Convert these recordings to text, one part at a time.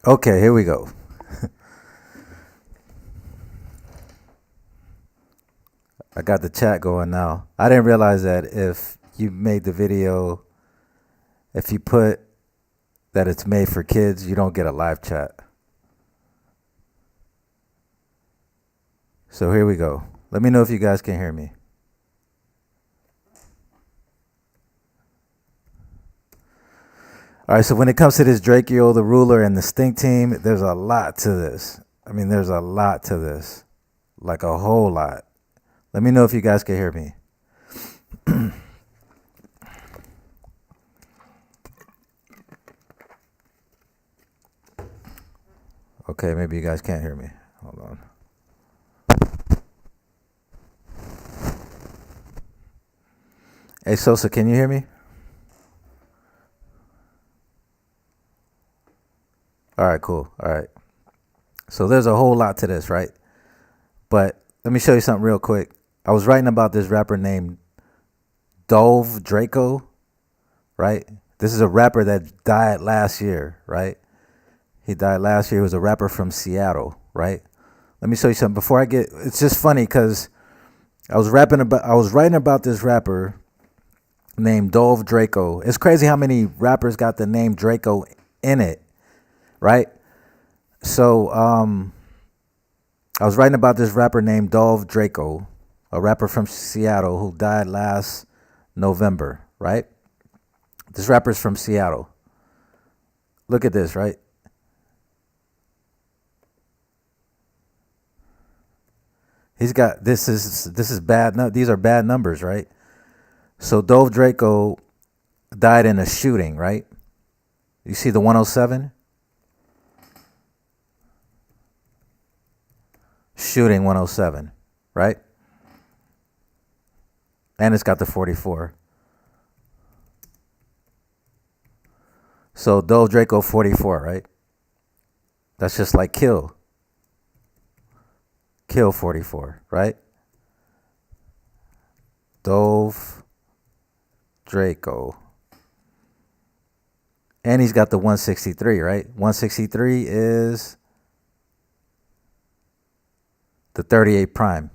Okay, here we go. I got the chat going now. I didn't realize that if you made the video, if you put that it's made for kids, you don't get a live chat. So here we go. Let me know if you guys can hear me. All right, so when it comes to this Drakeo the Ruler and the Stinc team, there's a lot to this. I mean, there's a lot to this. Like a whole lot. Let me know if you guys can hear me. Okay, maybe you guys can't hear me. Hold on. Hey, Sosa, can you hear me? All right, cool. All right. So there's a whole lot to this, right? But let me show you something real quick. I was writing about this rapper named Draco, right? This is a rapper that died last year, right? He died last year. He was a rapper from Seattle, right? Let me show you something. Before I get, it's just funny because I was writing about this rapper named Draco. It's crazy how many rappers got the name Draco in it, right? So I was writing about this rapper named Draco, a rapper from Seattle who died last November, right? This rapper's from Seattle. Look at this, right? He's got this is bad. No, these are bad numbers, right? So Draco died in a shooting, right? You see the 107? Shooting 107, right? And it's got the 44. So Draco 44, right? That's just like kill 44, right? Draco. And he's got the 163, right? 163 is the 38 prime,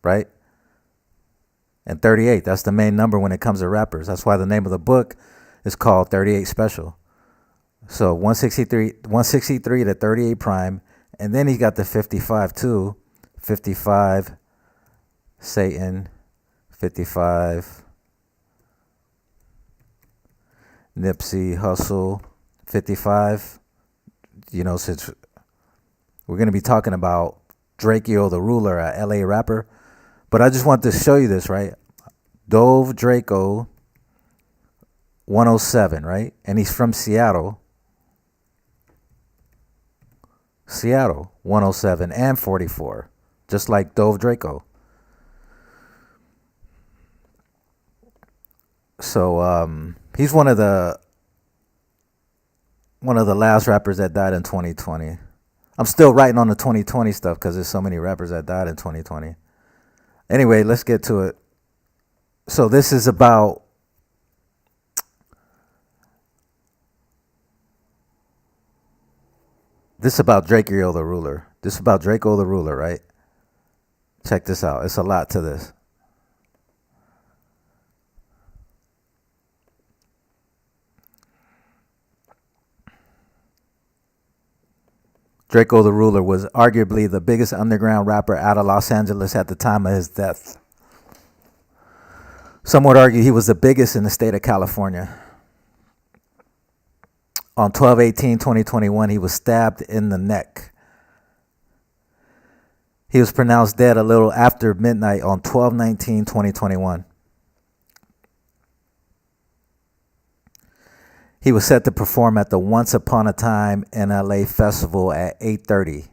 right? And 38, that's the main number when it comes to rappers. That's why the name of the book is called 38 Special. So 163 to 38 prime. And then he got the 55 too. 55 Satan, 55 Nipsey Hussle, 55. You know, since we're going to be talking about Drakeo the Ruler, a LA rapper. But I just want to show you this, right? Draco 107, right? And he's from Seattle. Seattle 107 and 44. Just like Draco. So he's one of the last rappers that died in 2020. I'm still writing on the 2020 stuff because there's so many rappers that died in 2020. Anyway, let's get to it. So this is about Drakeo the Ruler. This is about Draco the Ruler, right? Check this out. It's a lot to this. Draco the Ruler was arguably the biggest underground rapper out of Los Angeles at the time of his death. Some would argue he was the biggest in the state of California. On 12/18/2021, he was stabbed in the neck. He was pronounced dead a little after midnight on 12/19/2021. He was set to perform at the Once Upon a Time in LA festival at 8:30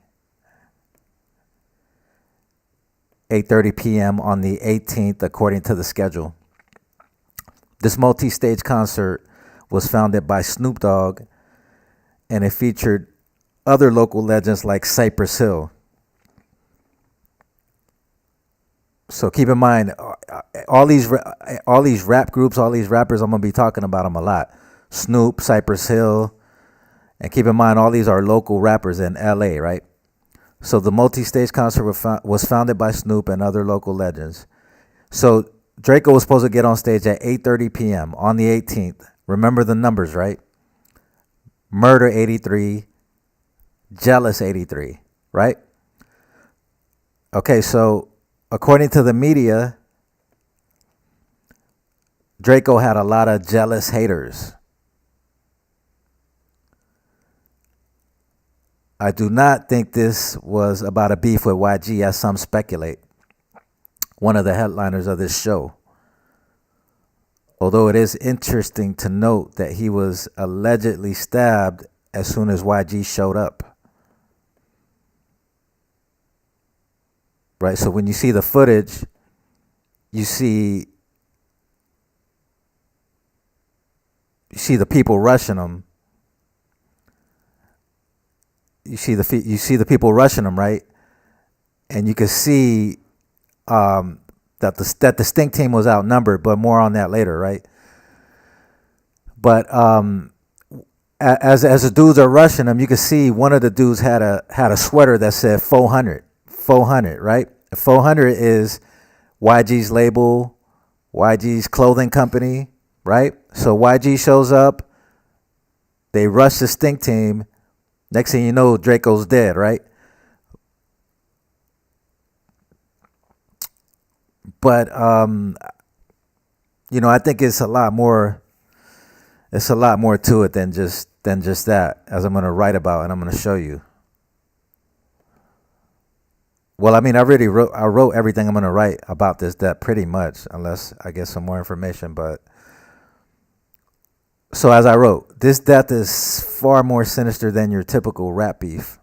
p.m. on the 18th, according to the schedule. This multi-stage concert was founded by Snoop Dogg, and it featured other local legends like Cypress Hill. So keep in mind, all these rap groups, all these rappers, I'm gonna be talking about them a lot. Snoop, Cypress Hill, And keep in mind, all these are local rappers in LA, right? So the multi-stage concert was founded by Snoop and other local legends. So Draco was supposed to get on stage at 8:30 p.m. on the 18th. Remember the numbers, right? Murder 83, Jealous 83, right? Okay, so according to the media, Draco had a lot of jealous haters. I do not think this was about a beef with YG, as some speculate, one of the headliners of this show. Although it is interesting to note that he was allegedly stabbed as soon as YG showed up. Right, so when you see the footage, you see the people rushing him. You see the people rushing him, right? And you can see that the Stinc team was outnumbered, but more on that later, right? But as the dudes are rushing him, you can see one of the dudes had a sweater that said 400, right? 400 is YG's label, YG's clothing company, right? So YG shows up, they rush the Stinc team. Next thing you know, Draco's dead, right? But I think it's a lot more to it than just that, as I'm going to write about and I'm going to show you. Well, I mean, I wrote everything I'm going to write about this death pretty much, unless I get some more information. But so as I wrote, this death is far more sinister than your typical rap beef.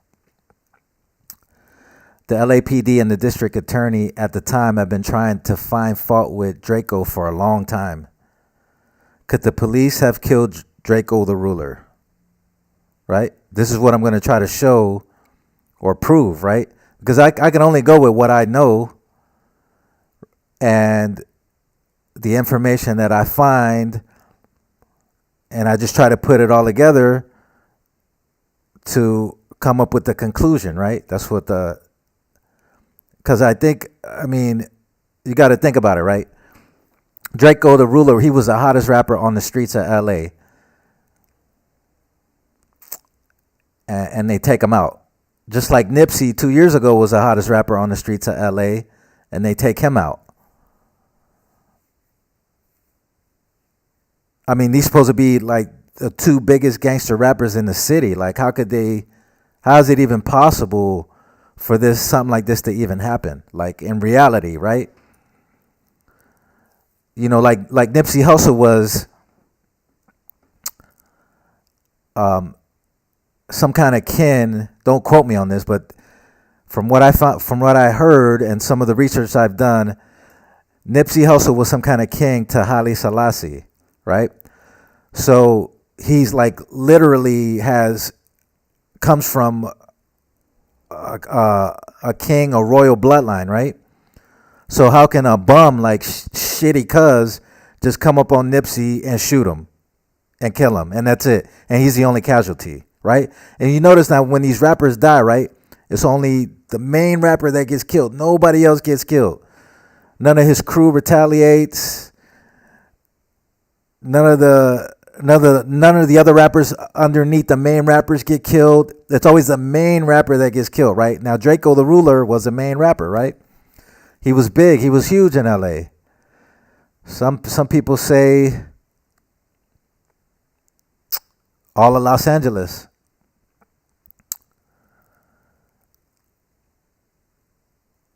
The LAPD and the district attorney at the time have been trying to find fault with Draco for a long time. Could the police have killed Drakeo the Ruler? Right? This is what I'm going to try to show or prove, right? Because I can only go with what I know and the information that I find, and I just try to put it all together to come up with the conclusion, right? That's what because you got to think about it, right? Drakeo the Ruler, he was the hottest rapper on the streets of LA. And they take him out. Just like Nipsey 2 years ago was the hottest rapper on the streets of LA, and they take him out. I mean, these supposed to be like the two biggest gangster rappers in the city. Like, how is it even possible for something like this to even happen? Like, in reality, right? Like Nipsey Hussle was some kind of kin. Don't quote me on this, but from what I heard, and some of the research I've done, Nipsey Hussle was some kind of king to Haile Selassie, right? So he's like literally comes from a king, a royal bloodline, right? So how can a bum like Shitty Cuz just come up on Nipsey and shoot him and kill him, and that's it? And he's the only casualty, right? And you notice now when these rappers die, right, it's only the main rapper that gets killed. Nobody else gets killed. None of his crew retaliates. None of the other rappers underneath the main rappers get killed. It's always the main rapper that gets killed, right? Now, Drakeo the Ruler was the main rapper, right? He was big. He was huge in LA. Some people say all of Los Angeles.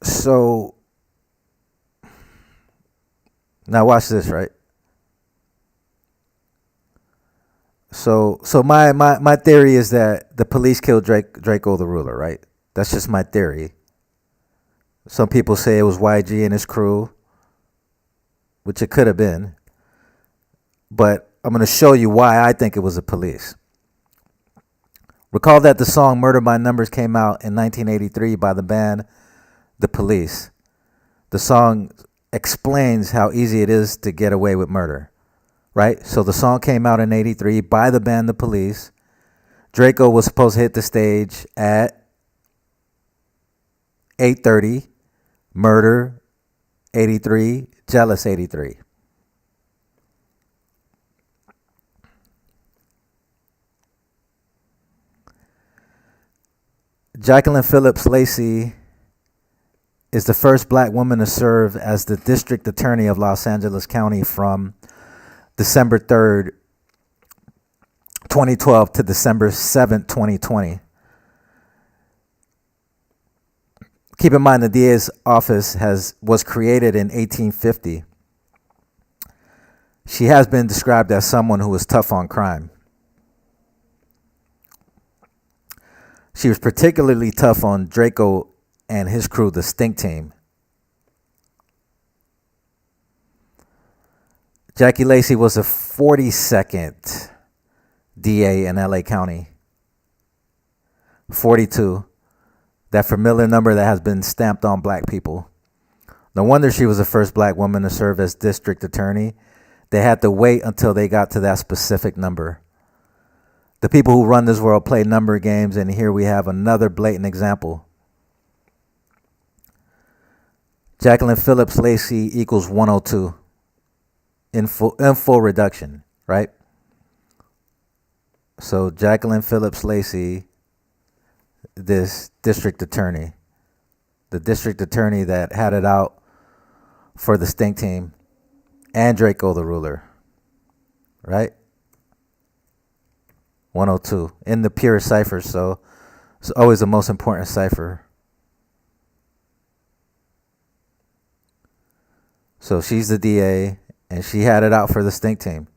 So now watch this, right? So my theory is that the police killed Drakeo the Ruler, right? That's just my theory. Some people say it was YG and his crew, which it could have been. But I'm going to show you why I think it was the police. Recall that the song Murder by Numbers came out in 1983 by the band The Police. The song explains how easy it is to get away with murder, right? So the song came out in 83 by the band The Police. Draco was supposed to hit the stage at 8:30. Murder 83. Jealous 83. Jacqueline Phillips Lacy is the first black woman to serve as the district attorney of Los Angeles County from December 3rd, 2012 to December 7th, 2020. Keep in mind the DA's office was created in 1850. She has been described as someone who was tough on crime. She was particularly tough on Draco and his crew, the Stinc team. Jackie Lacy was the 42nd DA in LA County. 42. That familiar number that has been stamped on black people. No wonder she was the first black woman to serve as district attorney. They had to wait until they got to that specific number. The people who run this world play number games, and here we have another blatant example. Jacqueline Phillips Lacy equals 102 in full reduction, right? So Jacqueline Phillips Lacy, this district attorney, the district attorney that had it out for the Stinc team and Drakeo the Ruler, right? 102 in the pure cipher, so it's always the most important cipher. So she's the DA, and she had it out for the Stinc team.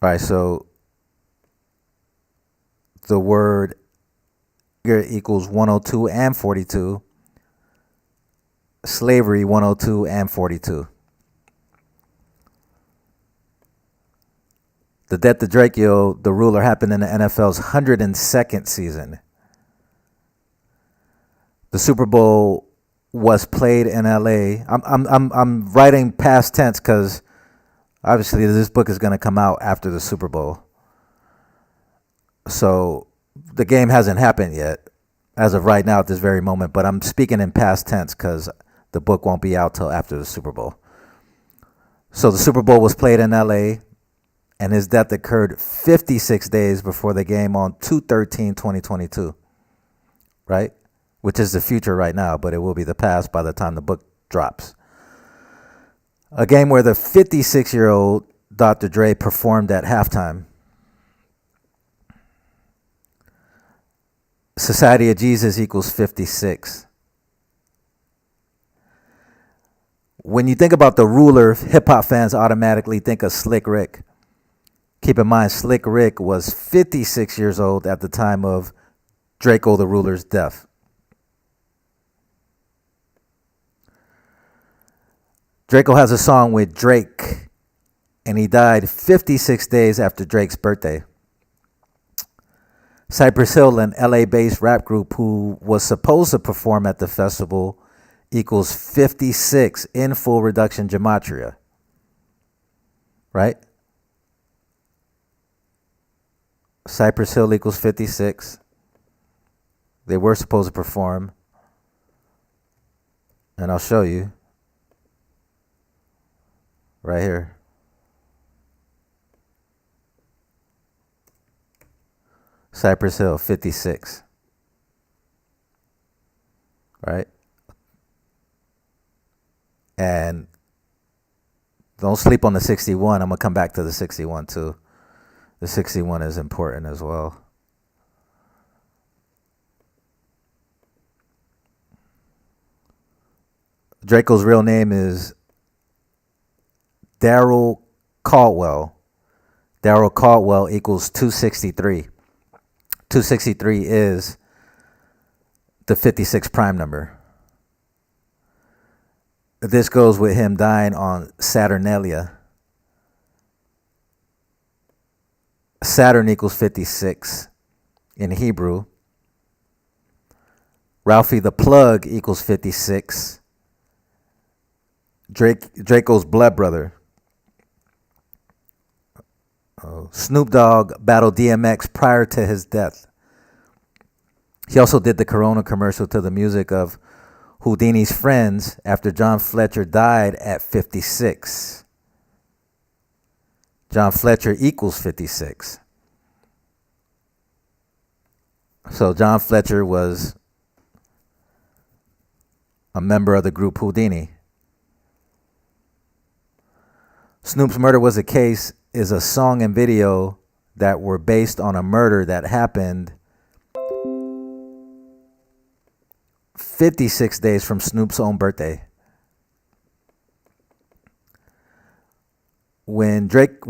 All right, so the word equals 102 and 42. Slavery 102 and 42. The death of Drakeo the Ruler happened in the NFL's 102nd season. The Super Bowl was played in LA. I'm writing past tense because obviously this book is going to come out after the Super Bowl. So the game hasn't happened yet as of right now at this very moment, but I'm speaking in past tense because the book won't be out till after the Super Bowl. So the Super Bowl was played in LA, and his death occurred 56 days before the game on 2/13/2022, right? Which is the future right now, but it will be the past by the time the book drops. A game where the 56-year-old Dr. Dre performed at halftime. Society of Jesus equals 56. When you think about the Ruler, hip-hop fans automatically think of Slick Rick. Keep in mind, Slick Rick was 56 years old at the time of Drakeo the Ruler's death. Draco has a song with Drake, and he died 56 days after Drake's birthday. Cypress Hill, an LA-based rap group who was supposed to perform at the festival, equals 56 in full reduction Gematria. Right? Cypress Hill equals 56. They were supposed to perform. And I'll show you. Right here. Cypress Hill, 56. Right? And don't sleep on the 61. I'm going to come back to the 61 too. The 61 is important as well. Draco's real name is Daryl Caldwell. Daryl Caldwell equals 263. 263 is the 56 prime number. This goes with him dying on Saturnalia. Saturn equals 56 in Hebrew. Ralphie the Plug equals 56. Draco's blood brother. Snoop Dogg battled DMX prior to his death. He also did the Corona commercial to the music of Houdini's Friends after John Fletcher died at 56. John Fletcher equals 56. So John Fletcher was a member of the group Houdini. Snoop's Murder Was a Case is a song and video that were based on a murder that happened 56 days from Snoop's own birthday. When Draco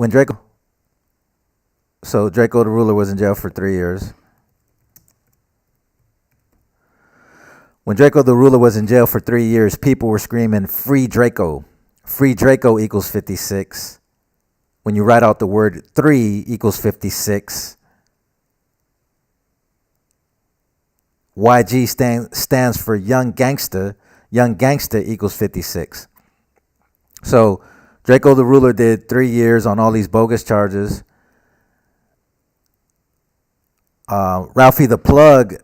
the Ruler was in jail for 3 years. When Draco the Ruler was in jail for 3 years, people were screaming, "Free Draco." Free Draco equals 56. When you write out the word 3 equals 56. YG stands for Young Gangsta. Young Gangsta equals 56. So Draco the Ruler did 3 years on all these bogus charges. Ralphie the Plug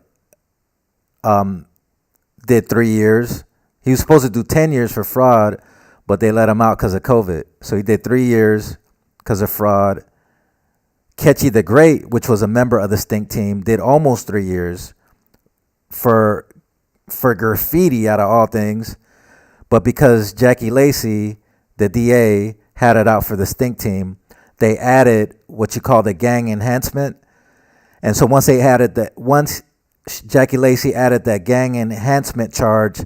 did 3 years. He was supposed to do 10 years for fraud, but they let him out because of COVID. So he did 3 years because of fraud. Ketchy the Great, which was a member of the Stinc team, did almost 3 years for graffiti out of all things. But because Jackie Lacy, the DA, had it out for the Stinc team, they added what you call the gang enhancement. And so once Jackie Lacy added that gang enhancement charge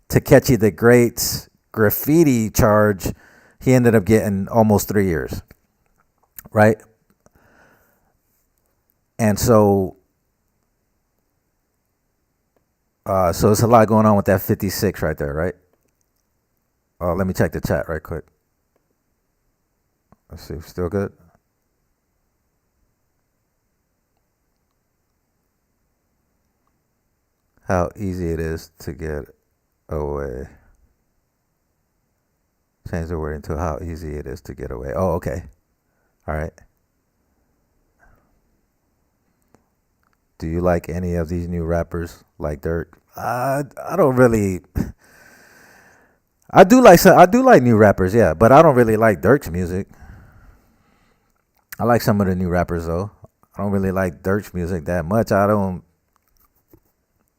to Ketchy the Great's graffiti charge, he ended up getting almost 3 years, right? And so it's a lot going on with that 56 right there, right? Let me check the chat right quick. Let's see, still good? How easy it is to get away. Change the wording to how easy it is to get away. Oh, okay. All right. Do you like any of these new rappers like Dirk? I don't really. I do like new rappers, yeah, but I don't really like Dirk's music. I like some of the new rappers though. I don't really like Dirk's music that much. I don't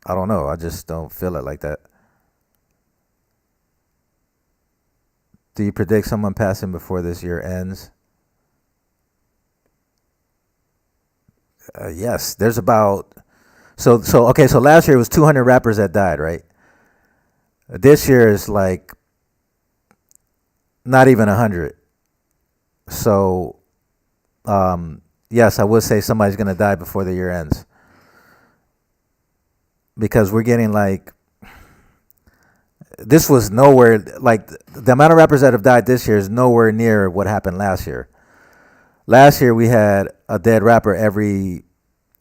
know. I just don't feel it like that. Do you predict someone passing before this year ends? Yes. There's about so last year it was 200 rappers that died, right? This year is like not even 100. So yes, I would say somebody's going to die before the year ends. Because we're getting like, this was nowhere, like the amount of rappers that have died this year is nowhere near what happened last year. Last year we had a dead rapper every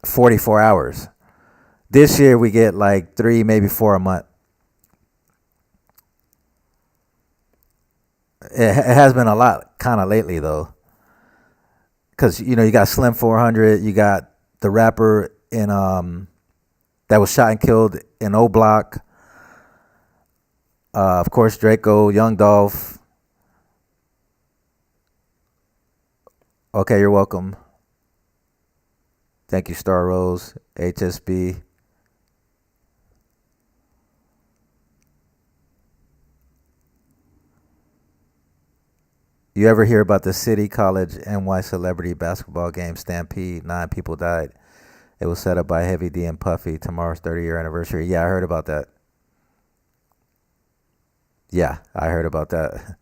44 hours. This year we get like 3, maybe 4 a month. It has been a lot kind of lately though. Because, you got Slim 400, you got the rapper in, that was shot and killed in O Block. Of course, Draco, Young Dolph. Okay, you're welcome. Thank you, Star Rose, HSB. You ever hear about the City College NY celebrity basketball game Stampede? 9 people died. It was set up by Heavy D and Puffy. Tomorrow's 30-year anniversary. Yeah, I heard about that. Yeah, I heard about that.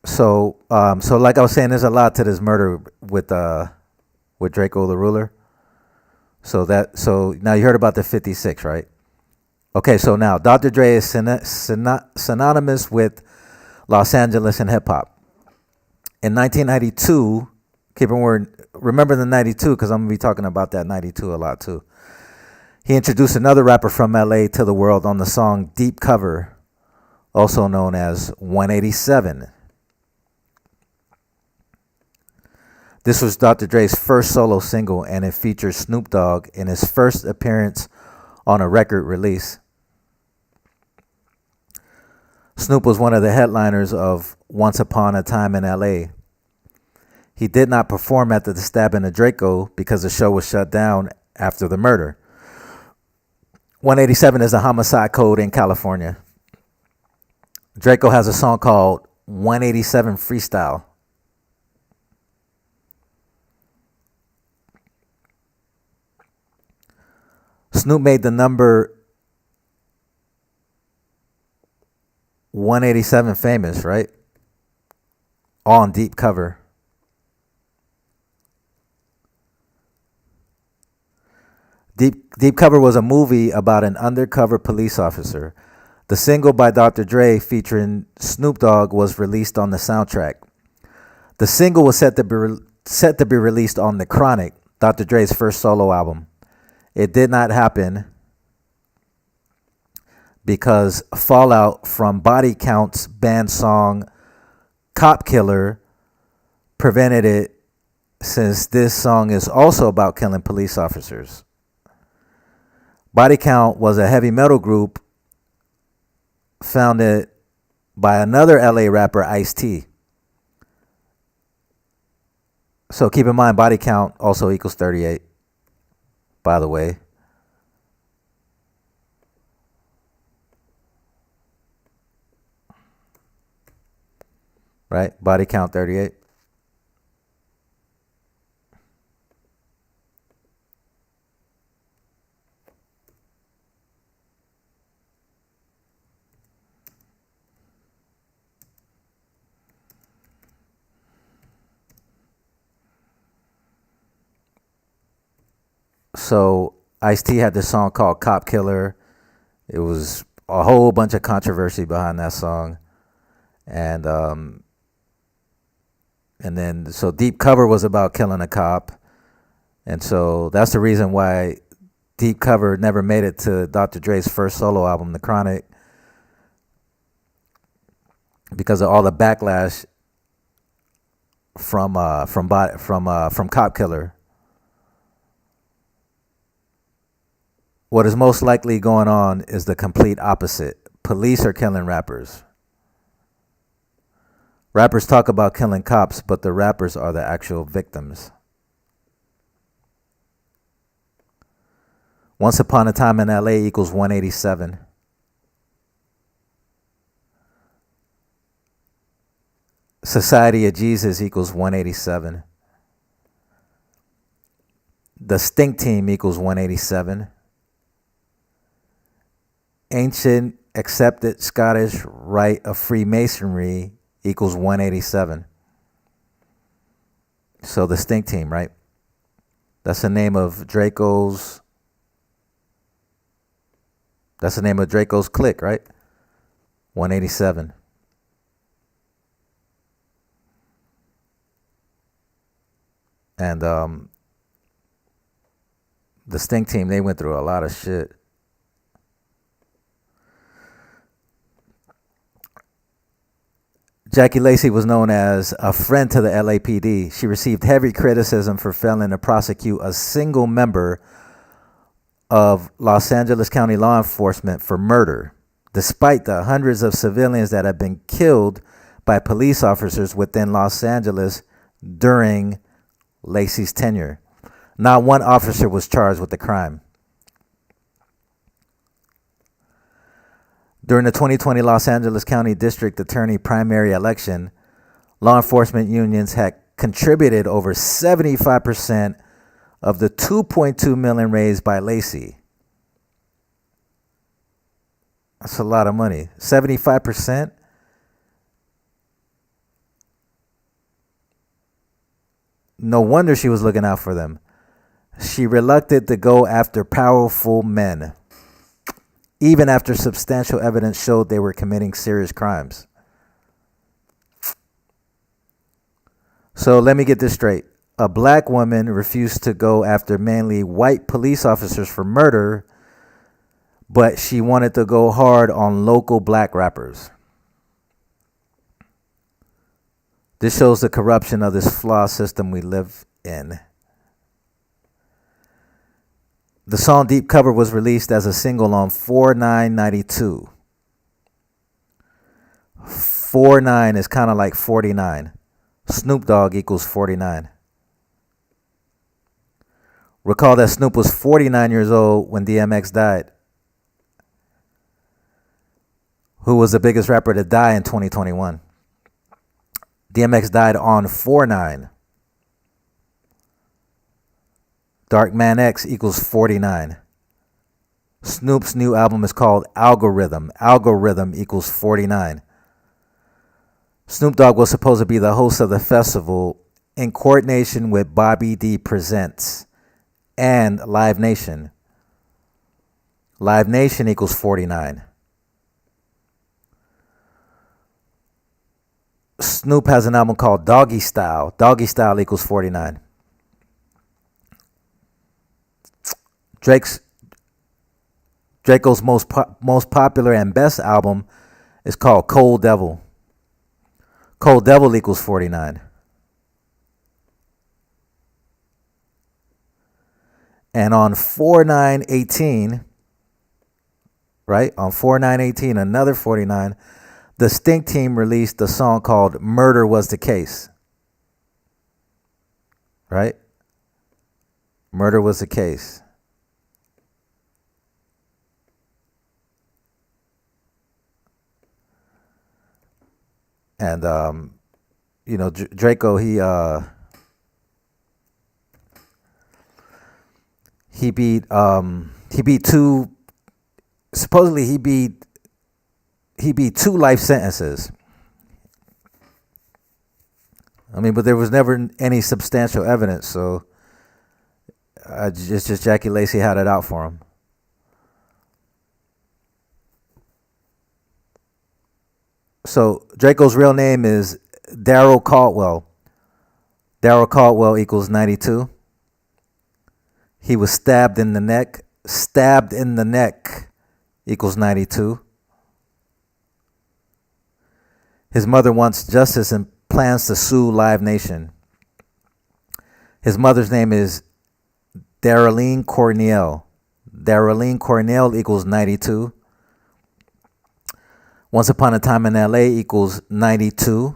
So like I was saying, there's a lot to this murder with Draco the Ruler. So now you heard about the 56, right? Okay, so now Dr. Dre is synonymous with Los Angeles and hip hop. In 1992, remember the 92 because I'm going to be talking about that 92 a lot too. He introduced another rapper from LA to the world on the song Deep Cover, also known as 187. This was Dr. Dre's first solo single, and it featured Snoop Dogg in his first appearance on a record release. Snoop was one of the headliners of Once Upon a Time in LA. He did not perform at the stabbing of Draco because the show was shut down after the murder. 187 is the homicide code in California. Draco has a song called 187 Freestyle. Snoop made the number 187 famous, right? All on Deep Cover. Deep Cover was a movie about an undercover police officer. The single by Dr. Dre featuring Snoop Dogg was released on the soundtrack. The single was set to be released on The Chronic, Dr. Dre's first solo album. It did not happen because fallout from Body Count's band song Cop Killer prevented it, since this song is also about killing police officers. Body Count was a heavy metal group founded by another LA rapper, Ice-T. So keep in mind, body count also equals 38, by the way. Right? Body count 38. So Ice-T had this song called Cop Killer. It was a whole bunch of controversy behind that song. And then so Deep Cover was about killing a cop. And so that's the reason why Deep Cover never made it to Dr. Dre's first solo album, The Chronic, because of all the backlash from Cop Killer. What is most likely going on is the complete opposite. Police are killing rappers. Rappers talk about killing cops, but the rappers are the actual victims. Once Upon a Time in LA equals 187. Society of Jesus equals 187. The Stinc Team equals 187. Ancient accepted Scottish rite of Freemasonry equals 187. So the Stinc Team, right? That's the name of Draco's. That's the name of Draco's clique, right? 187. And the Stinc Team, they went through a lot of shit. Jackie Lacy was known as a friend to the LAPD. She received heavy criticism for failing to prosecute a single member of Los Angeles County law enforcement for murder, despite the hundreds of civilians that have been killed by police officers within Los Angeles during Lacy's tenure. Not one officer was charged with the crime. During the 2020 Los Angeles County District Attorney primary election, law enforcement unions had contributed over 75% of the $2.2 million raised by Lacy. That's a lot of money. 75%? No wonder she was looking out for them. She reluctant to go after powerful men, even after substantial evidence showed they were committing serious crimes. So let me get this straight. A black woman refused to go after mainly white police officers for murder, but she wanted to go hard on local black rappers. This shows the corruption of this flawed system we live in. The song Deep Cover was released as a single on 4/9/92. 4/9 is kind of like 49. Snoop Dogg equals 49. Recall that Snoop was 49 years old when DMX died, who was the biggest rapper to die in 2021. DMX died on 4/9. Dark Man X equals 49. Snoop's new album is called Algorithm. Algorithm equals 49. Snoop Dogg was supposed to be the host of the festival in coordination with Bobby D Presents and Live Nation. Live Nation equals 49. Snoop has an album called Doggy Style. Doggy Style equals 49. Draco's most popular and best album is called Cold Devil. Cold Devil equals 49. And on 4/9/18, right? On 4/9/18, another 49, the Stinc team released a song called Murder Was the Case. Right? Murder Was the Case. And Draco, he beat two, supposedly he beat 2 life sentences. I mean, but there was never any substantial evidence, so just Jackie Lacy had it out for him. So Draco's real name is Daryl Caldwell. Daryl Caldwell equals 92. He was stabbed in the neck. Stabbed in the neck equals 92. His mother wants justice and plans to sue Live Nation. His mother's name is Darylene Cornell. Darylene Cornell equals 92. Once Upon a Time in LA equals 92.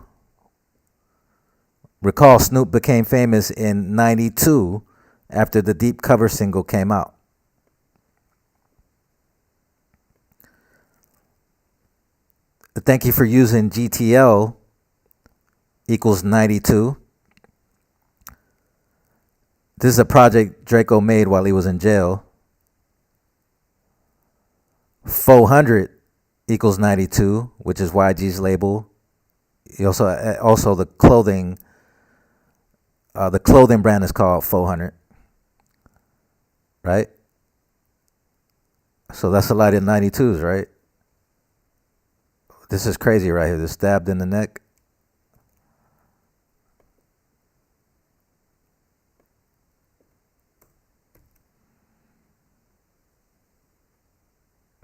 Recall Snoop became famous in 92 after the Deep Cover single came out. Thank You for Using GTL equals 92. This is a project Draco made while he was in jail. 400 equals 92, which is YG's label. He also the clothing brand is called 400, right? So that's a lot of 92s, right? This is crazy right here. They're stabbed in the neck.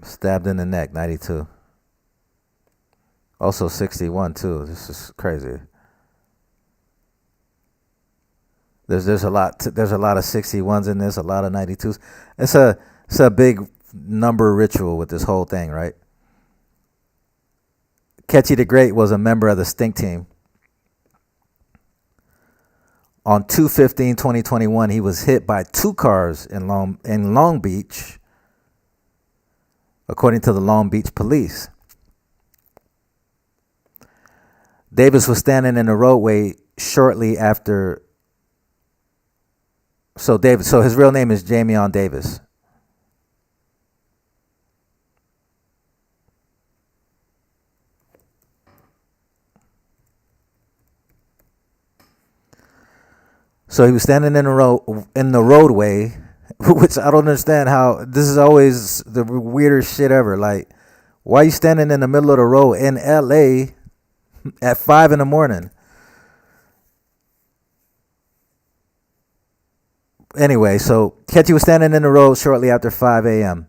Stabbed in the neck, 92. Also 61 too. This is crazy. There's a lot of 61s in this, a lot of 92s. It's a big number ritual with this whole thing, right? Ketchy the Great was a member of the Stinc team. On 2/15/2021, he was hit by 2 cars in Long Beach, according to the Long Beach police. Davis was standing in the roadway shortly after. So his real name is Jamion Davis. So he was standing in the roadway, which I don't understand how. This is always the weirdest shit ever. Like, why are you standing in the middle of the road in LA at 5 a.m? Anyway, so Ketchy was standing in the road shortly after 5 a.m.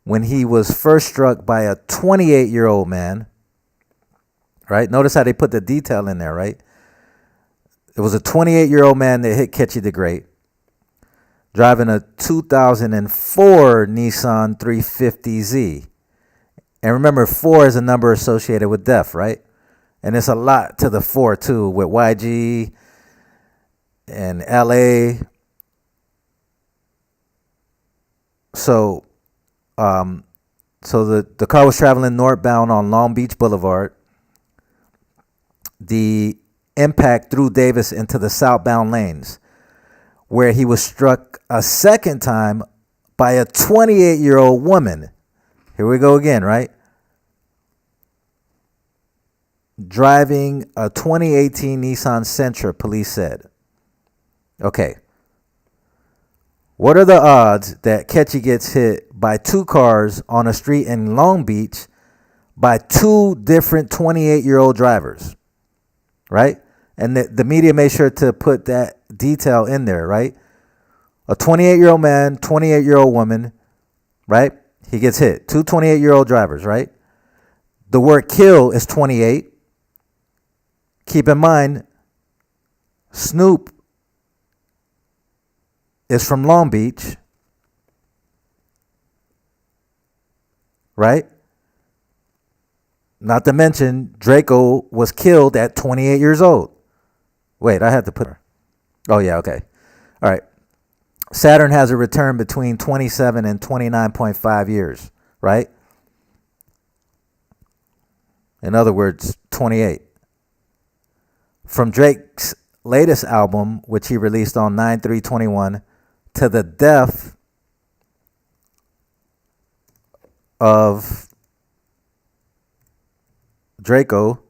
when he was first struck by a 28-year-old man. Right? Notice how they put the detail in there, right? It was a 28-year-old man that hit Ketchy the Great, driving a 2004 Nissan 350Z. And remember, 4 is a number associated with death, right? And it's a lot to the 4 too, with YG and LA. So the car was traveling northbound on Long Beach Boulevard. The impact threw Davis into the southbound lanes, where he was struck a second time by a 28-year-old woman. Here we go again, right? Driving a 2018 Nissan Sentra, police said. Okay. What are the odds that Ketchy gets hit by 2 cars on a street in Long Beach by 2 different 28-year-old drivers? Right? And the media made sure to put that detail in there, right? A 28-year-old man, 28-year-old woman, right? He gets hit. 2 28-year-old drivers, right? The word kill is 28. Keep in mind, Snoop is from Long Beach, right? Not to mention, Draco was killed at 28 years old. Wait, I had to put her. Oh, yeah, okay. All right. Saturn has a return between 27 and 29.5 years, right? In other words, 28. From Drake's latest album, which he released on 9/3/21, to the death of Draco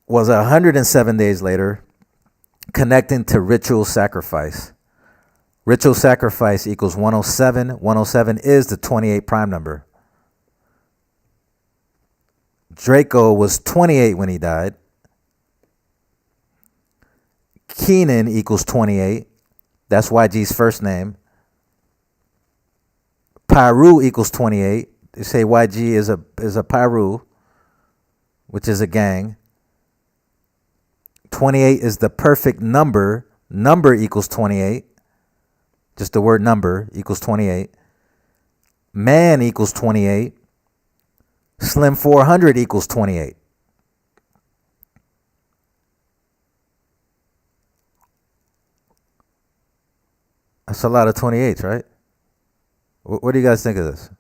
was 107 days later, connecting to ritual sacrifice. Ritual sacrifice equals 107. 107 is the 28 prime number. Draco was 28 when he died. Keenan equals 28. That's YG's first name. Pyru equals 28. They say YG is a Pyru, which is a gang. 28 is the perfect number. Number equals 28. Just the word number equals 28. Man equals 28. Slim 400 equals 28. That's a lot of 28s, right? What do you guys think of this?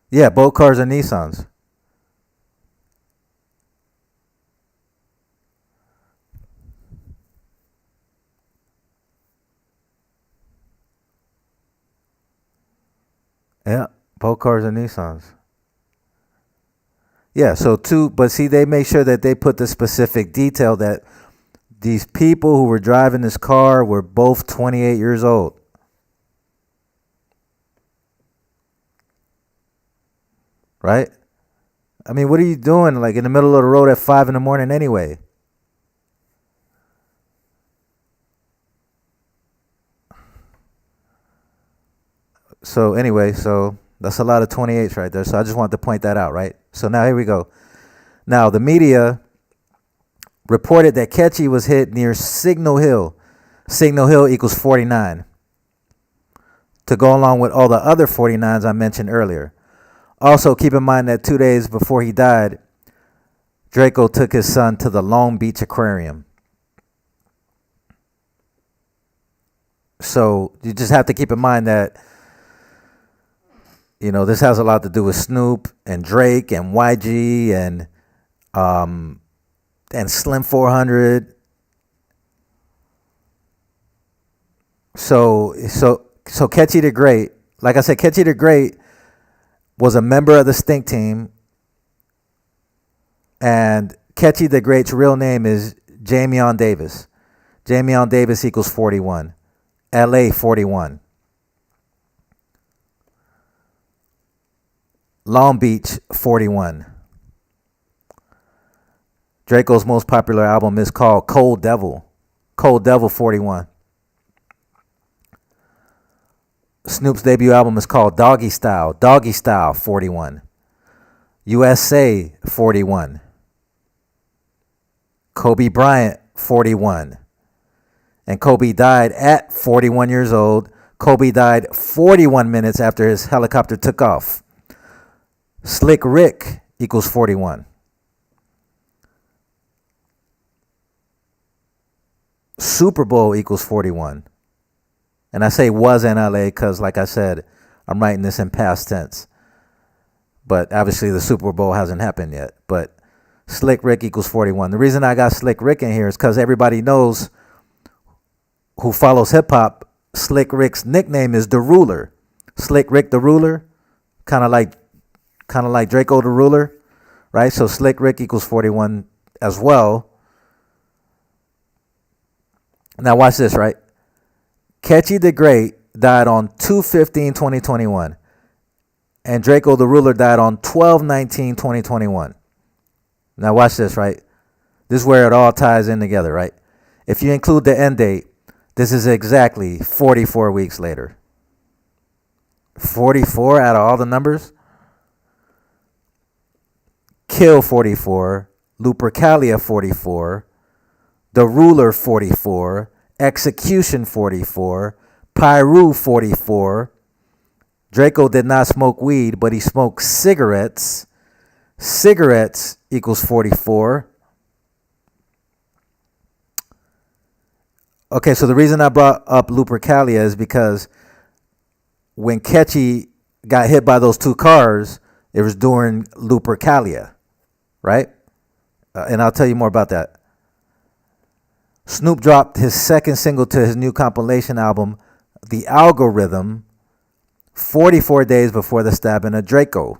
Yeah, both cars are Nissans. Yeah, both cars are Nissans. Yeah, so but see, they make sure that they put the specific detail that these people who were driving this car were both 28 years old. Right? I mean, what are you doing like in the middle of the road at 5 a.m. anyway? So anyway, so that's a lot of 28s right there. So I just wanted to point that out, right? So now here we go. Now the media reported that Ketchy was hit near Signal Hill. Signal Hill equals 49. To go along with all the other 49s I mentioned earlier. Also, keep in mind that 2 days before he died, Draco took his son to the Long Beach Aquarium. So you just have to keep in mind that, you know, this has a lot to do with Snoop and Drake and YG and Slim 400. So Ketchy the Great, like I said, Ketchy the Great was a member of the Stinc team, and Ketchy the Great's real name is Jamion Davis. Jamion Davis equals 41. LA 41. Long Beach 41. Draco's most popular album is called Cold Devil. Cold Devil 41. Snoop's debut album is called Doggy Style. Doggy Style 41. USA 41. Kobe Bryant 41. And Kobe died at 41 years old. Kobe died 41 minutes after his helicopter took off. Slick Rick equals 41. Super Bowl equals 41. And I say was in LA because, like I said, I'm writing this in past tense. But obviously the Super Bowl hasn't happened yet. But Slick Rick equals 41. The reason I got Slick Rick in here is because everybody knows who follows hip hop, Slick Rick's nickname is The Ruler. Slick Rick the Ruler, kind of like Draco the Ruler, right? So Slick Rick equals 41 as well. Now watch this, right? Ketchy the Great died on 2/15/2021, and Draco the Ruler died on 12/19/2021. Now watch this, right? This is where it all ties in together, right? If you include the end date, this is exactly 44 weeks later. 44 out of all the numbers? Kill 44, Lupercalia 44, The Ruler 44, Execution 44, Pyru 44. Draco did not smoke weed, but he smoked cigarettes. Cigarettes equals 44. Okay, so the reason I brought up Lupercalia is because when Ketchy got hit by those two cars, it was during Lupercalia, right? And I'll tell you more about that. Snoop dropped his second single to his new compilation album, The Algorithm, 44 days before the stabbing of Draco.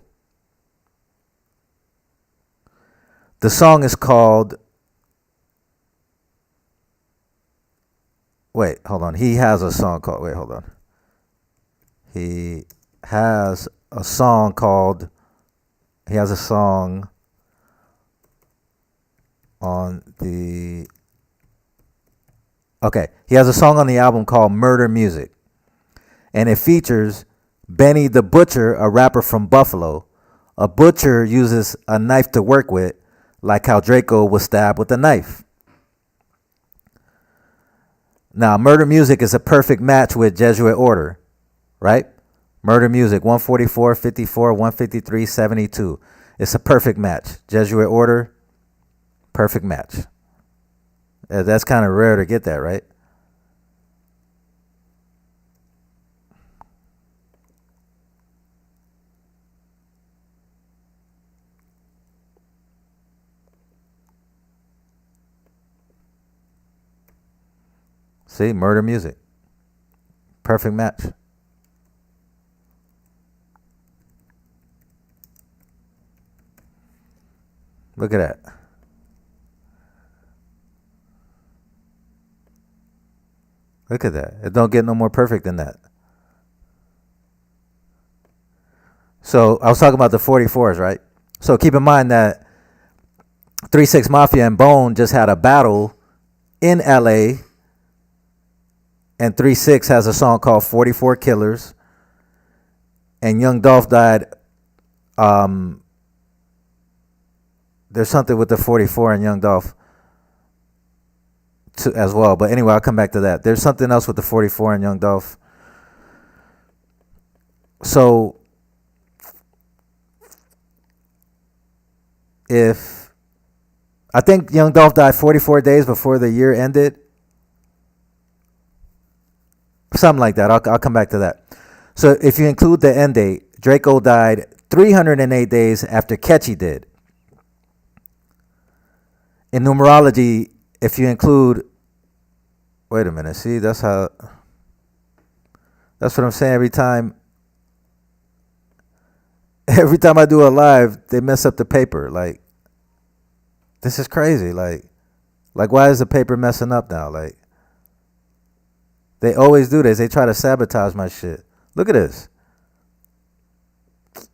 The song is called... Wait, hold on. He has a song called... Wait, hold on. He has a song called... He has a song on the... Okay, he has a song on the album called Murder Music. And it features Benny the Butcher, a rapper from Buffalo. A butcher uses a knife to work with, like how Draco was stabbed with a knife. Now, Murder Music is a perfect match with Jesuit Order, right? Murder Music, 144, 54, 153, 72. It's a perfect match. Jesuit Order, perfect match. That's kind of rare to get that, right? See, Murder Music. Perfect match. Look at that. Look at that. It don't get no more perfect than that. So I was talking about the 44s, right? So keep in mind that 3-6 Mafia and Bone just had a battle in LA. And 3-6 has a song called 44 Killers. And Young Dolph died. There's something with the 44 and Young Dolph as well. But anyway, I'll come back to that. There's something else with the 44 and Young Dolph. So if I think Young Dolph died 44 days before the year ended. Something like that. I'll come back to that. So if you include the end date, Draco died 308 days after Ketchy did. In numerology, if you include... Wait a minute. See, that's what I'm saying every time. Every time I do a live, they mess up the paper. Like, this is crazy. Like why is the paper messing up now? Like, they always do this. They try to sabotage my shit. Look at this. I'm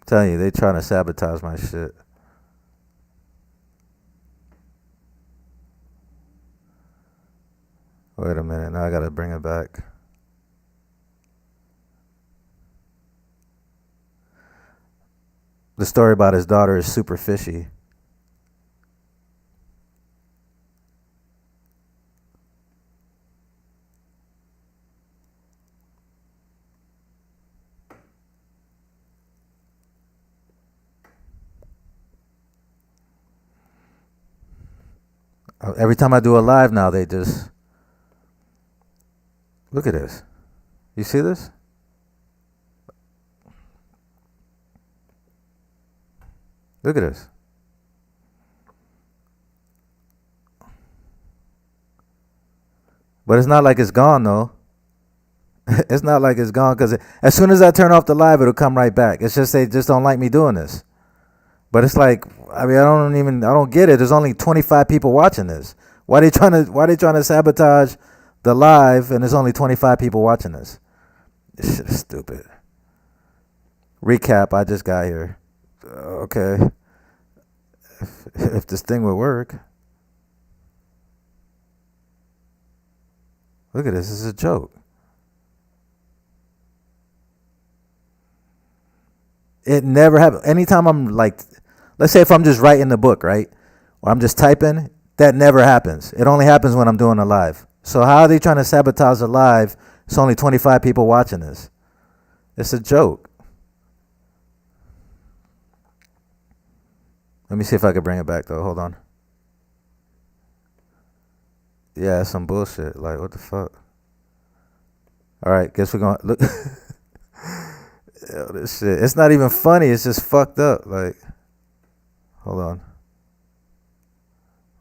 telling you, they trying to sabotage my shit. Wait a minute. Now I got to bring it back. The story about his daughter is super fishy. Every time I do a live now, they just look at this. You see this? Look at this. But it's not like it's gone though. It's not like it's gone because as soon as I turn off the live, it'll come right back. It's just they just don't like me doing this. But it's like, I mean, I don't get it. There's only 25 people watching this. Why they trying to sabotage the live and there's only 25 people watching this? This shit is stupid. Recap, I just got here. Okay. If this thing would work. Look at this. This is a joke. It never happened. Anytime I'm like, let's say if I'm just writing the book, right? Or I'm just typing, that never happens. It only happens when I'm doing a live. So how are they trying to sabotage a live? It's only 25 people watching this. It's a joke. Let me see if I can bring it back though. Hold on. Yeah, it's some bullshit. Like, what the fuck? All right, guess we're going to look. Yo, this shit. It's not even funny. It's just fucked up. Like, hold on.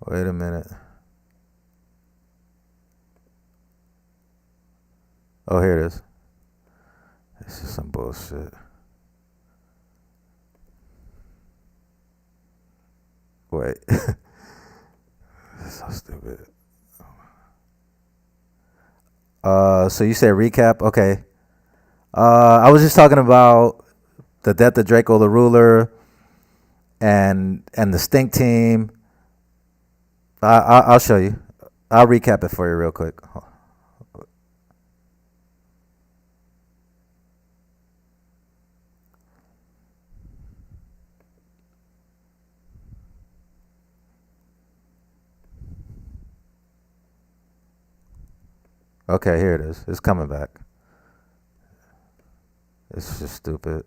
Wait a minute. Oh, here it is. This is some bullshit. Wait. This is so stupid. So you said recap? Okay. I was just talking about the death of Drakeo the Ruler and the Stinc team. I'll show you. I'll recap it for you real quick. Okay, here it is. It's coming back. It's just stupid.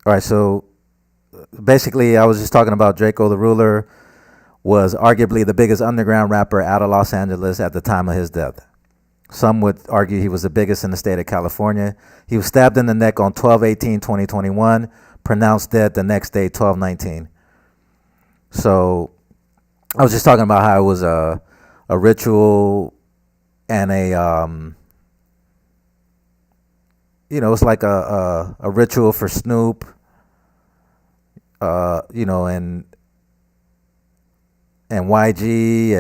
All right, so basically I was just talking about Drakeo the Ruler was arguably the biggest underground rapper out of Los Angeles at the time of his death. Some would argue he was the biggest in the state of California. He was stabbed in the neck on 12/18/2021, pronounced dead the next day, 12/19. So I was just talking about how it was a ritual and it's like a ritual for Snoop, and YG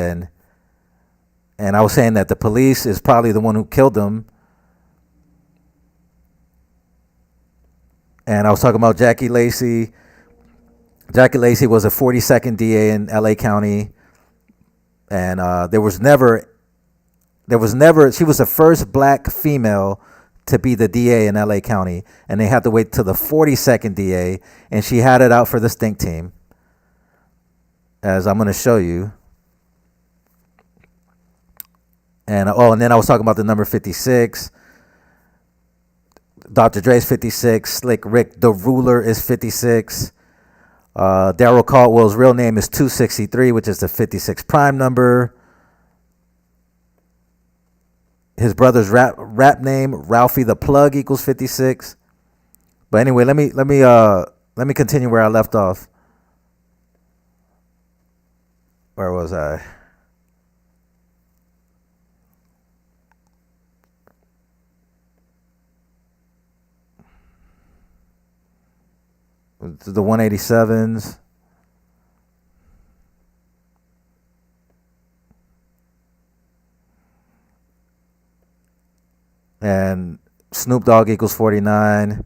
and I was saying that the police is probably the one who killed him. And I was talking about Jackie Lacy. Jackie Lacy was a 42nd DA in LA County. And she was the first black female to be the DA in LA County. And they had to wait till the 42nd DA. And she had it out for the Stinc team, as I'm going to show you. And then I was talking about the number 56. Dr. Dre's 56. Slick Rick the Ruler is 56. Daryl Caldwell's real name is 263, which is the 56 prime number. His brother's rap name, Ralphie the Plug, equals 56. But anyway, let me continue where I left off. Where was I? The 187s. And Snoop Dogg equals 49.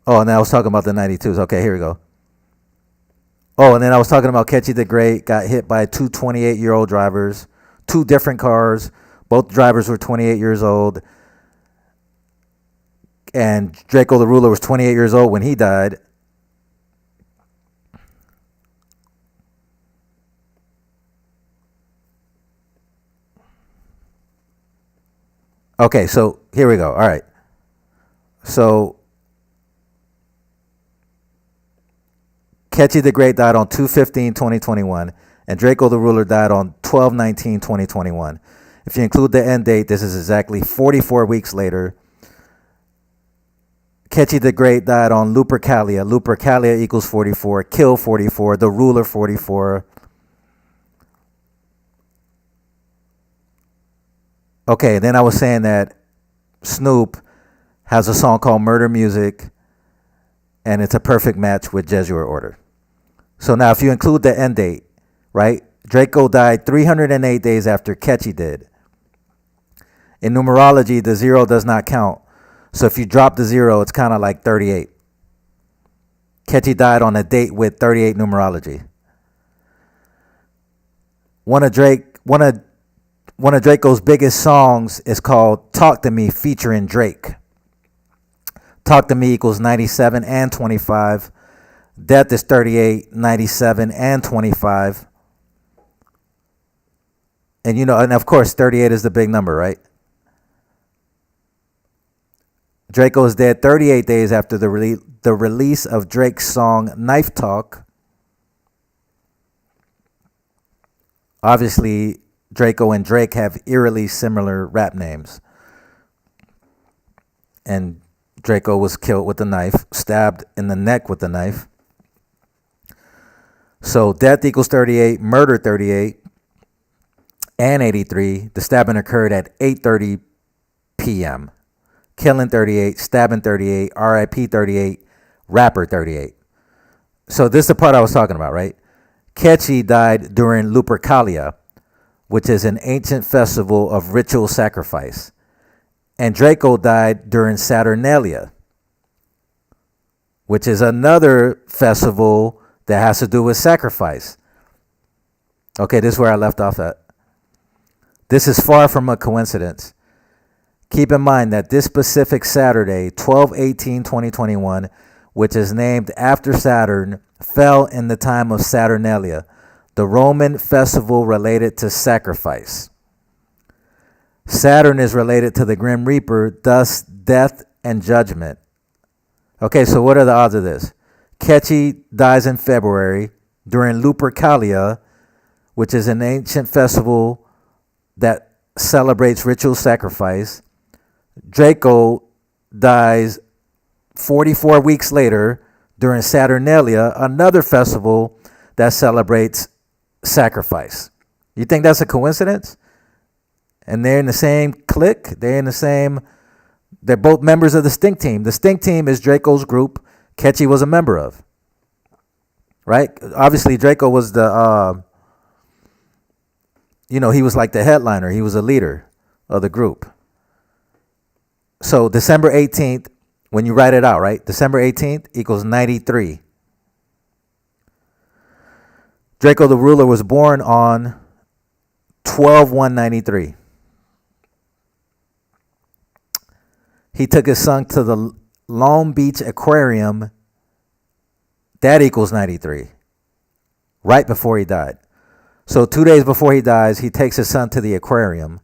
Oh, and then I was talking about the 92s. Okay, here we go. Oh, and then I was talking about Ketchy the Great got hit by two 28-year-old drivers, two different cars. Both drivers were 28 years old. And Draco the Ruler was 28 years old when he died. Okay, so here we go. All right. So Ketchy the Great died on 2/15/2021, and Draco the Ruler died on 12/19/2021. If you include the end date, this is exactly 44 weeks later. Ketchy the Great died on Lupercalia. Lupercalia equals 44. Kill 44. The Ruler 44. Okay, then I was saying that Snoop has a song called Murder Music, and it's a perfect match with Jesuit Order. So now if you include the end date, right? Draco died 308 days after Ketchy did. In numerology, the 0 does not count. So if you drop the 0, it's kind of like 38. Ketchy died on a date with 38 numerology. One of Draco's biggest songs is called Talk to Me featuring Drake. Talk to Me equals 97 and 25. Death is 38, 97, and 25. And and of course 38 is the big number, right? Draco is dead 38 days after the release of Drake's song Knife Talk. Obviously, Draco and Drake have eerily similar rap names. And Draco was killed with a knife, stabbed in the neck with a knife. So death equals 38, murder 38, and 83. The stabbing occurred at 8:30 p.m. Killing 38, stabbing 38, RIP 38, rapper 38. So this is the part I was talking about, right? Ketchy died during Lupercalia, which is an ancient festival of ritual sacrifice. And Draco died during Saturnalia, which is another festival that has to do with sacrifice. Okay, this is where I left off at. This is far from a coincidence. Keep in mind that this specific Saturday, 12/18/2021, which is named after Saturn, fell in the time of Saturnalia, the Roman festival related to sacrifice. Saturn is related to the Grim Reaper, thus death and judgment. Okay, so what are the odds of this? Ketchy dies in February during Lupercalia, which is an ancient festival that celebrates ritual sacrifice. Draco dies 44 weeks later during Saturnalia, another festival that celebrates sacrifice. You think that's a coincidence? And they're in the same clique. They're both members of the Stinc team. The Stinc team is Draco's group. Ketchy was a member of. Right? Obviously, Draco was he was like the headliner. He was a leader of the group. So December 18th, when you write it out, right? December 18th equals 93. Draco the Ruler was born on 12/1/93. He took his son to the Long Beach Aquarium. That equals 93. Right before he died. So 2 days before he dies, he takes his son to the aquarium.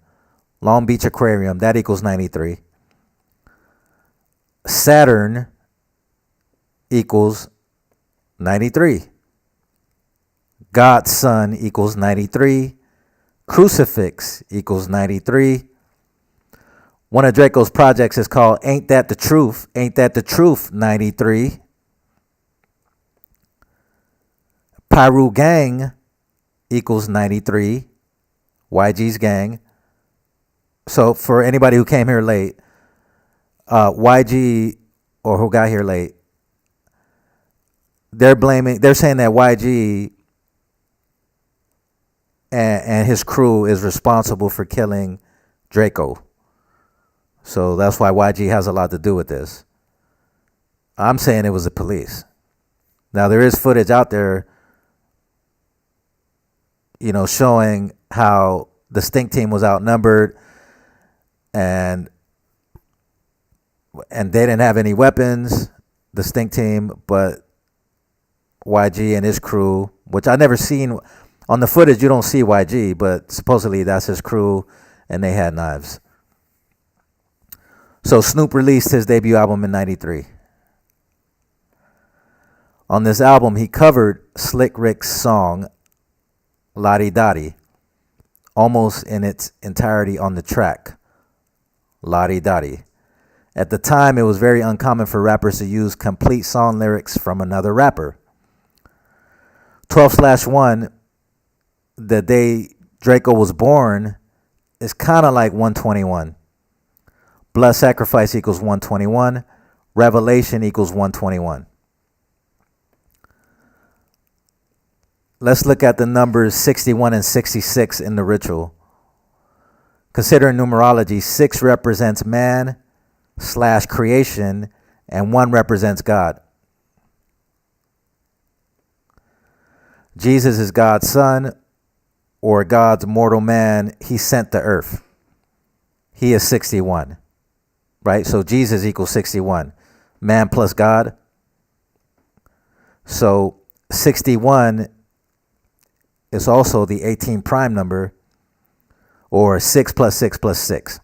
Long Beach Aquarium. That equals 93. Saturn equals 93. Godson equals 93. Crucifix equals 93. One of Draco's projects is called Ain't That the Truth? Ain't That the Truth? 93. Pyru Gang equals 93. YG's gang. So for anybody who came here late, YG or who got here late, they're saying that YG and his crew is responsible for killing Draco. So that's why YG has a lot to do with this. I'm saying it was the police. Now, there is footage out there, showing how the Stinc team was outnumbered and they didn't have any weapons, the Stinc team, but YG and his crew, which I never seen on the footage, you don't see YG, but supposedly that's his crew, and they had knives. So Snoop released his debut album in '93. On this album, he covered Slick Rick's song Lottie Dottie, almost in its entirety on the track Lottie Dottie. At the time, it was very uncommon for rappers to use complete song lyrics from another rapper. 12/1, the day Draco was born, is kind of like 121. Blood sacrifice equals 121. Revelation equals 121. Let's look at the numbers 61 and 66 in the ritual. Considering numerology, 6 represents man/creation and 1 represents God. Jesus is God's son, or God's mortal man. He sent to earth. He is 61, right? So Jesus equals 61. Man plus God. So 61 is also the 18 prime number, or 6 plus 6 plus 6.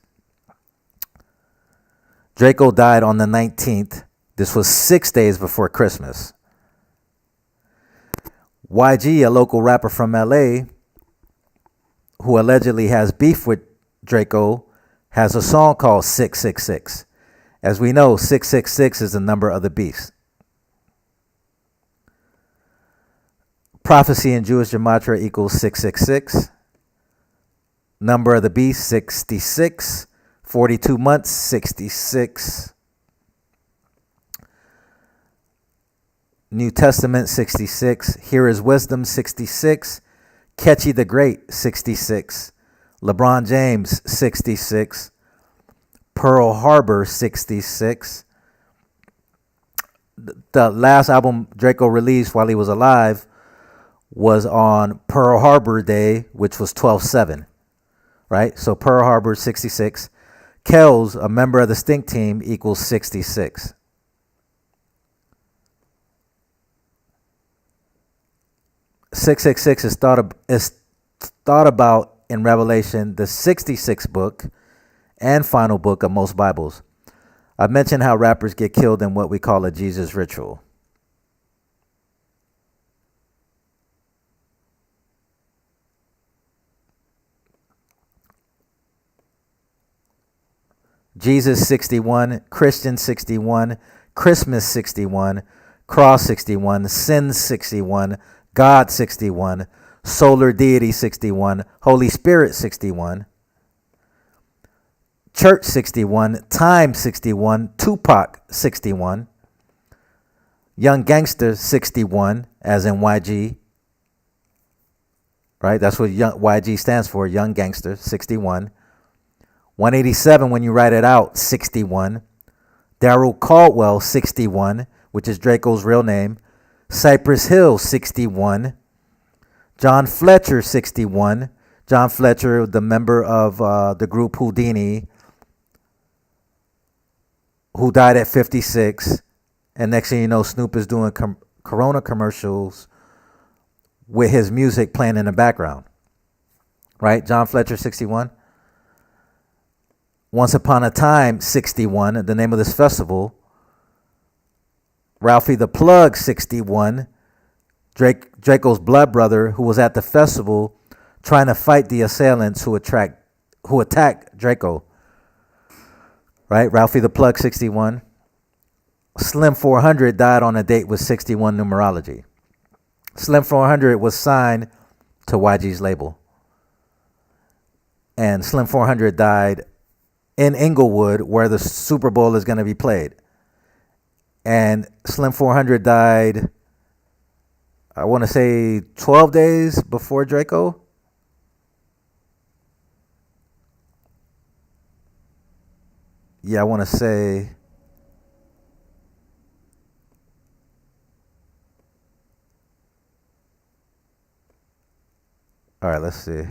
Draco died on the 19th. This was 6 days before Christmas. YG, a local rapper from LA, who allegedly has beef with Draco, has a song called 666. As we know, 666 is the number of the beast. Prophecy in Jewish Gematria equals 666. Number of the beast, 66. 42 months, 66. New Testament, 66. Here is Wisdom, 66. Ketchy the Great, 66. LeBron James, 66. Pearl Harbor, 66. The last album Draco released while he was alive was on Pearl Harbor Day, which was 12/7, right? So Pearl Harbor, 66. Kells, a member of the Stinc team, equals 66. "666 is thought about in Revelation, the 66th book and final book of most Bibles. I've mentioned how rappers get killed in what we call a Jesus ritual. Jesus 61, Christian 61, Christmas 61, Cross 61, Sin 61, God 61, Solar Deity 61, Holy Spirit 61, Church 61, Time 61, Tupac 61, Young Gangster 61, as in YG, right? That's what YG stands for, Young Gangster 61. 187 when you write it out, 61. Daryl Caldwell, 61, which is Draco's real name. Cypress Hill, 61. John Fletcher, 61. John Fletcher, the member of the group Houdini, who died at 56. And next thing you know, Snoop is doing Corona commercials with his music playing in the background. Right? John Fletcher, 61. Once Upon a Time, 61, the name of this festival. Ralphie the Plug, 61, Draco's blood brother, who was at the festival trying to fight the assailants who attacked Draco. Right? Ralphie the Plug, 61. Slim 400 died on a date with 61 numerology. Slim 400 was signed to YG's label. And Slim 400 died in Inglewood, where the Super Bowl is going to be played. And Slim 400 died, I want to say 12 days before Draco. Yeah, I want to say All right, let's see.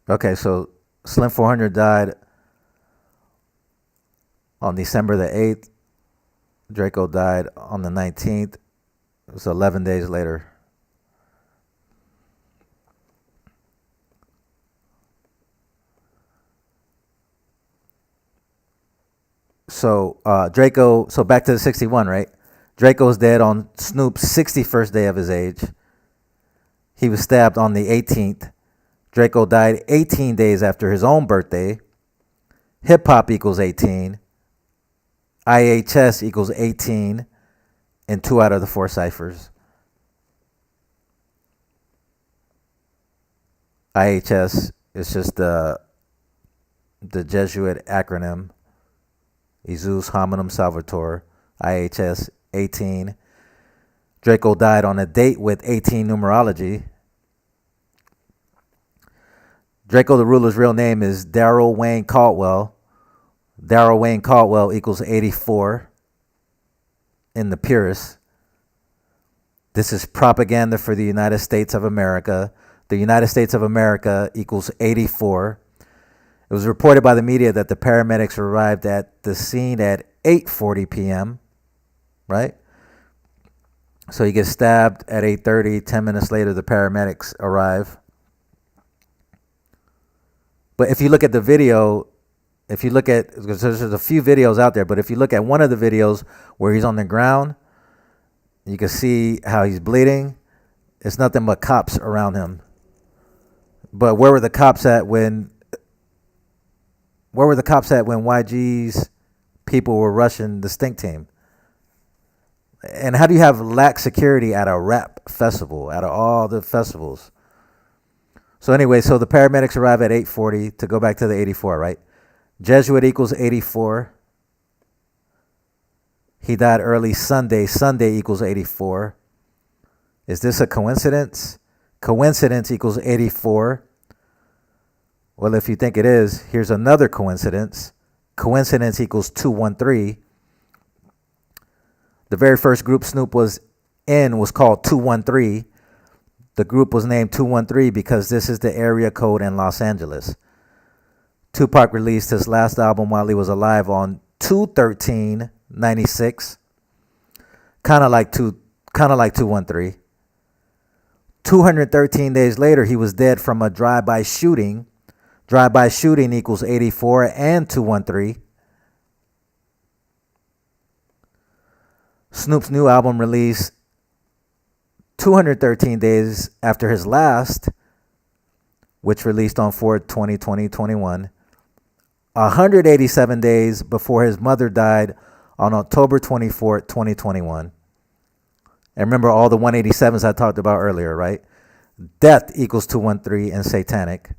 Okay, so Slim 400 died on December the 8th. Draco died on the 19th. It was 11 days later. So Draco, so back to the 61, right? Draco's dead on Snoop's 61st day of his age. He was stabbed on the 18th. Draco died 18 days after his own birthday. Hip hop equals 18. IHS equals 18 in 2 out of the 4 ciphers. IHS is just the Jesuit acronym. Jesus Hominum Salvator. IHS 18. Draco died on a date with 18 numerology. Draco the Ruler's real name is Darrell Wayne Caldwell. Darrell Wayne Caldwell equals 84 in the purest. This is propaganda for the United States of America. The United States of America equals 84. It was reported by the media that the paramedics arrived at the scene at 8:40 p.m., right? So he gets stabbed at 8:30. 10 minutes later, the paramedics arrive. But if you look at the video, because there's a few videos out there, but if you look at one of the videos where he's on the ground, you can see how he's bleeding. It's nothing but cops around him. But where were the cops at when YG's people were rushing the Stinc team? And how do you have lax security at a rap festival, out of all the festivals? So anyway, so the paramedics arrive at 8:40 to go back to the 84, right? Jesuit equals 84. He died early Sunday. Sunday equals 84. Is this a coincidence? Coincidence equals 84. Well, if you think it is, here's another coincidence. Coincidence equals 213. The very first group Snoop was in was called 213. The group was named 213 because this is the area code in Los Angeles. Tupac released his last album while he was alive on 2/13/96. Kind of like 213. 213 days later, he was dead from a drive-by shooting. Drive-by shooting equals 84 and 213. Snoop's new album released 213 days after his last, which released on 4/20/2021. 187 days before his mother died on October 24th, 2021. And remember all the 187s I talked about earlier, right? Death equals 213 and satanic.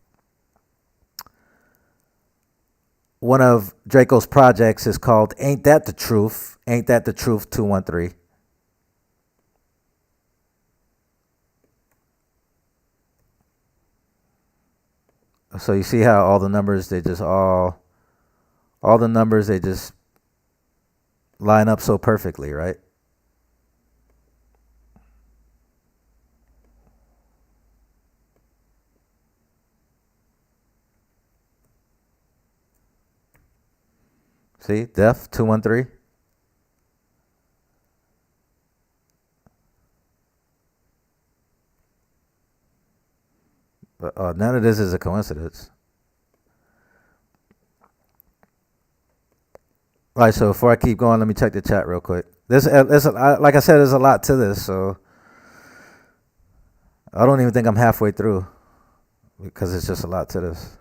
One of Draco's projects is called Ain't That the Truth? Ain't That the Truth 213. So you see how all the numbers, they just line up so perfectly, right? See, death 213. None of this is a coincidence. All right, so before I keep going, let me check the chat real quick. Like I said, there's a lot to this, so I don't even think I'm halfway through because it's just a lot to this.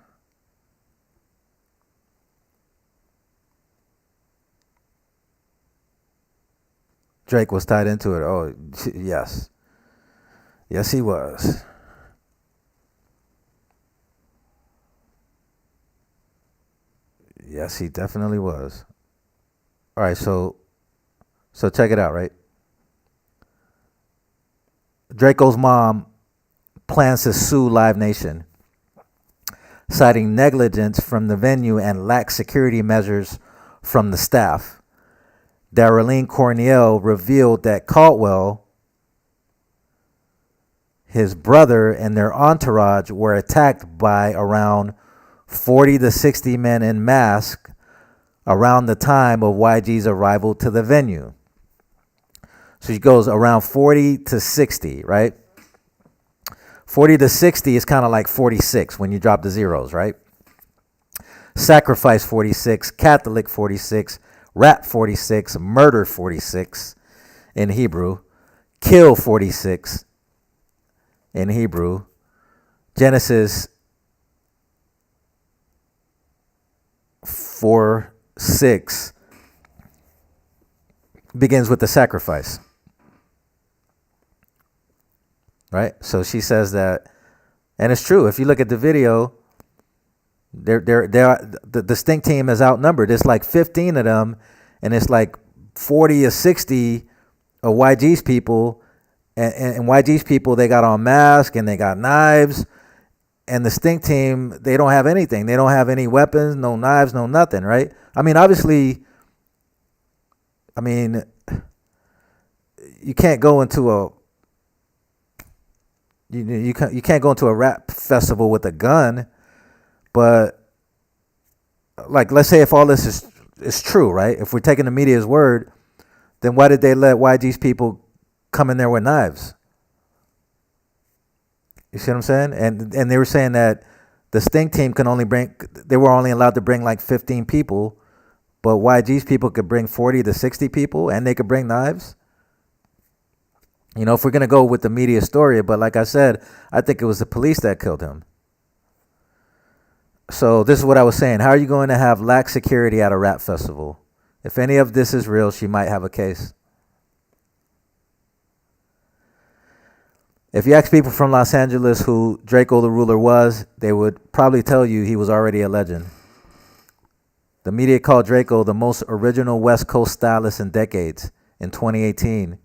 Drake was tied into it. Oh, yes. Yes, he was. Yes, he definitely was. All right, so check it out, right? Draco's mom plans to sue Live Nation, citing negligence from the venue and lax security measures from the staff. Darlene Cornell revealed that Caldwell, his brother, and their entourage were attacked by around 40 to 60 men in masks around the time of YG's arrival to the venue. So she goes around 40 to 60, right? 40 to 60 is kind of like 46 when you drop the zeros, right? Sacrifice 46, Catholic 46, rap 46, murder 46 in Hebrew, kill 46 in Hebrew. Genesis 4:6 begins with the sacrifice. Right? So she says that, and it's true. If you look at the video, the Stinc team is outnumbered. It's like 15 of them, and it's like 40 or 60 of YG's people. And YG's people, they got on masks and they got knives. And the Stinc team, they don't have anything. They don't have any weapons, no knives, no nothing, right? I mean, obviously, you can't go into a you can't go into a rap festival with a gun, but like, let's say if all this is true, right? If we're taking the media's word, then why did they let YG's people come in there with knives? You see what I'm saying? And they were saying that the Stinc team they were only allowed to bring like 15 people, but YG's people could bring 40 to 60 people and they could bring knives. You know, if we're going to go with the media story, but like I said, I think it was the police that killed him. So this is what I was saying. How are you going to have lax security at a rap festival? If any of this is real, she might have a case. If you ask people from Los Angeles who Drakeo the Ruler was, they would probably tell you he was already a legend. The media called Draco the most original West Coast stylist in decades in 2018,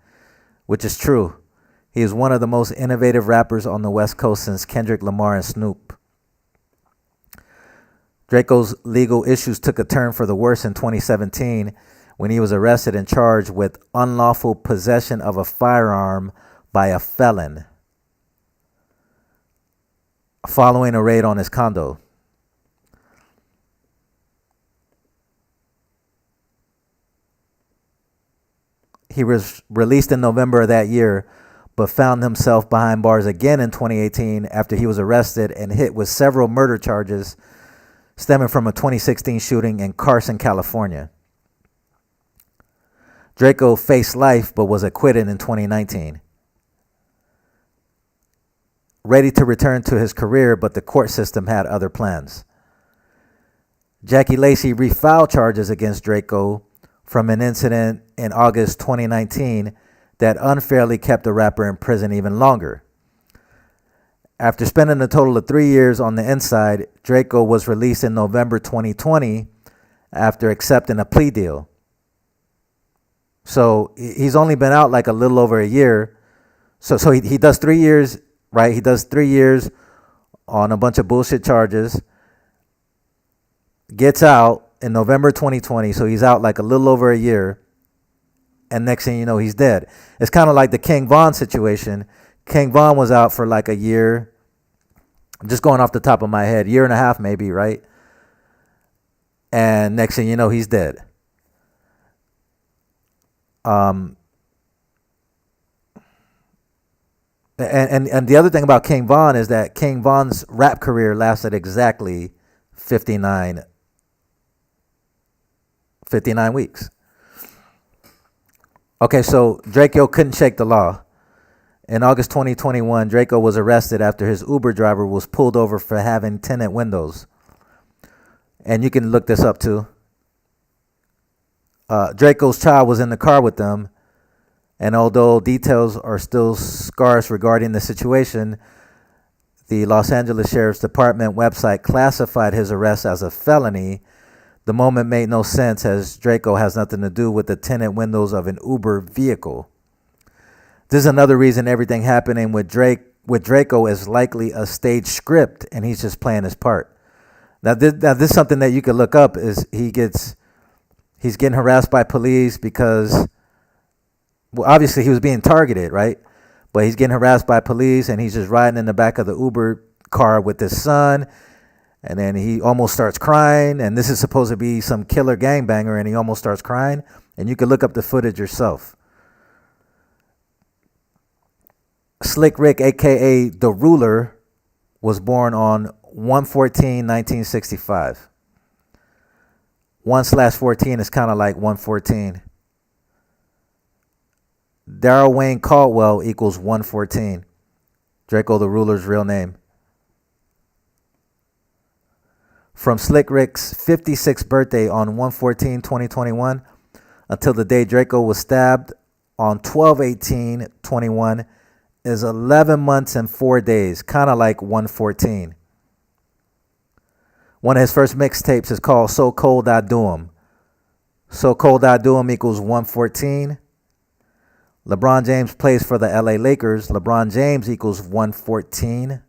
which is true. He is one of the most innovative rappers on the West Coast since Kendrick Lamar and Snoop. Draco's legal issues took a turn for the worse in 2017 when he was arrested and charged with unlawful possession of a firearm by a felon following a raid on his condo. He was released in November of that year, but found himself behind bars again in 2018 after he was arrested and hit with several murder charges stemming from a 2016 shooting in Carson, California. Draco faced life but was acquitted in 2019. Ready to return to his career, but the court system had other plans. Jackie Lacy refiled charges against Draco from an incident in August 2019 that unfairly kept the rapper in prison even longer. After spending a total of 3 years on the inside, Draco was released in November 2020 after accepting a plea deal. So he's only been out like a little over a year. So he does 3 years, right? He does 3 years on a bunch of bullshit charges, gets out in November 2020. So he's out like a little over a year. And next thing you know, he's dead. It's kind of like the King Von situation. King Von was out for like a year. I'm just going off the top of my head, year and a half maybe, right? And next thing you know, he's dead. And the other thing about King Von is that King Von's rap career lasted exactly 59 weeks. Okay, so Draco couldn't shake the law. In August 2021, Draco was arrested after his Uber driver was pulled over for having tinted windows. And you can look this up too. Draco's child was in the car with them. And although details are still scarce regarding the situation, the Los Angeles Sheriff's Department website classified his arrest as a felony. The moment made no sense as Draco has nothing to do with the tinted windows of an Uber vehicle. This is another reason everything happening with Draco is likely a stage script, and he's just playing his part. Now this is something that you could look up. Is he's getting harassed by police because, well, obviously he was being targeted, right? But he's getting harassed by police, and he's just riding in the back of the Uber car with his son, and then he almost starts crying. And this is supposed to be some killer gangbanger, and he almost starts crying. And you can look up the footage yourself. Slick Rick, aka The Ruler, was born on 1/14/1965. 1/14 is kind of like 114. Darrell Wayne Caldwell equals 114. Draco the Ruler's real name. From Slick Rick's 56th birthday on 1/14/2021 until the day Draco was stabbed on 12/18/21 is 11 months and 4 days, kind of like 114. One of his first mixtapes is called So Cold I Do 'Em. So Cold I Do 'Em equals 114. LeBron James plays for the LA Lakers. LeBron James equals 114.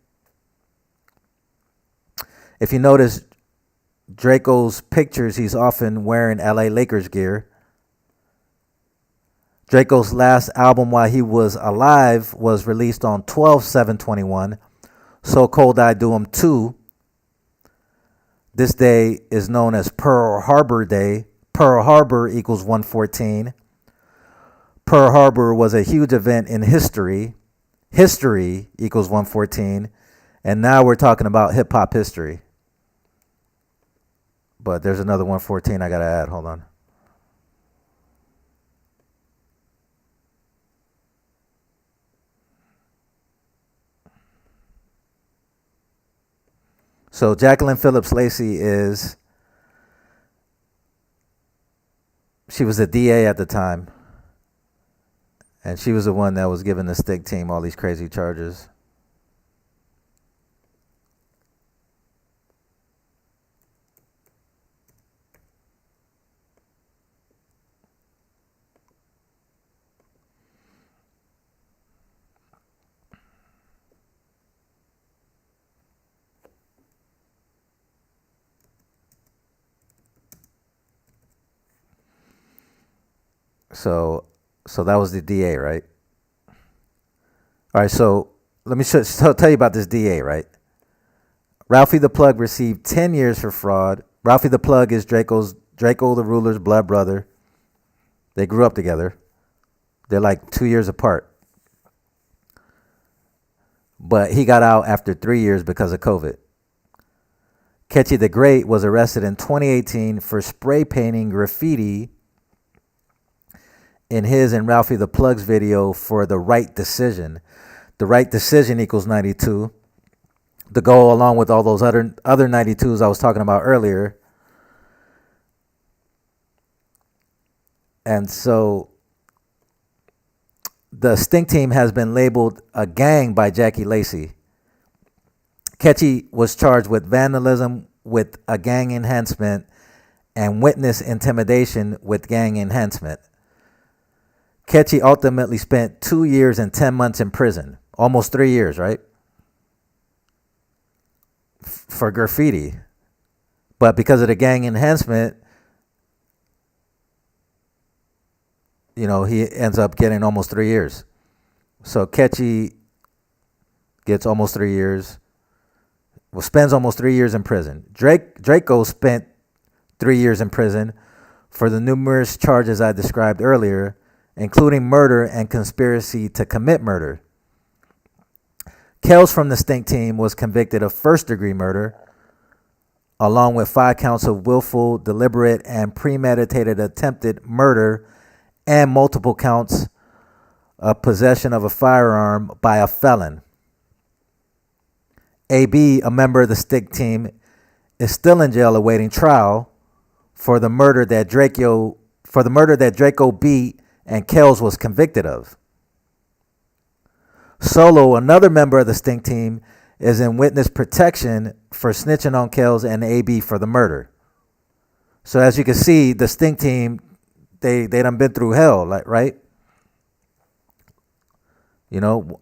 If you notice Draco's pictures, he's often wearing LA Lakers gear. Draco's last album while he was alive was released on 12/7/21. So Cold I Do 'Em 2. This day is known as Pearl Harbor Day. Pearl Harbor equals 114. Pearl Harbor was a huge event in history. History equals 114. And now we're talking about hip hop history. But there's another 114 I got to add. Hold on. So Jacqueline Phillips Lacy she was a DA at the time. And she was the one that was giving the Stick team all these crazy charges. So that was the DA, right? All right, so let me tell you about this DA, right? Ralphie the Plug received 10 years for fraud. Ralphie the Plug is Draco the Ruler's blood brother. They grew up together. They're like 2 years apart. But he got out after 3 years because of COVID. Ketchy the Great was arrested in 2018 for spray painting graffiti in his and Ralphie the Plug's video for The Right Decision. The Right Decision equals 92. To go along with all those other 92s I was talking about earlier. And so the Stinc team has been labeled a gang by Jackie Lacy. Ketchy was charged with vandalism with a gang enhancement and witness intimidation with gang enhancement. Ketchy ultimately spent 2 years and 10 months in prison. Almost 3 years, right? For graffiti. But because of the gang enhancement, he ends up getting almost 3 years. So Ketchy gets almost 3 years. Well, spends almost 3 years in prison. Draco spent 3 years in prison for the numerous charges I described earlier, including murder and conspiracy to commit murder. Kels from the Stinc team was convicted of first-degree murder, along with 5 counts of willful, deliberate, and premeditated attempted murder and multiple counts of possession of a firearm by a felon. AB, a member of the Stinc team, is still in jail awaiting trial for the murder that Draco beat and Kels was convicted of. Solo, another member of the Stinc team, is in witness protection for snitching on Kels and AB for the murder. So as you can see, the Stinc team, they done been through hell, right? You know,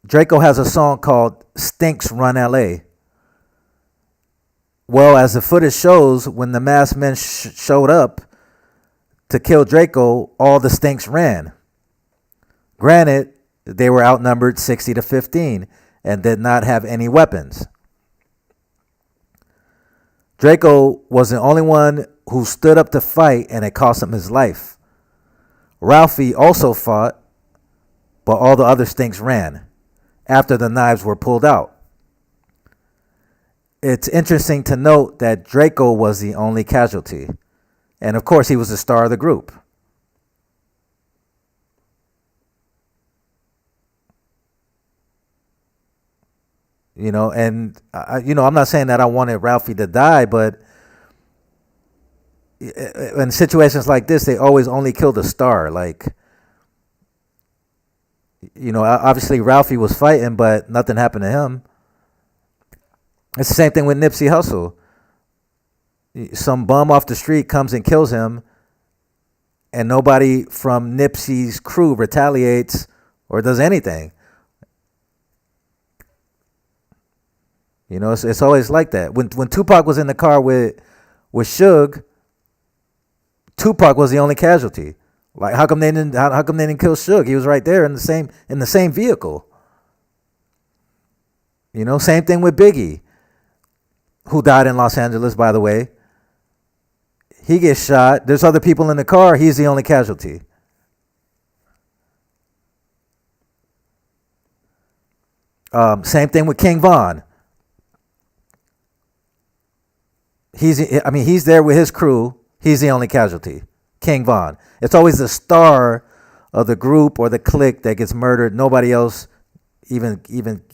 Draco has a song called Stinc's Run LA. Well, as the footage shows, when the masked men showed up to kill Draco, all the Stinks ran. Granted, they were outnumbered 60-15 and did not have any weapons. Draco was the only one who stood up to fight, and it cost him his life. Ralphie also fought, but all the other Stinks ran after the knives were pulled out. It's interesting to note that Draco was the only casualty. And of course, he was the star of the group. You know, and, I'm not saying that I wanted Ralphie to die, but in situations like this, they always only kill the star. Like, obviously Ralphie was fighting, but nothing happened to him. It's the same thing with Nipsey Hussle. Some bum off the street comes and kills him, and nobody from Nipsey's crew retaliates or does anything. It's always like that. When Tupac was in the car with Suge, Tupac was the only casualty. Like, how come they didn't kill Suge? He was right there in the same vehicle. Same thing with Biggie, who died in Los Angeles, by the way. He gets shot. There's other people in the car. He's the only casualty. Same thing with King Von. He's there with his crew. He's the only casualty. King Von. It's always the star of the group or the clique that gets murdered. Nobody else even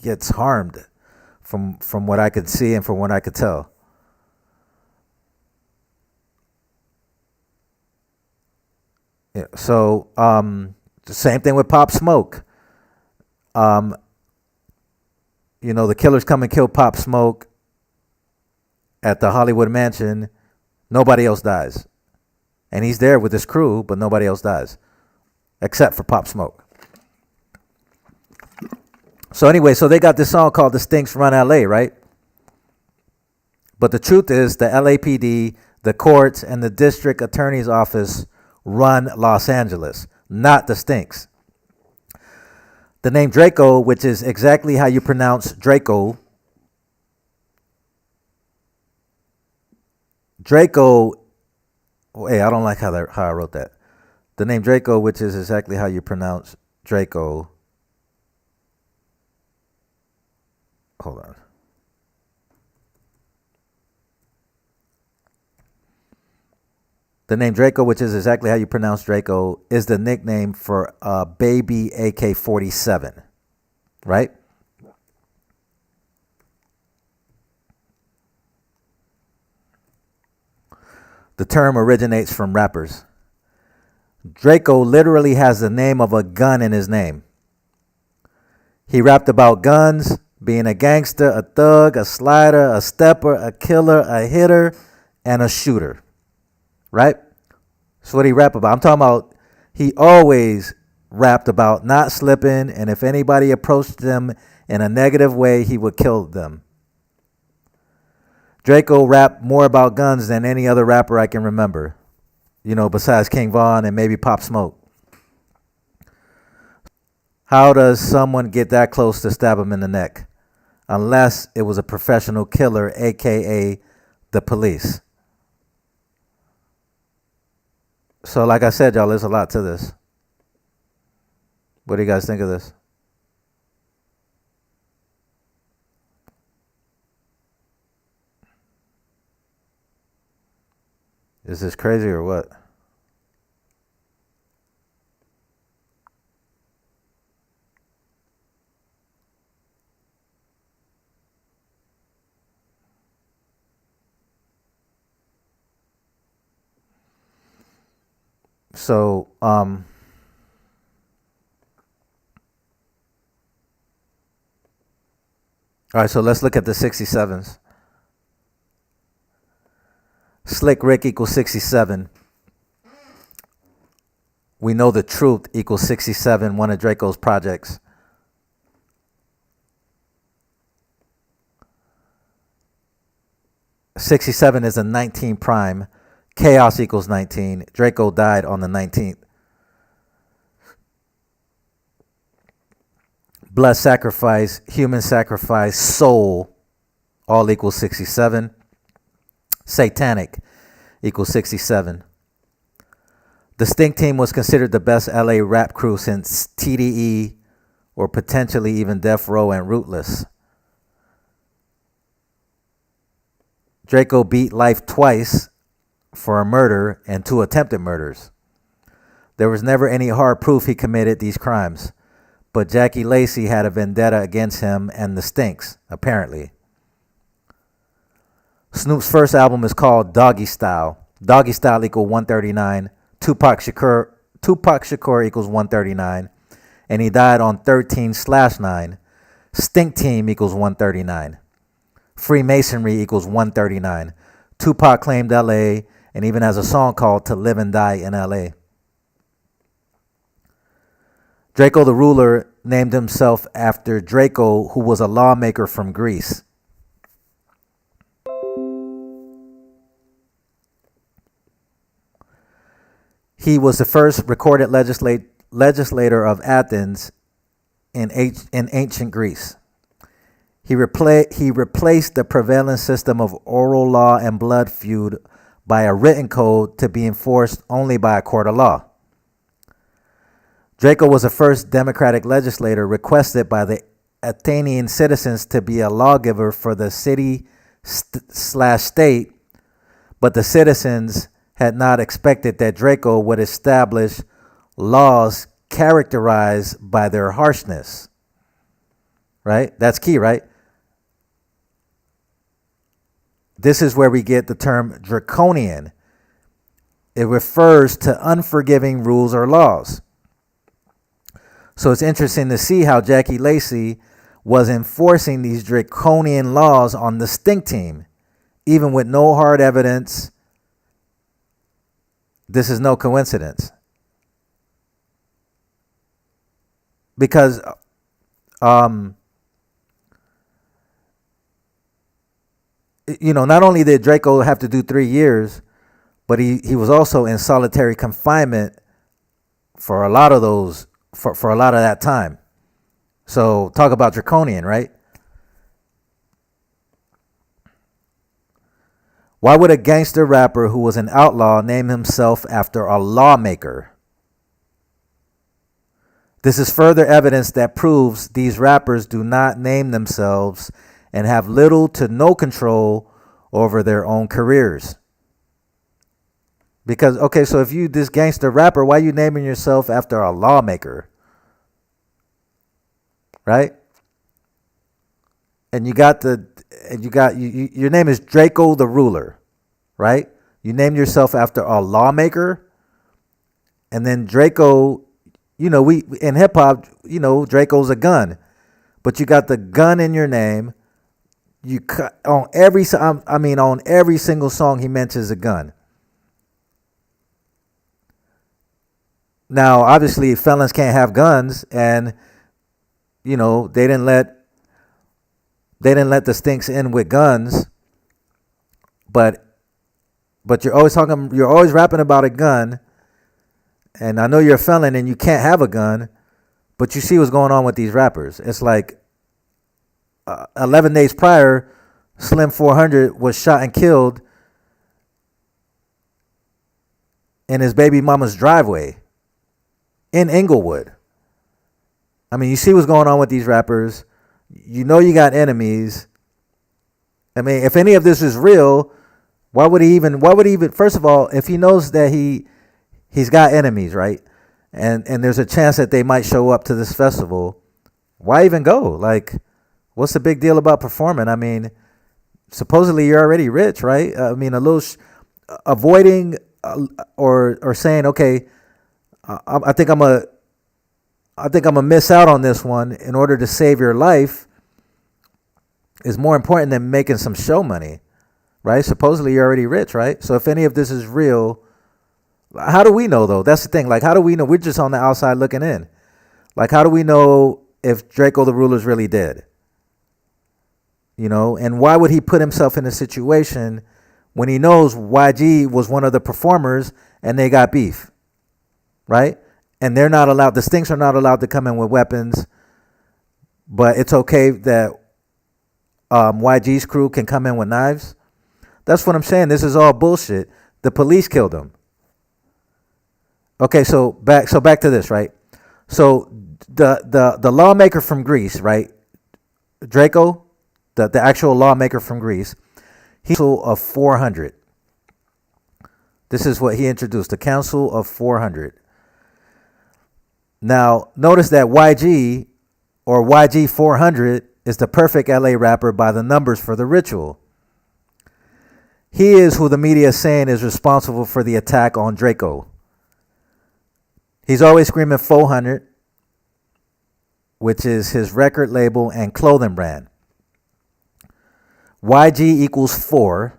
gets harmed, from what I could see and from what I could tell. Yeah, so the same thing with Pop Smoke. The killers come and kill Pop Smoke at the Hollywood Mansion. Nobody else dies. And he's there with his crew, but nobody else dies. Except for Pop Smoke. So anyway, they got this song called The Stinks Run LA, right? But the truth is the LAPD, the courts, and the district attorney's office run Los Angeles, not the Stinks. The name Draco, which is exactly how you pronounce Draco, hey, I don't like how I wrote that. The name Draco, which is exactly how you pronounce Draco. Hold on. The name Draco, which is exactly how you pronounce Draco, is the nickname for baby AK-47, right? The term originates from rappers. Draco literally has the name of a gun in his name. He rapped about guns, being a gangster, a thug, a slider, a stepper, a killer, a hitter, and a shooter. Right? That's what he rapped about. I'm talking about he always rapped about not slipping, and if anybody approached him in a negative way, he would kill them. Draco rapped more about guns than any other rapper I can remember, besides King Von and maybe Pop Smoke. How does someone get that close to stab him in the neck? Unless it was a professional killer, a.k.a. the police. So like I said, y'all, there's a lot to this. What do you guys think of this? Is this crazy or what? So, all right, so let's look at the 67s. Slick Rick equals 67. We Know the Truth equals 67, one of Draco's projects. '67 is a 19 prime. Chaos equals 19. Draco died on the 19th. Blood sacrifice, human sacrifice, soul, all equals 67. Satanic equals 67. The Stinc team was considered the best LA rap crew since TDE or potentially even Death Row and Rootless. Draco beat life twice for a murder and 2 attempted murders. There was never any hard proof he committed these crimes, but Jackie Lacy had a vendetta against him and the Stinks, apparently. Snoop's first album is called Doggy Style. Doggy Style equals 139. Tupac Shakur equals 139. And he died on 13/9. Stinc Team equals 139. Freemasonry equals 139. Tupac claimed LA and even has a song called To Live and Die in LA. Drakeo the Ruler named himself after Draco, who was a lawmaker from Greece. He was the first recorded legislator of Athens in ancient Greece. He replaced the prevalent system of oral law and blood feud by a written code to be enforced only by a court of law. Draco was the first democratic legislator requested by the Athenian citizens to be a lawgiver for the city/state, but the citizens had not expected that Draco would establish laws characterized by their harshness. Right? That's key, right? This is where we get the term Draconian. It refers to unforgiving rules or laws. So it's interesting to see how Jackie Lacy was enforcing these draconian laws on the Stinc team, even with no hard evidence. This is no coincidence. Because not only did Draco have to do 3 years, but he was also in solitary confinement for a lot of those, for a lot of that time. So talk about draconian, right? Why would a gangster rapper who was an outlaw name himself after a lawmaker? This is further evidence that proves these rappers do not name themselves and have little to no control over their own careers. Because, okay, so if you this gangster rapper, why are you naming yourself after a lawmaker? Right? And your name is Drakeo the Ruler, right? You named yourself after a lawmaker, and then Draco, we in hip hop, Draco's a gun, but you got the gun in your name. You cut on every single song he mentions a gun. Now, obviously, felons can't have guns, and they didn't let the Stinks in with guns. But you're always rapping about a gun, and I know you're a felon and you can't have a gun, but you see what's going on with these rappers. It's like 11 days prior, Slim 400 was shot and killed in his baby mama's driveway in Inglewood. I mean, you see what's going on with these rappers. You got enemies. I mean, if any of this is real, why would he even, first of all, if he knows that he's got enemies, right? And there's a chance that they might show up to this festival, why even go? Like, what's the big deal about performing? I mean, supposedly you're already rich, right? I mean, a little avoiding or saying, okay, I think I'm gonna miss out on this one in order to save your life is more important than making some show money, right? Supposedly you're already rich, right? So if any of this is real, How do we know though? That's the thing. Like, how do we know? We're just on the outside looking in. Like, how do we know if Draco the Ruler's really dead? You know, and why would he put himself in a situation when he knows YG was one of the performers and they got beef, right? And they're not allowed, the Stinks are not allowed to come in with weapons, but it's okay that YG's crew can come in with knives. That's what I'm saying. This is all bullshit. The police killed him. Okay, so back to this, right? So the lawmaker from Greece, right? Draco, the actual lawmaker from Greece, he council of 400. This is what he introduced, the council of 400. Now, notice that YG or YG 400 is the perfect LA rapper by the numbers for the ritual. He is who the media is saying is responsible for the attack on Draco. He's always screaming 400, which is his record label and clothing brand. YG equals 4.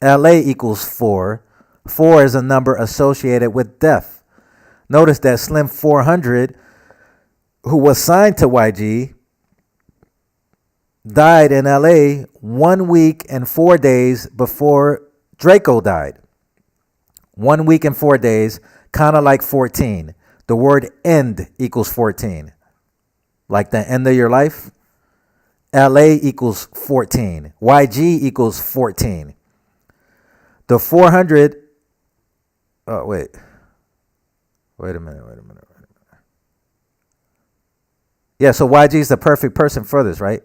LA equals 4. 4 is a number associated with death. Notice that Slim 400, who was signed to YG, died in LA 1 week and 4 days before Draco died. 1 week and 4 days, kind of like 14. The word end equals 14. Like the end of your life. LA equals 14. YG equals 14. The 400. Oh, wait. Wait a minute. Yeah, so YG is the perfect person for this, right?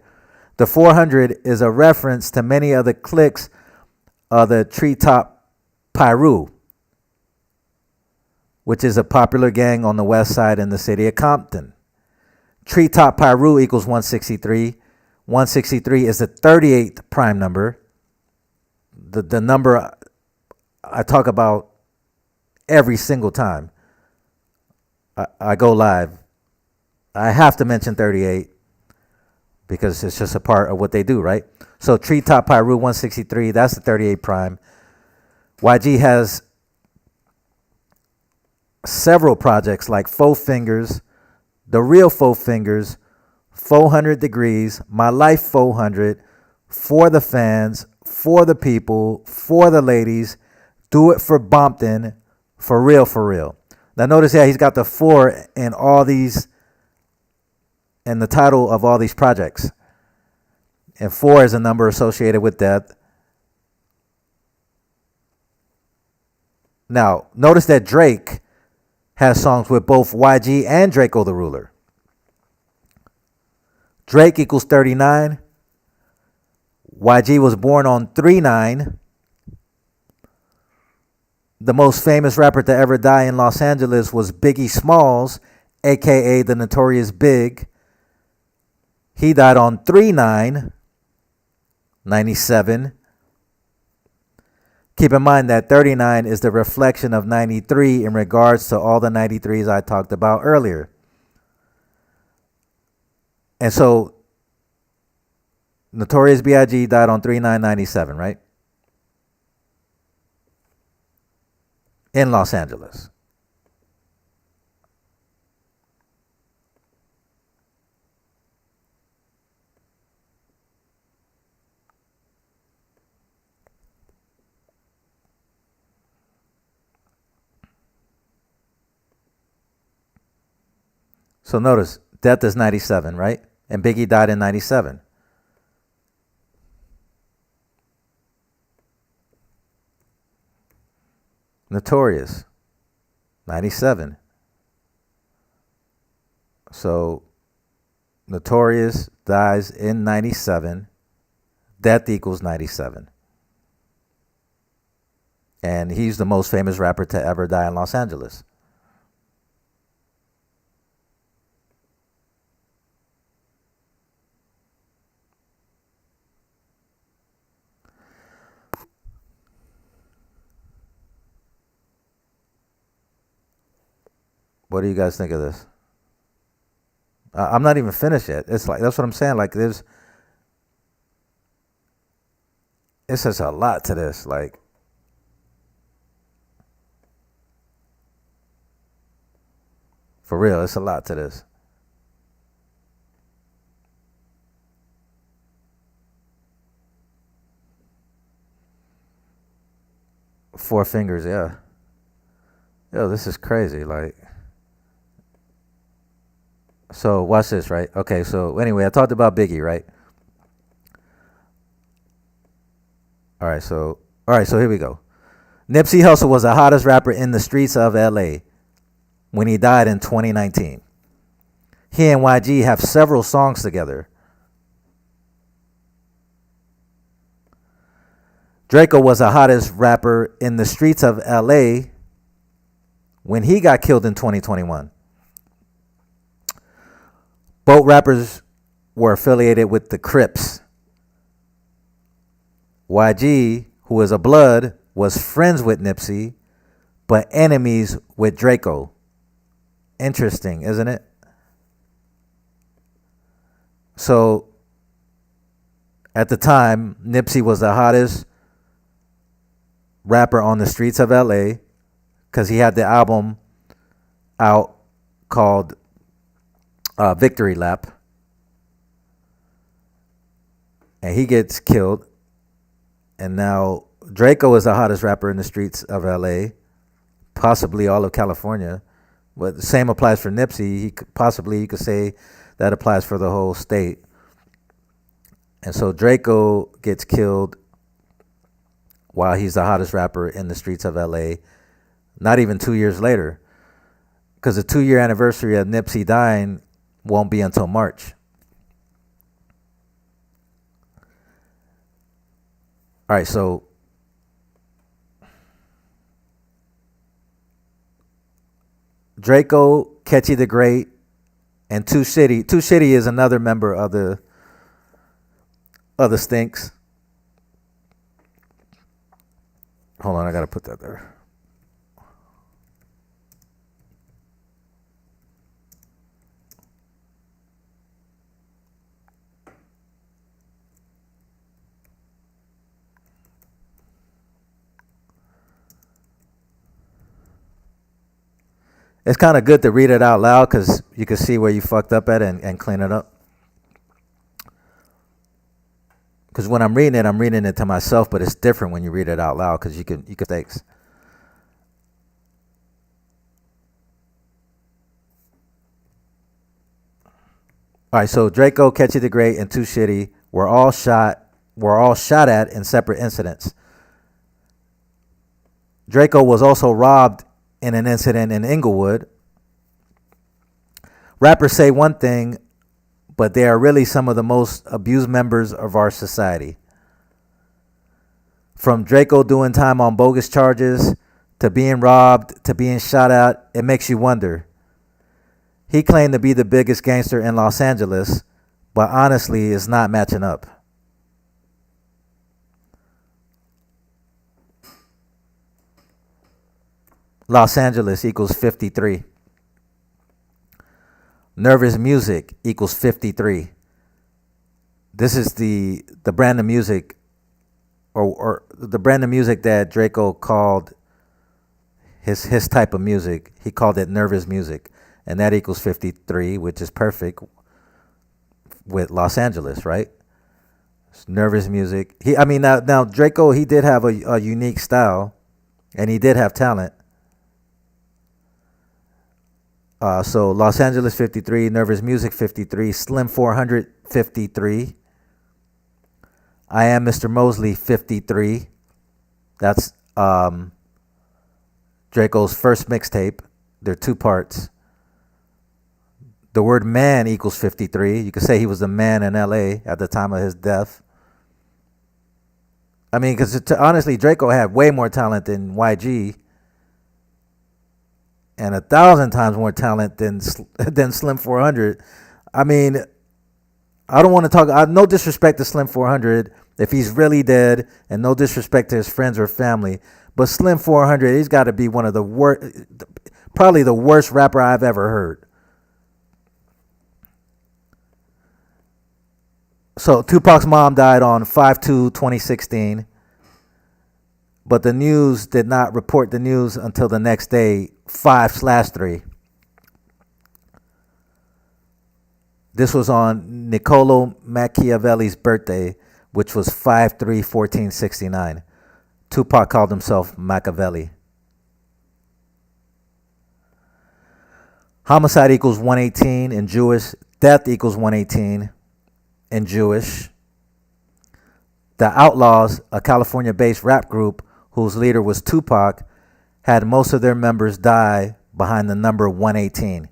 The 400 is a reference to many other cliques of the Treetop Pyru, which is a popular gang on the west side in the city of Compton. Treetop Pyru equals 163. 163 is the 38th prime number. The number I talk about every single time I go live. I have to mention 38 because it's just a part of what they do, right? So Treetop Pyru 163, that's the 38 prime. YG has several projects like Four Fingers, The Real Four Fingers, 400 Degrees, My Life 400, For the Fans, For the People, For the Ladies, Do It for Bompton, For Real, For Real. Now notice he's got the 4 in all these, in the title of all these projects. And 4 is a number associated with death. Now, notice that Drake has songs with both YG and Draco the Ruler. Drake equals 39. YG was born on 3/9. The most famous rapper to ever die in Los Angeles was Biggie Smalls, a.k.a. the Notorious Big. He died on 3/9/97. Keep in mind that 39 is the reflection of 93 in regards to all the 93s I talked about earlier. And so Notorious B.I.G. died on 3/9/97, right? In Los Angeles. So notice, death is 97, right? And Biggie died in 97. Notorious, 97. So Notorious dies in 97. Death equals 97. And he's the most famous rapper to ever die in Los Angeles. What do you guys think of this? I'm not even finished yet. It's like, that's what I'm saying. Like, it's just a lot to this. Like, For real, it's a lot to this. Four fingers, yeah. Yo, this is crazy. Like, so watch this, right? Okay, so anyway, I talked about Biggie, right? All right, so here we go. Nipsey Hussle was the hottest rapper in the streets of LA when he died in 2019. He and YG have several songs together. Draco was the hottest rapper in the streets of LA when he got killed in 2021. Both rappers were affiliated with the Crips. YG, who is a Blood, was friends with Nipsey, but enemies with Draco. Interesting, isn't it? So, at the time, Nipsey was the hottest rapper on the streets of LA because he had the album out called Victory Lap. And he gets killed. And now Draco is the hottest rapper in the streets of LA, possibly all of California. But the same applies for Nipsey. You could say that applies for the whole state. And so Draco gets killed while he's the hottest rapper in the streets of LA, not even 2 years later, because the 2-year anniversary of Nipsey dying won't be until March. All right, so Draco, Ketchy the Great, and Too Shitty. Too Shitty is another member of the Stinks. Hold on, I gotta put that there. It's kind of good to read it out loud because you can see where you fucked up at and clean it up. Because when I'm reading it to myself, but it's different when you read it out loud because you can mistakes. All right, so Draco, Ketchy the Great, and Too Shitty were all shot at in separate incidents. Draco was also robbed in an incident in Inglewood. Rappers say one thing, but they are really some of the most abused members of our society. From Draco doing time on bogus charges, to being robbed, to being shot at, it makes you wonder. He claimed to be the biggest gangster in Los Angeles, but honestly, it's not matching up. Los Angeles equals 53. Nervous Music equals 53. This is the brand of music or the brand of music that Draco called his type of music. He called it Nervous Music, and that equals 53, which is perfect with Los Angeles, right? It's Nervous Music. Now Draco, he did have a unique style, and he did have talent. So Los Angeles 53, Nervous Music 53, Slim 400 53, I Am Mr. Mosley 53. That's Draco's first mixtape. They're two parts. The word man equals 53. You could say he was the man in LA at the time of his death. I mean, because honestly, Draco had way more talent than YG. And 1,000 times more talent than Slim 400. I mean, I don't want to talk. No disrespect to Slim 400 if he's really dead, and no disrespect to his friends or family. But Slim 400, he's got to be one of the worst, probably the worst rapper I've ever heard. So Tupac's mom died on 5/2/2016. But the news did not report the news until the next day, 5/3. This was on Niccolo Machiavelli's birthday, which was 5/3/1469. Tupac called himself Machiavelli. Homicide equals 118 in Jewish. Death equals 118 in Jewish. The Outlaws, a California-based rap group whose leader was Tupac, had most of their members die behind the number 118.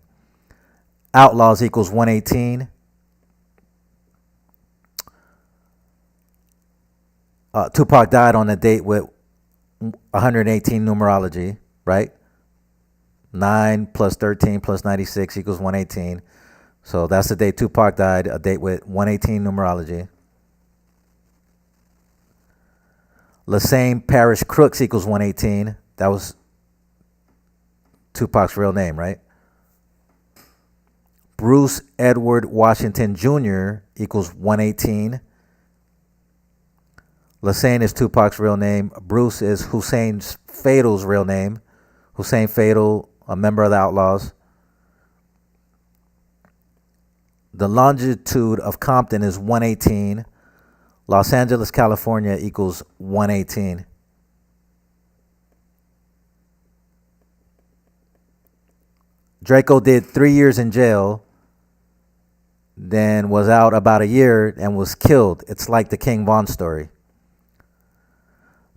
Outlaws equals 118. Tupac died on a date with 118 numerology, right? 9 plus 13 plus 96 equals 118. So that's the day Tupac died, a date with 118 numerology. Lacy Parish Crooks equals 118. That was Tupac's real name, right? Bruce Edward Washington Jr. equals 118. Lacy is Tupac's real name. Bruce is Hussein Fatal's real name. Hussein Fatal, a member of the Outlaws. The longitude of Compton is 118. Los Angeles, California equals 118. Draco did 3 years in jail, then was out about a year and was killed. It's like the King Von story.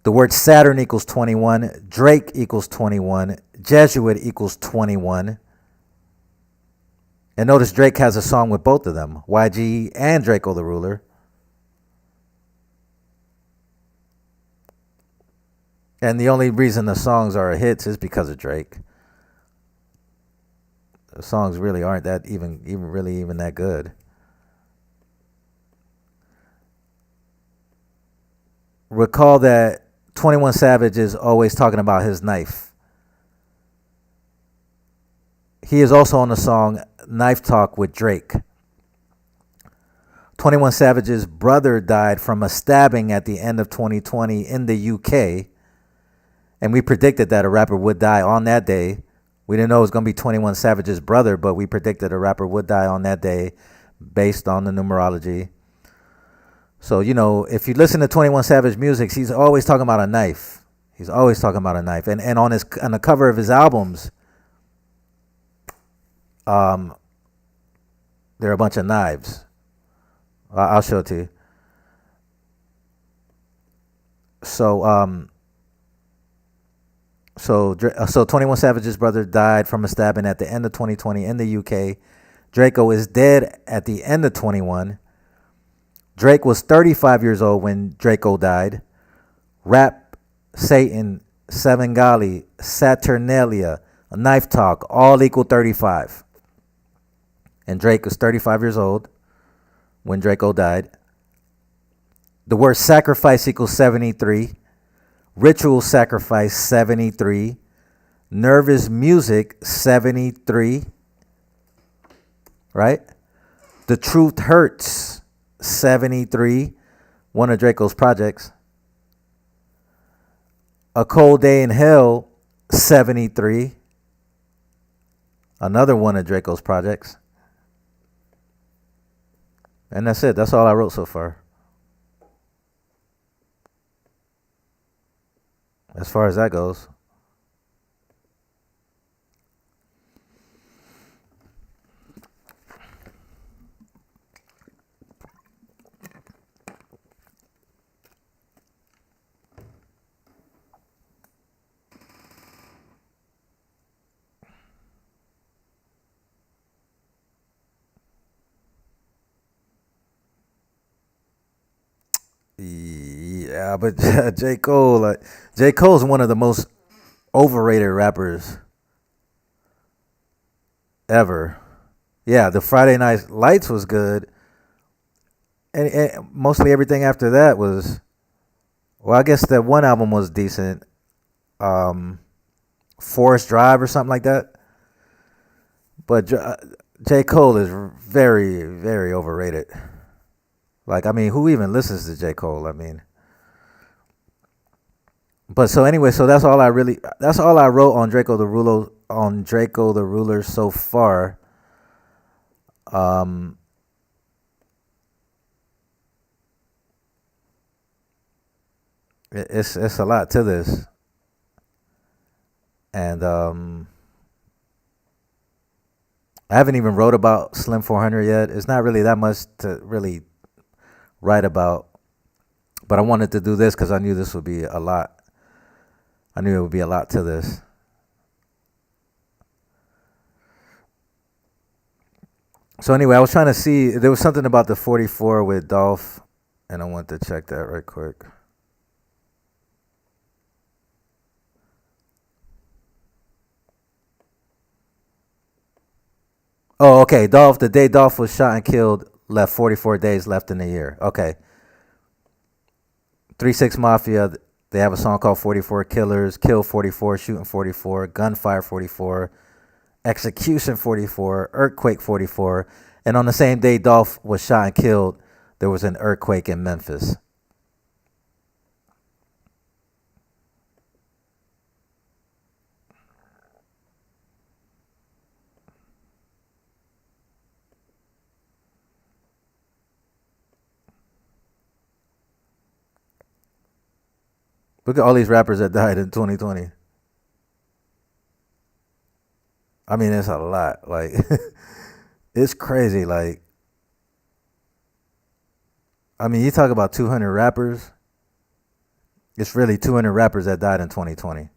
The word Saturn equals 21. Drake equals 21. Jesuit equals 21. And notice Drake has a song with both of them, YG and Drakeo the Ruler. And the only reason the songs are hits is because of Drake. The songs really aren't that even that good. Recall that 21 Savage is always talking about his knife. He is also on the song Knife Talk with Drake. 21 Savage's brother died from a stabbing at the end of 2020 in the UK. And we predicted that a rapper would die on that day. We didn't know it was going to be 21 Savage's brother, but we predicted a rapper would die on that day based on the numerology. So, you know, if you listen to 21 Savage music, he's always talking about a knife. He's always talking about a knife. And on the cover of his albums, there are a bunch of knives. I'll show it to you. So 21 Savage's brother died from a stabbing at the end of 2020 in the UK. Draco is dead at the end of 21. Drake was 35 years old when Draco died. Rap, Satan, Sevengali, Saturnalia, a Knife Talk, all equal 35. And Drake was 35 years old when Draco died. The word sacrifice equals 73. Ritual sacrifice, 73. Nervous music, 73. Right? The truth hurts, 73. One of Draco's projects. A cold day in hell, 73. Another one of Draco's projects. And that's it. That's all I wrote so far. As far as that goes. Yeah, but J. Cole's one of the most overrated rappers ever. Yeah, the Friday Night Lights was good. And mostly everything after that was, well, I guess that one album was decent. Forest Drive or something like that. But J. Cole is very, very overrated. Like, I mean, who even listens to J. Cole? I mean, but so anyway, so that's all I wrote on Drakeo the Ruler so far. It's a lot to this, and I haven't even wrote about Slim 400 yet. It's not really that much to really write about, but I wanted to do this because I knew this would be a lot. I knew it would be a lot to this. So anyway, I was trying to see, there was something about the 44 with Dolph, and I want to check that right quick. Oh, okay. Dolph, the day Dolph was shot and killed, left 44 days left in the year. Okay. 3-6 Mafia, they have a song called 44 Killers, Kill 44, Shooting 44, Gunfire 44, Execution 44, Earthquake 44. And on the same day Dolph was shot and killed, there was an earthquake in Memphis. Look at all these rappers that died in 2020. I mean, it's a lot. Like, it's crazy. Like, I mean, you talk about 200 rappers. It's really 200 rappers that died in 2020.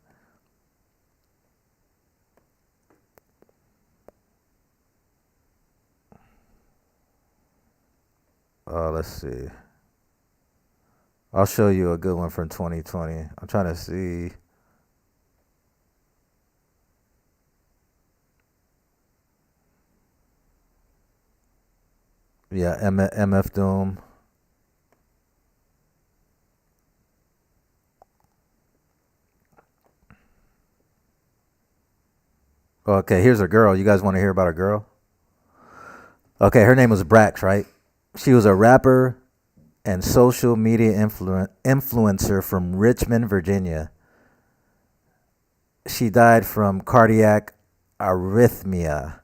Let's see. I'll show you a good one from 2020. I'm trying to see. Yeah, MF Doom. Okay, here's a girl. You guys want to hear about a girl? Okay, her name was Brax, right? She was a rapper and social media influencer from Richmond, Virginia. She died from cardiac arrhythmia.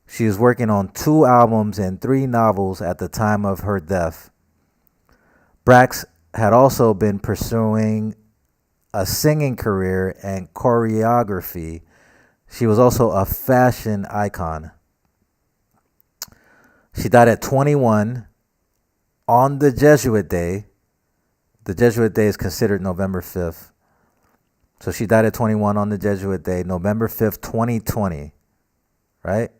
She was working on 2 albums and 3 novels at the time of her death. Brax had also been pursuing a singing career and choreography. She was also a fashion icon. She died at 21 on the Jesuit Day. The Jesuit Day is considered November 5th. So she died at 21 on the Jesuit Day, November 5th, 2020. Right?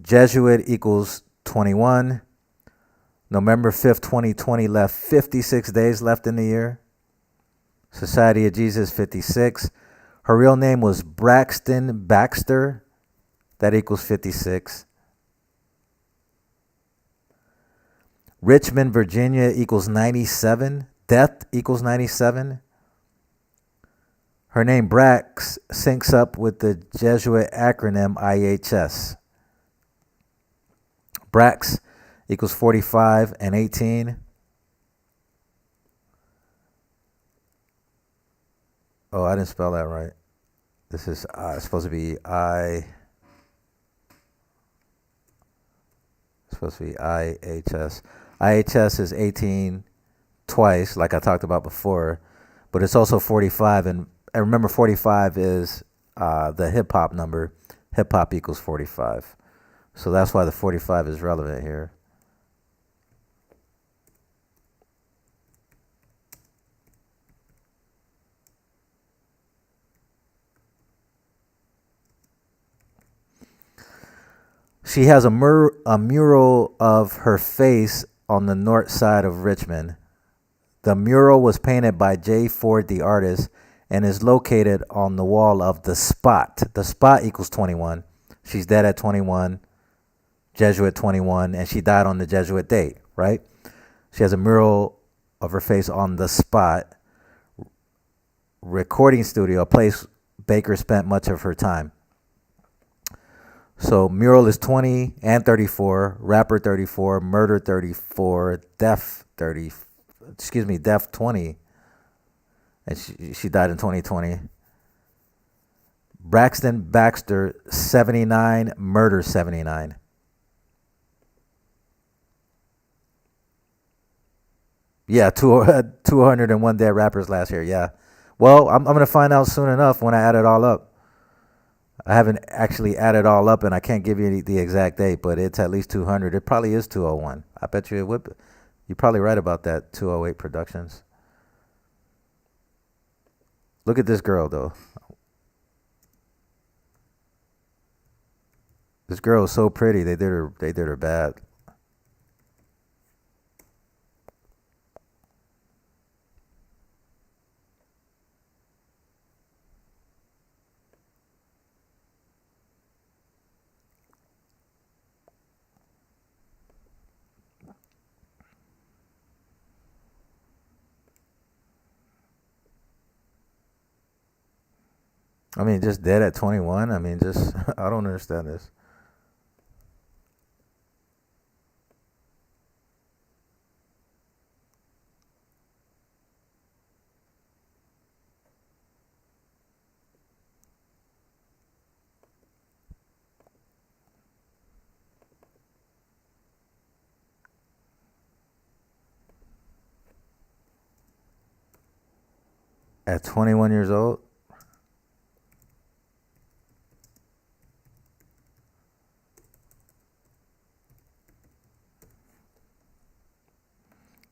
Jesuit equals 21. November 5th, 2020 left 56 days left in the year. Society of Jesus, 56. Her real name was Braxton Baxter. That equals 56. Richmond, Virginia equals 97. Death equals 97. Her name Brax syncs up with the Jesuit acronym IHS. Brax equals 45 and 18. Oh, I didn't spell that right. This is supposed to be IHS. IHS is 18 twice, like I talked about before, but it's also 45. And remember, 45 is the hip hop number. Hip hop equals 45. So that's why the 45 is relevant here. She has a mural of her face on the north side of Richmond. The mural was painted by J. Ford, the artist, and is located on the wall of the spot. The spot equals 21. She's dead at 21, Jesuit 21, and she died on the Jesuit date, right? She has a mural of her face on the spot. Recording studio, a place Baker spent much of her time. So mural is 20 and 34, rapper 34, murder 34, death 20. And she died in 2020. Braxton Baxter, 79, murder 79. Yeah, 201 dead rappers last year. Yeah. Well, I'm gonna find out soon enough when I add it all up. I haven't actually added all up, and I can't give you the exact date, but it's at least 200. It probably is 201. I bet you it would. You're probably right about that. 208 Productions. Look at this girl though. This girl is so pretty. They did her. They did her bad. I mean, just dead at 21. I mean, just I don't understand this. At 21 years old.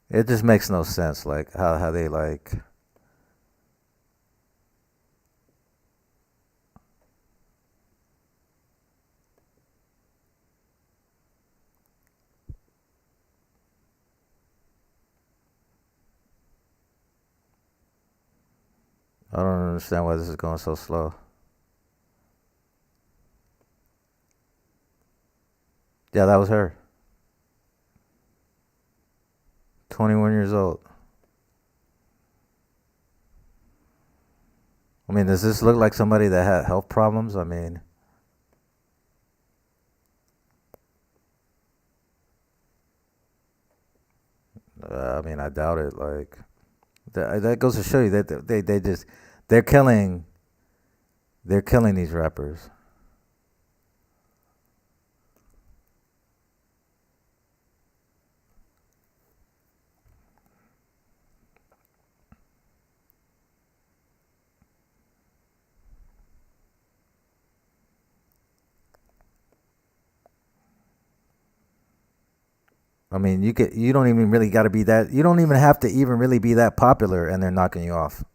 It just makes no sense. Like how they like. I don't understand why this is going so slow. Yeah, that was her. 21 years old. I mean, does this look like somebody that had health problems? I mean, I doubt it. Like that goes to show you that they just they're killing they're killing these rappers. I mean, you don't even really got to be that. You don't even have to even really be that popular, and they're knocking you off.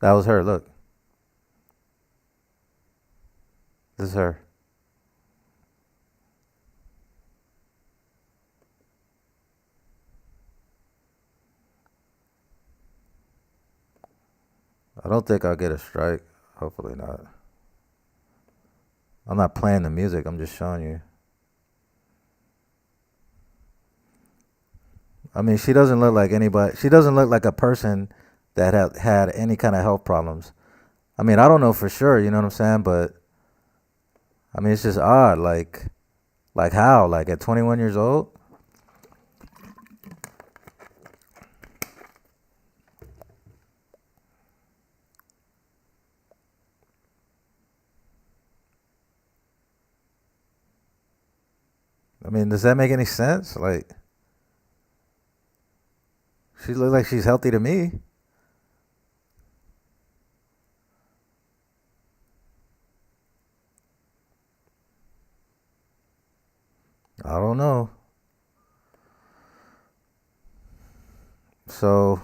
That was her. Look, this is her. I don't think I'll get a strike. Hopefully not. I'm not playing the music. I'm just showing you. I mean, she doesn't look like anybody. She doesn't look like a person that had any kind of health problems. I mean, I don't know for sure. You know what I'm saying? But I mean, it's just odd. Like how? Like at 21 years old? I mean, does that make any sense? Like, she looks like she's healthy to me. I don't know. So,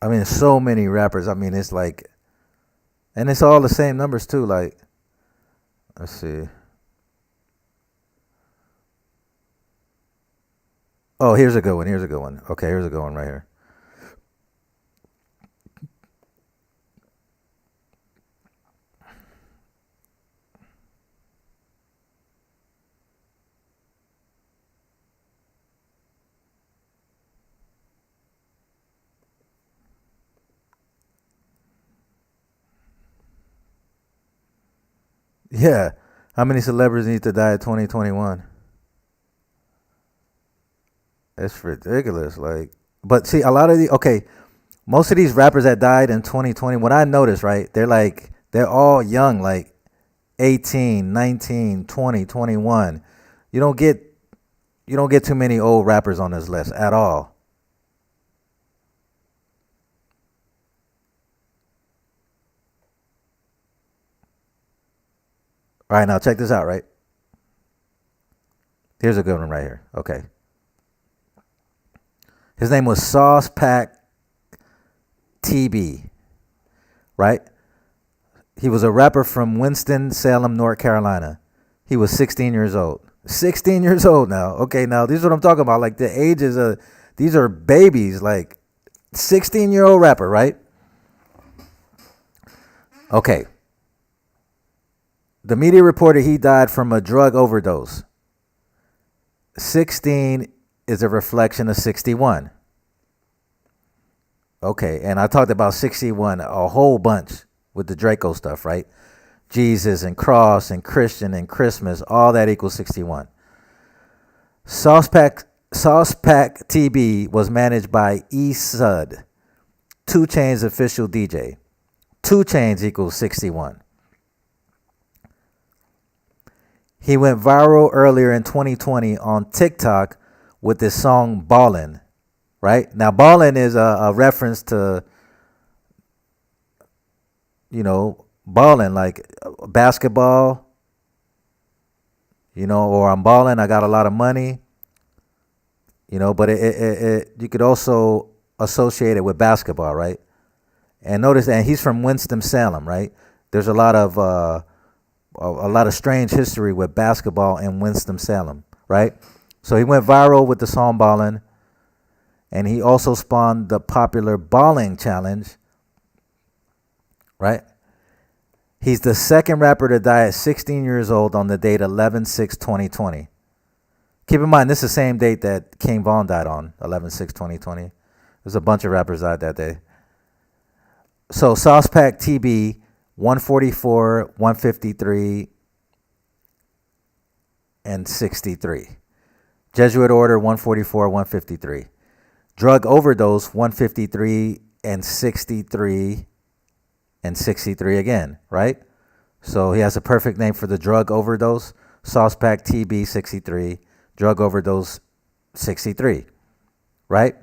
I mean, so many rappers. I mean, it's like, and it's all the same numbers too. Like, let's see. Oh, here's a good one. Here's a good one. Okay, here's a good one right here. Yeah. How many celebrities need to die in 2021? It's ridiculous. Like, but see, a lot of most of these rappers that died in 2020, what I noticed, right? They're all young, like 18, 19, 20, 21. You don't get too many old rappers on this list at all. All right, now check this out, right? Here's a good one right here. Okay. His name was Sauce Pack TB, right? He was a rapper from Winston-Salem, North Carolina. He was 16 years old. 16 years old now. Okay, now this is what I'm talking about. Like the ages of, these are babies, like 16-year-old rapper, right? Okay. The media reported he died from a drug overdose. 16 is a reflection of 61. Okay, and I talked about 61 a whole bunch with the Draco stuff, right? Jesus and cross and Christian and Christmas, all that equals 61. Sauce Pack TB was managed by E Sud, 2 Chainz official DJ. 2 Chainz equals 61. He went viral earlier in 2020 on TikTok with this song Ballin', right? Now, Ballin' is a reference to, ballin', like basketball, or I'm ballin', I got a lot of money, but it you could also associate it with basketball, right? And notice that he's from Winston-Salem, right? There's a lot of strange history with basketball in Winston-Salem, right? So he went viral with the song Ballin', and he also spawned the popular balling challenge, right? He's the second rapper to die at 16 years old on the date 11/6/2020. Keep in mind, this is the same date that King Von died on, 11/6/2020. There's a bunch of rappers died that day. So Sauce Pack TB, 144, 153, and 63. Jesuit Order, 144, 153. Drug overdose, 153 and 63 and 63 again, right? So he has a perfect name for the drug overdose. Sauce Pack TB, 63. Drug overdose, 63, right?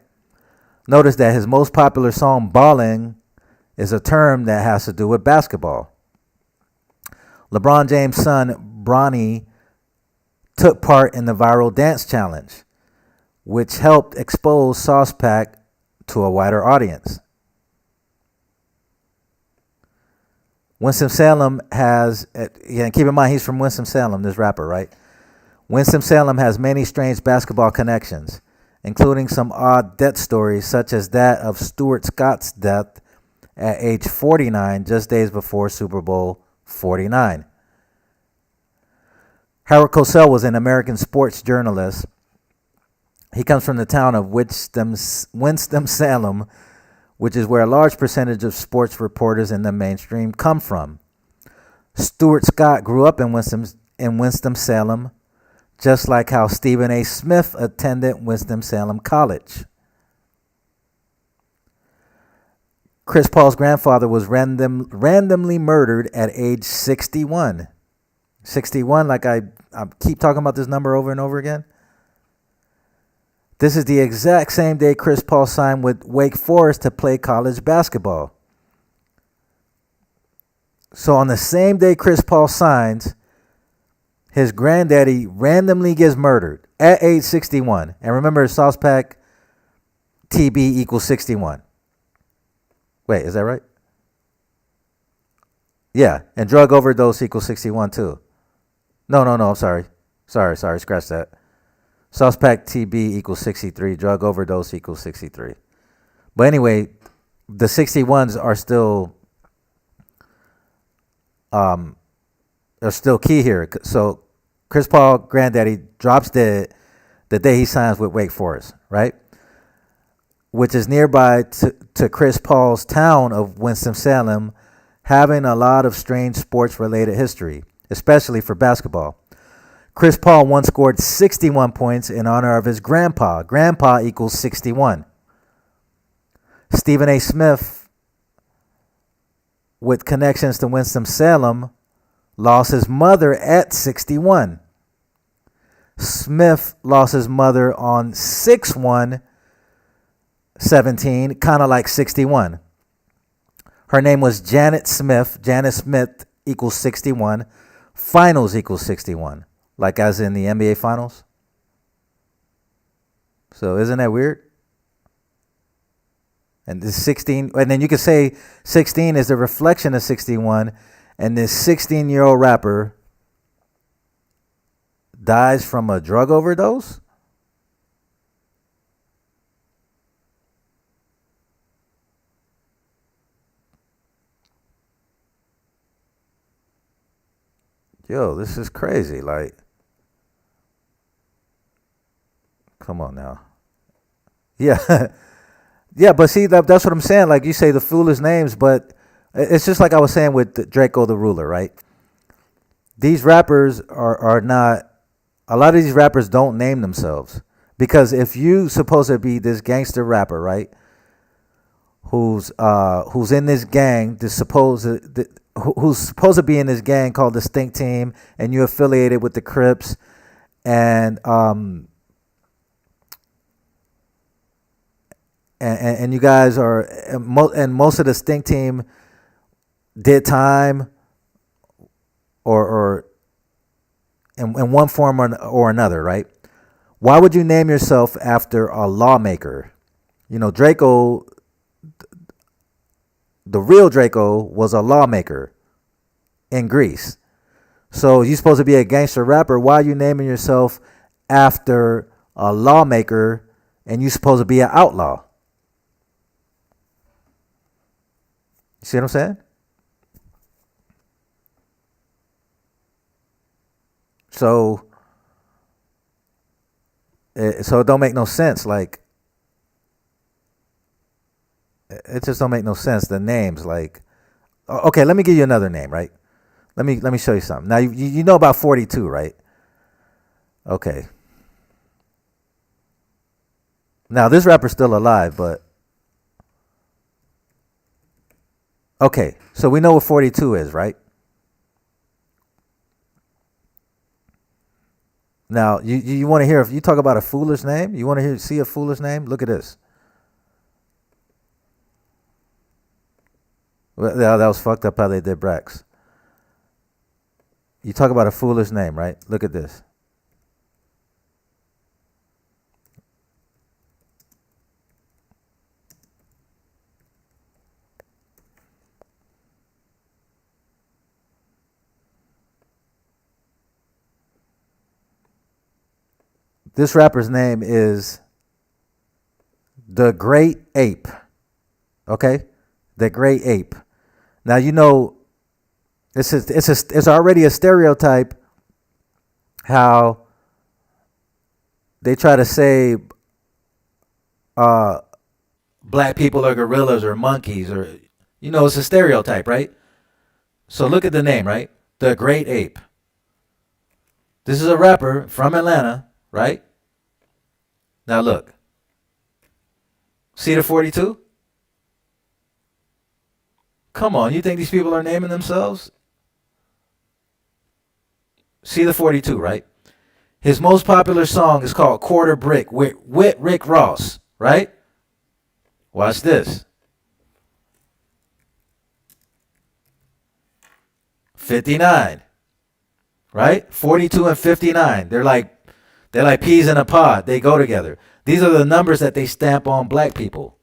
Notice that his most popular song, Ballin', is a term that has to do with basketball. LeBron James' son, Bronny, took part in the viral dance challenge, which helped expose Sauce Pack to a wider audience. Winston-Salem has, and keep in mind he's from Winston-Salem, this rapper, right? Winston-Salem has many strange basketball connections, including some odd death stories, such as that of Stuart Scott's death at age 49, just days before Super Bowl 49. Howard Cosell was an American sports journalist. He comes from the town of Winston-Salem, which is where a large percentage of sports reporters in the mainstream come from. Stuart Scott grew up in Winston-Salem, just like how Stephen A. Smith attended Winston-Salem College. Chris Paul's grandfather was randomly murdered at age 61. 61, like I keep talking about this number over and over again. This is the exact same day Chris Paul signed with Wake Forest to play college basketball. So on the same day Chris Paul signs, his granddaddy randomly gets murdered at age 61. And remember, Sauce Pack TB equals 61. Wait, is that right? Yeah, and drug overdose equals 61 too. No, I'm sorry. Sorry, scratch that. Sauce Pack TB equals 63. Drug overdose equals 63. But anyway, the 61s are still key here. So Chris Paul, granddaddy, drops dead the day he signs with Wake Forest, right? Which is nearby to Chris Paul's town of Winston-Salem, having a lot of strange sports-related history. especially for basketball. Chris Paul once scored 61 points in honor of his grandpa. Grandpa equals 61. Stephen A. Smith, with connections to Winston-Salem, lost his mother at 61. Smith lost his mother on 6/1/17, kind of like 61. Her name was Janet Smith. Janet Smith equals 61. Finals equals 61, like as in the NBA Finals. So isn't that weird? And this 16, and then you could say 16 is the reflection of 61, and this 16-year-old rapper dies from a drug overdose? Yo, this is crazy. Like, come on now. Yeah. Yeah, but see, that's what I'm saying. Like, you say the foolish names, but it's just like I was saying with Drakeo the Ruler, right? These rappers are not, a lot of these rappers don't name themselves. Because if you supposed to be this gangster rapper, right, who's in this gang, who's supposed to be in this gang called the Stinc Team, and you affiliated with the Crips, and and you guys are, and most of the Stink Team did time, or in one form or another, right? Why would you name yourself after a lawmaker? You know, Draco, the real Draco, was a lawmaker in Greece. So you're supposed to be a gangster rapper. Why are you naming yourself after a lawmaker and you're supposed to be an outlaw? You see what I'm saying? So it don't make no sense. Like, it just don't make no sense. The names, like, okay, let me give you another name, right? Let me show you something. Now you know about 42, right? Okay. Now this rapper's still alive, but okay. So we know what 42 is, right? Now you want to hear, if you talk about a foolish name, you want to see a foolish name? Look at this. Well, that was fucked up how they did Brax. You talk about a foolish name, right? Look at this. This rapper's name is The Great Ape. Okay? The Great Ape. Now you know it's already a stereotype how they try to say uh, black people are gorillas or monkeys, or it's a stereotype, right? So look at the name, right? The Great Ape. This is a rapper from Atlanta, right? Now look. See the 42? Come on, you think these people are naming themselves? See the 42, right? His most popular song is called Quarter Brick with Rick Ross, right? Watch this. 59, right? 42 and 59. They're like peas in a pod. They go together. These are the numbers that they stamp on black people.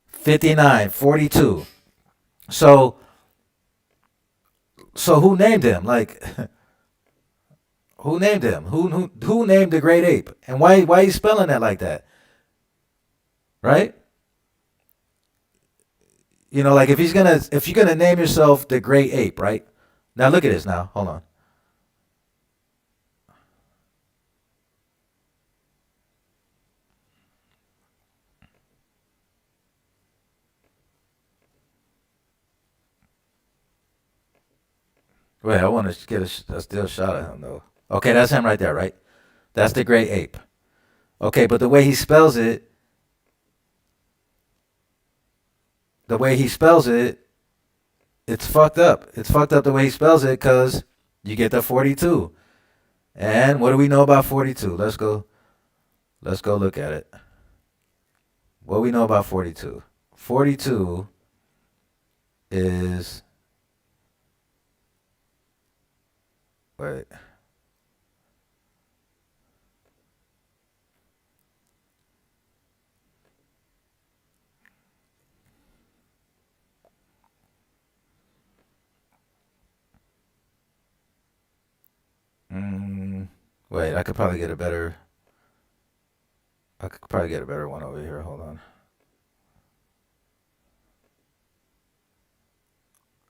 59, 42. So who named him? Like, who named him? Who named the Great Ape? And why are you spelling that like that? Right? Like if you're gonna name yourself the Great Ape, right? Now look at this. Now hold on. Wait, I want to get a still shot of him though. Okay, that's him right there, right? That's the great ape. Okay, but the way he spells it, it's fucked up. It's fucked up the way he spells it because you get the 42. And what do we know about 42? Let's go. Let's go look at it. What we know about 42? 42 is wait. Mm, wait, I could probably get a better one over here. Hold on.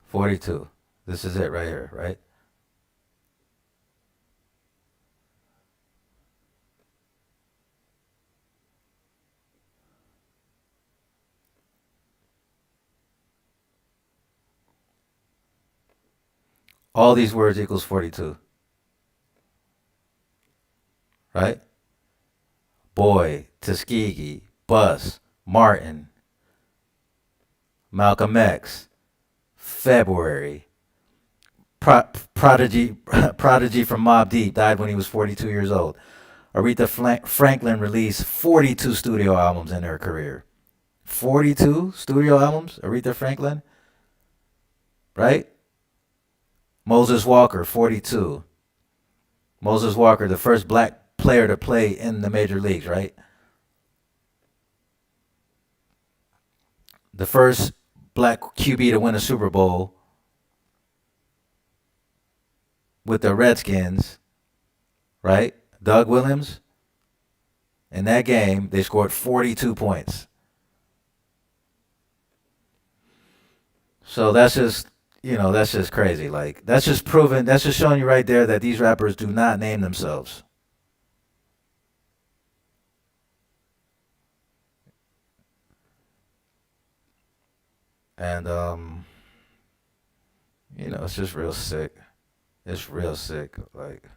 42. This is it right here, right? All these words equals 42, right? Boy, Tuskegee, Bus, Martin, Malcolm X, February, Prodigy, Prodigy from Mobb Deep died when he was 42 years old. Aretha Franklin released 42 studio albums in her career. 42 studio albums, Aretha Franklin, right? Moses Walker, 42. Moses Walker, the first black player to play in the major leagues, right? The first black QB to win a Super Bowl with the Redskins, right? Doug Williams. In that game, they scored 42 points. So that's just crazy. Like, that's just showing you right there that these rappers do not name themselves. And, it's just real sick. It's real sick. Like,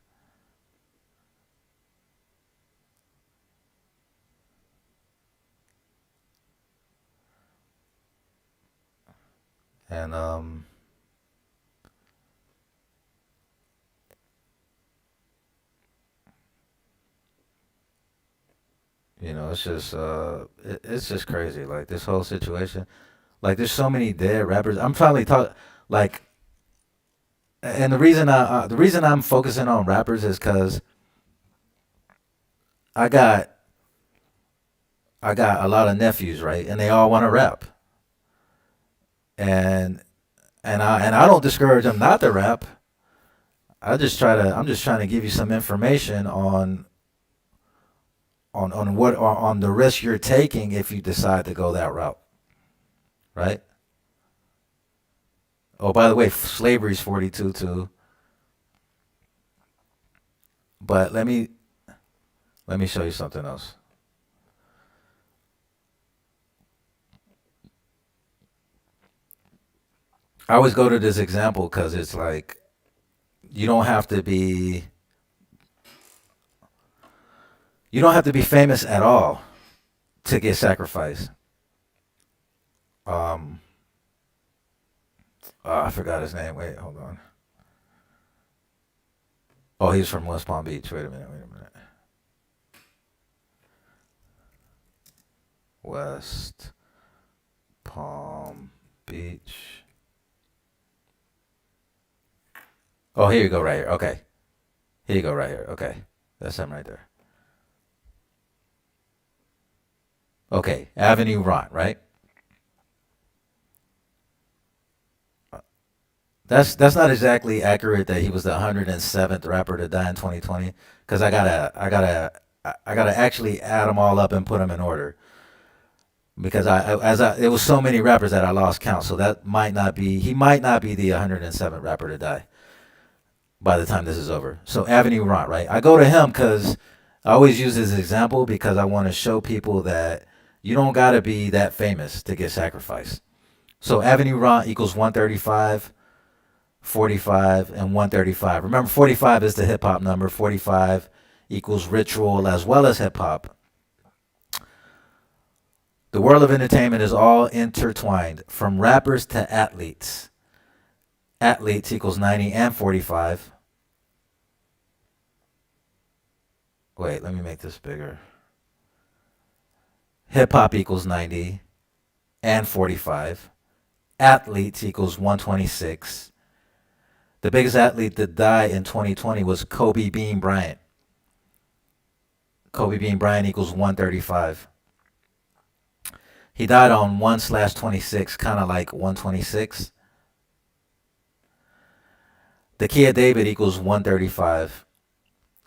and, it's just crazy. Like, this whole situation. Like, there's so many dead rappers. I'm probably talking, like, and the reason I'm focusing on rappers is because I got I got a lot of nephews, right, and they all want to rap, and and I don't discourage them not to rap. I'm just trying to give you some information on the risk you're taking if you decide to go that route, right? Oh, by the way, slavery's 42 too. But let me show you something else. I always go to this example because it's like you don't have to be you don't have to be famous at all to get sacrificed. Um, I forgot his name. Wait, hold on. Oh, he's from West Palm Beach. Wait a minute. Wait a minute. West Palm Beach. Oh, here you go, right here. Okay, here you go, right here. Okay, that's him right there. Okay, Avenue Rant, right? That's not exactly accurate that he was the 107th rapper to die in 2020 because I gotta actually add them all up and put them in order because it was so many rappers that I lost count. So that might not be he might not be the 107th rapper to die by the time this is over. So Avenue Rant, right? I go to him because I always use this example because I want to show people that you don't gotta be that famous to get sacrificed. So Avenue Rant equals 135. 45, and 135. Remember, 45 is the hip hop number. 45 equals ritual as well as hip hop. The world of entertainment is all intertwined, from rappers to athletes. Athletes equals 90 and 45. Wait, let me make this bigger. Hip hop equals 90 and 45. Athletes equals 126. The biggest athlete to die in 2020 was Kobe Bean Bryant. Kobe Bean Bryant equals 135. He died on 1/26, kind of like 126. The Kia David equals 135.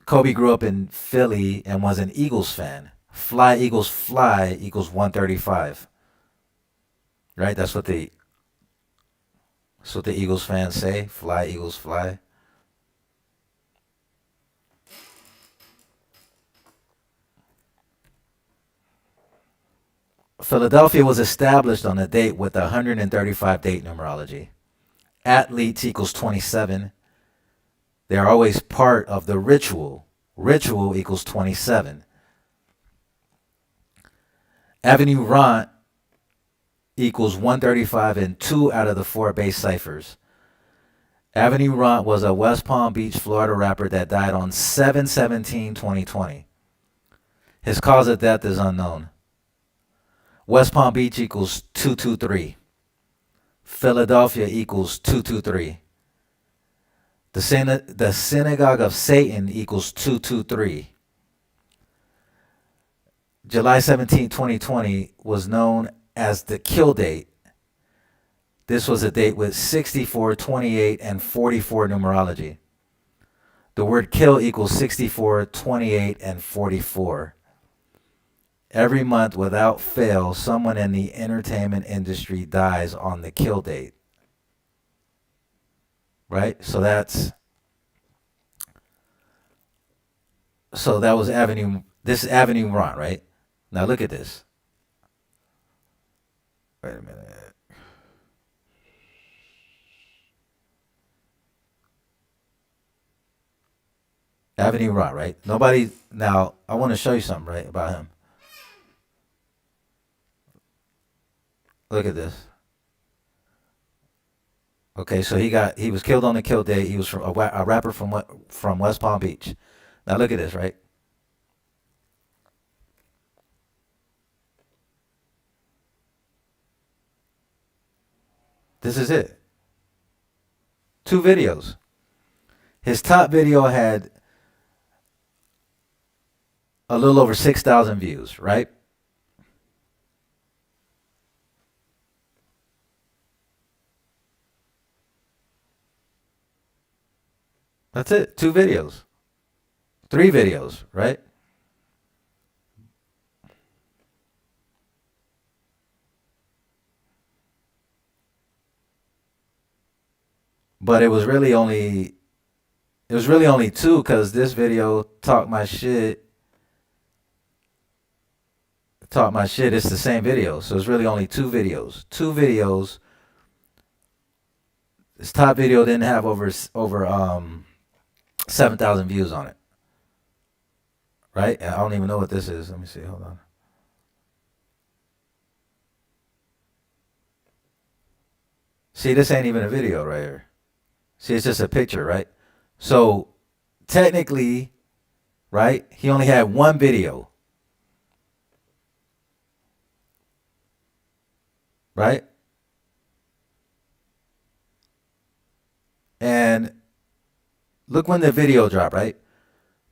Kobe grew up in Philly and was an Eagles fan. Fly Eagles Fly equals 135. Right? That's what the Eagles fans say. Fly Eagles Fly. Philadelphia was established on a date with 135 date numerology. Athletes equals 27. They are always part of the ritual. Ritual equals 27. Avenue Rant equals 135 in 2 out of the 4 base ciphers. Avenue Rant was a West Palm Beach, Florida rapper that died on 7/17/2020. His cause of death is unknown. West Palm Beach equals 223. Philadelphia equals 223. The Synagogue of Satan equals 223. July 17, 2020 was known as the kill date. This was a date with 64, 28, and 44 numerology. The word kill equals 64, 28, and 44. Every month, without fail, someone in the entertainment industry dies on the kill date. Right? So that was this is Avenue Rant, right? Now look at this. Wait a minute. Avenue Rant, right? Now I want to show you something, right, about him. Look at this. Okay, so he was killed on the kill day. He was from a rapper from West Palm Beach. Now look at this, right? This is it. 2 videos. His top video had a little over 6,000 views, right? That's it. 2 videos. 3 videos, right? But it was really only 2 because this video talk my shit. It's the same video, so it's really only 2 videos. 2 videos. This top video didn't have over 7,000 views on it. Right? I don't even know what this is. Let me see. Hold on. See, this ain't even a video right here. See, it's just a picture, right? So, technically, right, he only had 1 video. Right? And look when the video dropped, right?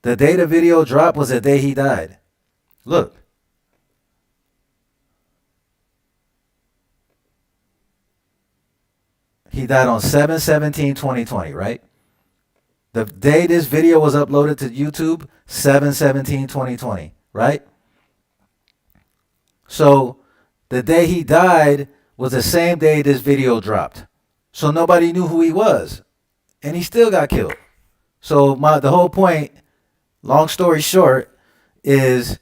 The day the video dropped was the day he died. Look. He died on 7/17/2020, right? The day this video was uploaded to YouTube, 7/17/2020, right? So the day he died was the same day this video dropped. So nobody knew who he was. And he still got killed. So the whole point, long story short, is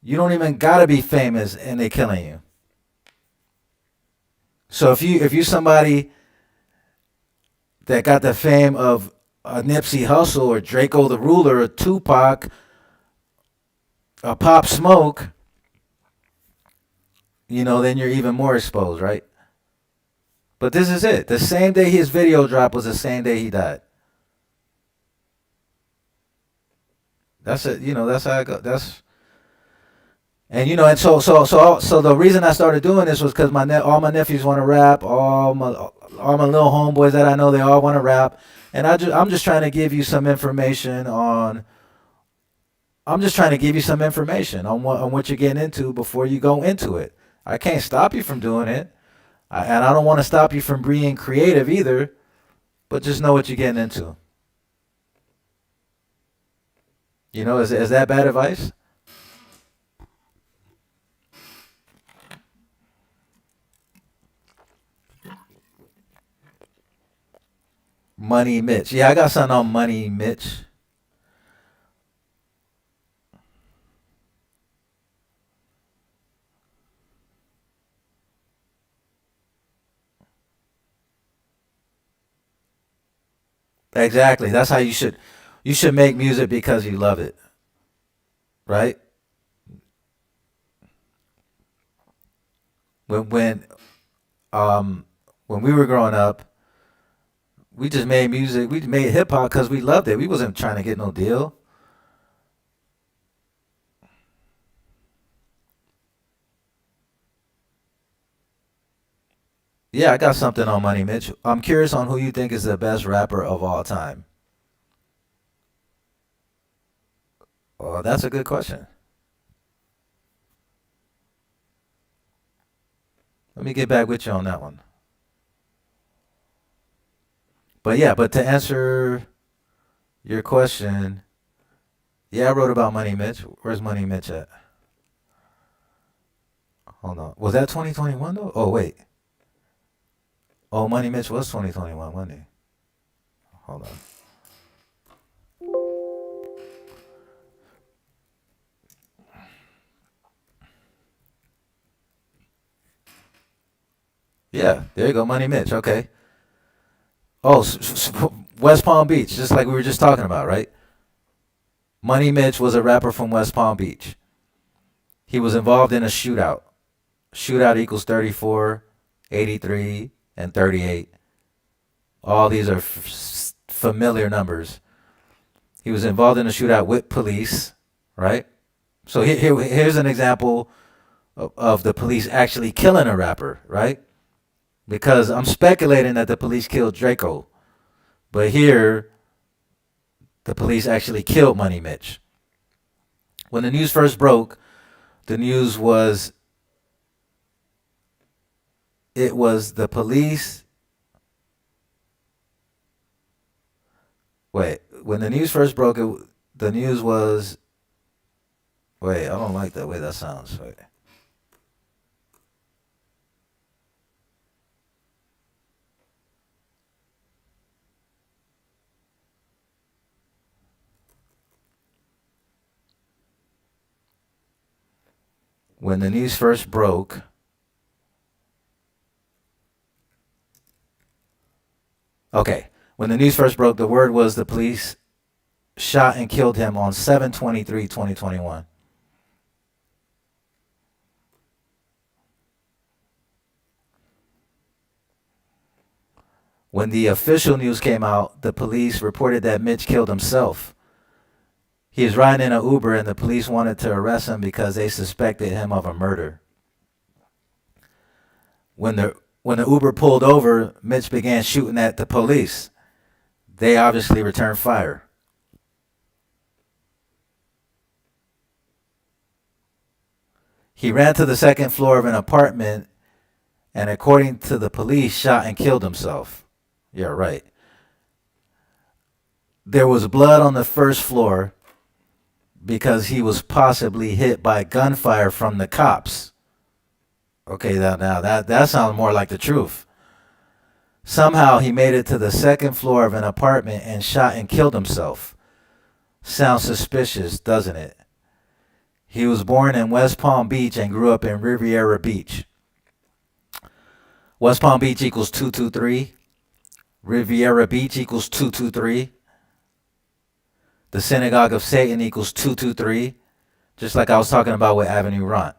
you don't even gotta be famous and they killing you. So if you somebody that got the fame of a Nipsey Hussle or Draco the Ruler or Tupac, a Pop Smoke, then you're even more exposed, right? But this is it. The same day his video dropped was the same day he died. That's it. That's how it goes. And the reason I started doing this was because all my nephews want to rap, all my little homeboys that I know, they all want to rap, and I'm just trying to give you some information on. I'm just trying to give you some information on what you're getting into before you go into it. I can't stop you from doing it, and I don't want to stop you from being creative either. But just know what you're getting into. Is that bad advice? Money Mitch. Yeah, I got something on Money Mitch. Exactly. That's how you should. You should make music because you love it, right? When when um when we were growing up, we just made music. We made hip hop because we loved it. We wasn't trying to get no deal. Yeah, I got something on Money Mitch. I'm curious on who you think is the best rapper of all time. Oh, that's a good question. Let me get back with you on that one. But yeah, but to answer your question, yeah, I wrote about Money Mitch. Where's Money Mitch at? Hold on. Was that 2021 though? Oh wait. Oh, Money Mitch was 2021, wasn't he? Hold on. Yeah, there you go, Money Mitch. Okay. Oh, West Palm Beach, just like we were just talking about, right? Money Mitch was a rapper from West Palm Beach. He was involved in a shootout. Shootout equals 34, 83, and 38. All these are familiar numbers. He was involved in a shootout with police, right? So here's an example of the police actually killing a rapper, right? Because I'm speculating that the police killed Draco. But here, the police actually killed Money Mitch. When the news first broke, the news was it was the police. Wait, when the news first broke, the news was. Wait, I don't like the way that sounds. Wait. When the news first broke, okay, when the news first broke, the word was the police shot and killed him on 7/23/2021. When the official news came out, the police reported that Mitch killed himself. He was riding in an Uber and the police wanted to arrest him because they suspected him of a murder. When the Uber pulled over, Mitch began shooting at the police. They obviously returned fire. He ran to the second floor of an apartment and, according to the police, shot and killed himself. Yeah, right. There was blood on the first floor because he was possibly hit by gunfire from the cops. Okay, now that sounds more like the truth. Somehow he made it to the second floor of an apartment and shot and killed himself. Sounds suspicious, doesn't it? He was born in West Palm Beach and grew up in Riviera Beach. West Palm Beach equals 223. Riviera Beach equals 223. The Synagogue of Satan equals 223. Just like I was talking about with Avenue Ront.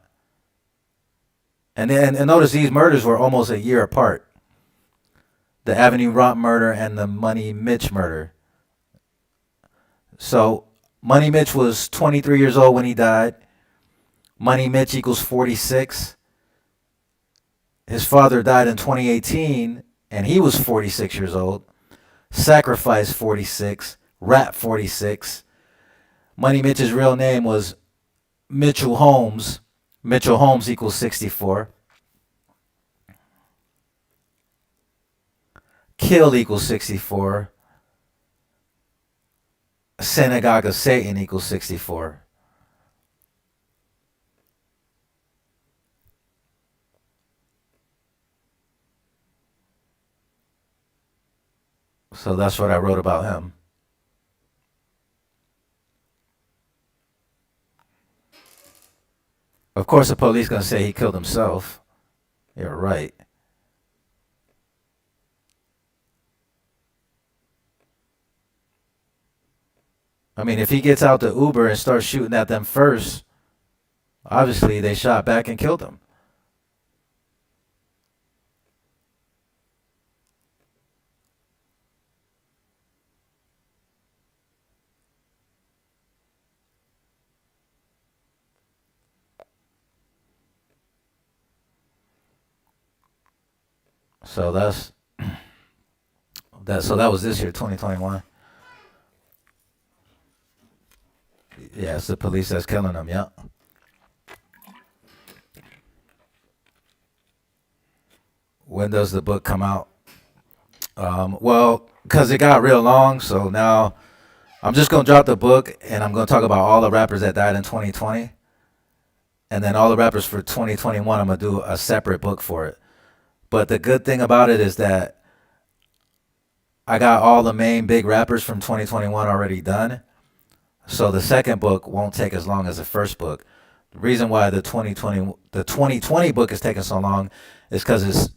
And notice these murders were almost a year apart. The Avenue Ront murder and the Money Mitch murder. So Money Mitch was 23 years old when he died. Money Mitch equals 46. His father died in 2018 and he was 46 years old. Sacrifice 46. Rap 46. Money Mitch's real name was Mitchell Holmes. Mitchell Holmes equals 64. Kill equals 64. Synagogue of Satan equals 64. So that's what I wrote about him. Of course, the police gonna say he killed himself. You're right. I mean, if he gets out the Uber and starts shooting at them first, obviously they shot back and killed him. So that's that. So that was this year, 2021. Yeah, it's the police that's killing them. Yeah. When does the book come out? Well, because it got real long, so now I'm just gonna drop the book and I'm gonna talk about all the rappers that died in 2020, and then all the rappers for 2021. I'm gonna do a separate book for it. But the good thing about it is that I got all the main big rappers from 2021 already done. So the second book won't take as long as the first book. The reason why the 2020 book is taking so long is because it's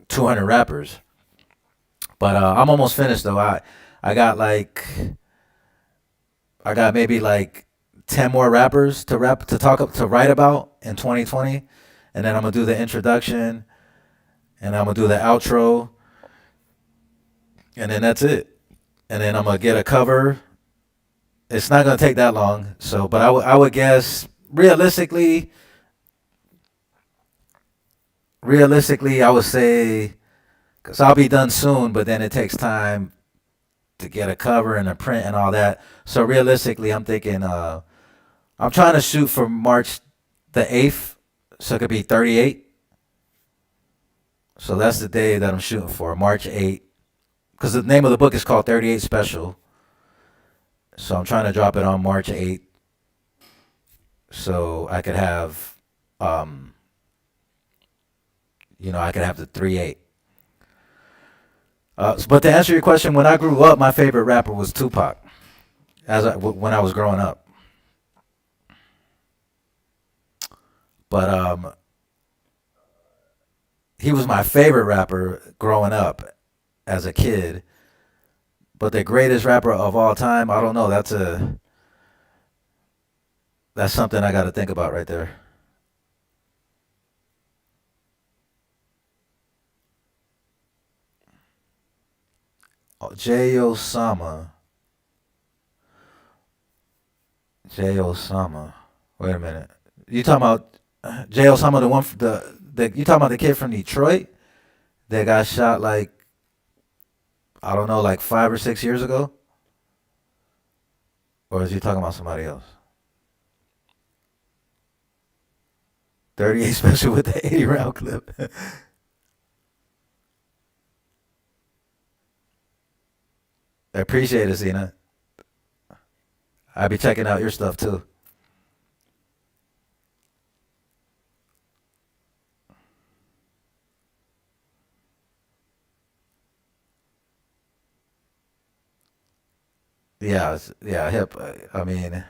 200 rappers. But I'm almost finished though. I got like I got maybe like 10 more rappers to write about in 2020, and then I'm gonna do the introduction, and I'm gonna do the outro, and then that's it. And then I'm gonna get a cover. It's not gonna take that long. So, but I would guess realistically, I would say, because I'll be done soon, but then it takes time to get a cover and a print and all that. So realistically, I'm thinking I'm trying to shoot for March the 8th, so it could be 38. So that's the day that I'm shooting for, March 8th, because the name of the book is called 38 Special. So I'm trying to drop it on March 8th, so I could have, I could have the 3-8. But to answer your question, when I grew up, my favorite rapper was Tupac. When I was growing up, but he was my favorite rapper growing up as a kid. But the greatest rapper of all time, I don't know. That's something I got to think about right there. Oh, J. Osama. J. Osama. Wait a minute. You talking about J. Osama, the one the you talking about the kid from Detroit that got shot like, I don't know, like 5 or 6 years ago? Or is he talking about somebody else? 38 special with the 80 round clip. I appreciate it, Zena. I be checking out your stuff too. Yeah, yeah, hip. I mean,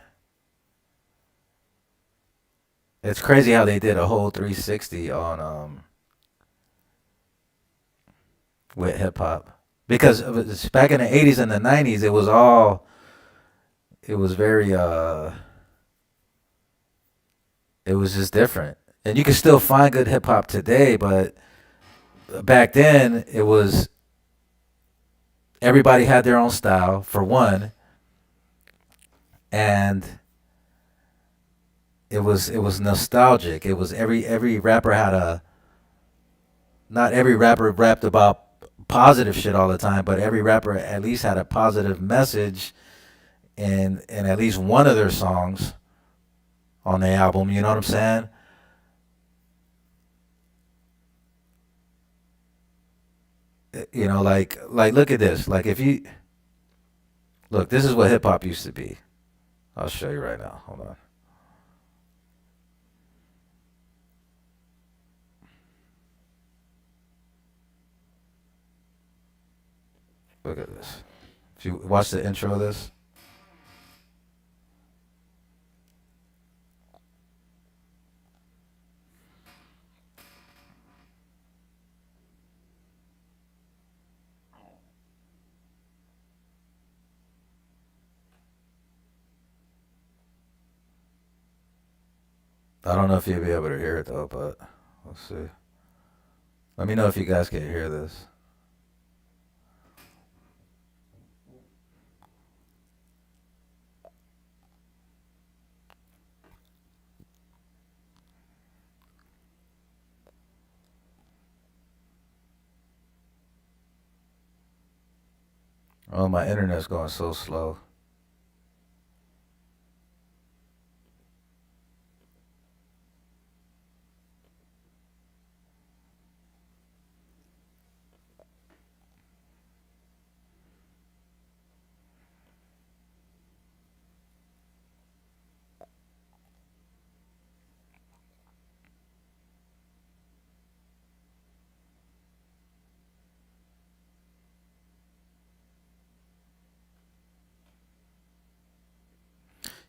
it's crazy how they did a whole 360 on with hip hop. because back in the 80s and the 90s, it was very, it was just different. And you can still find good hip hop today, but back then it was everybody had their own style for one, and it was nostalgic. It was every rapper had a not every rapper rapped about positive shit all the time, but every rapper at least had a positive message in at least one of their songs on the album. You know what I'm saying? You know, like look at this. Like if you look, this is what hip hop used to be. I'll show you right now. Hold on. Look at this. If you watch the intro of this, I don't know if you'll be able to hear it though, but let's see. Let me know if you guys can hear this. Oh, my internet's going so slow.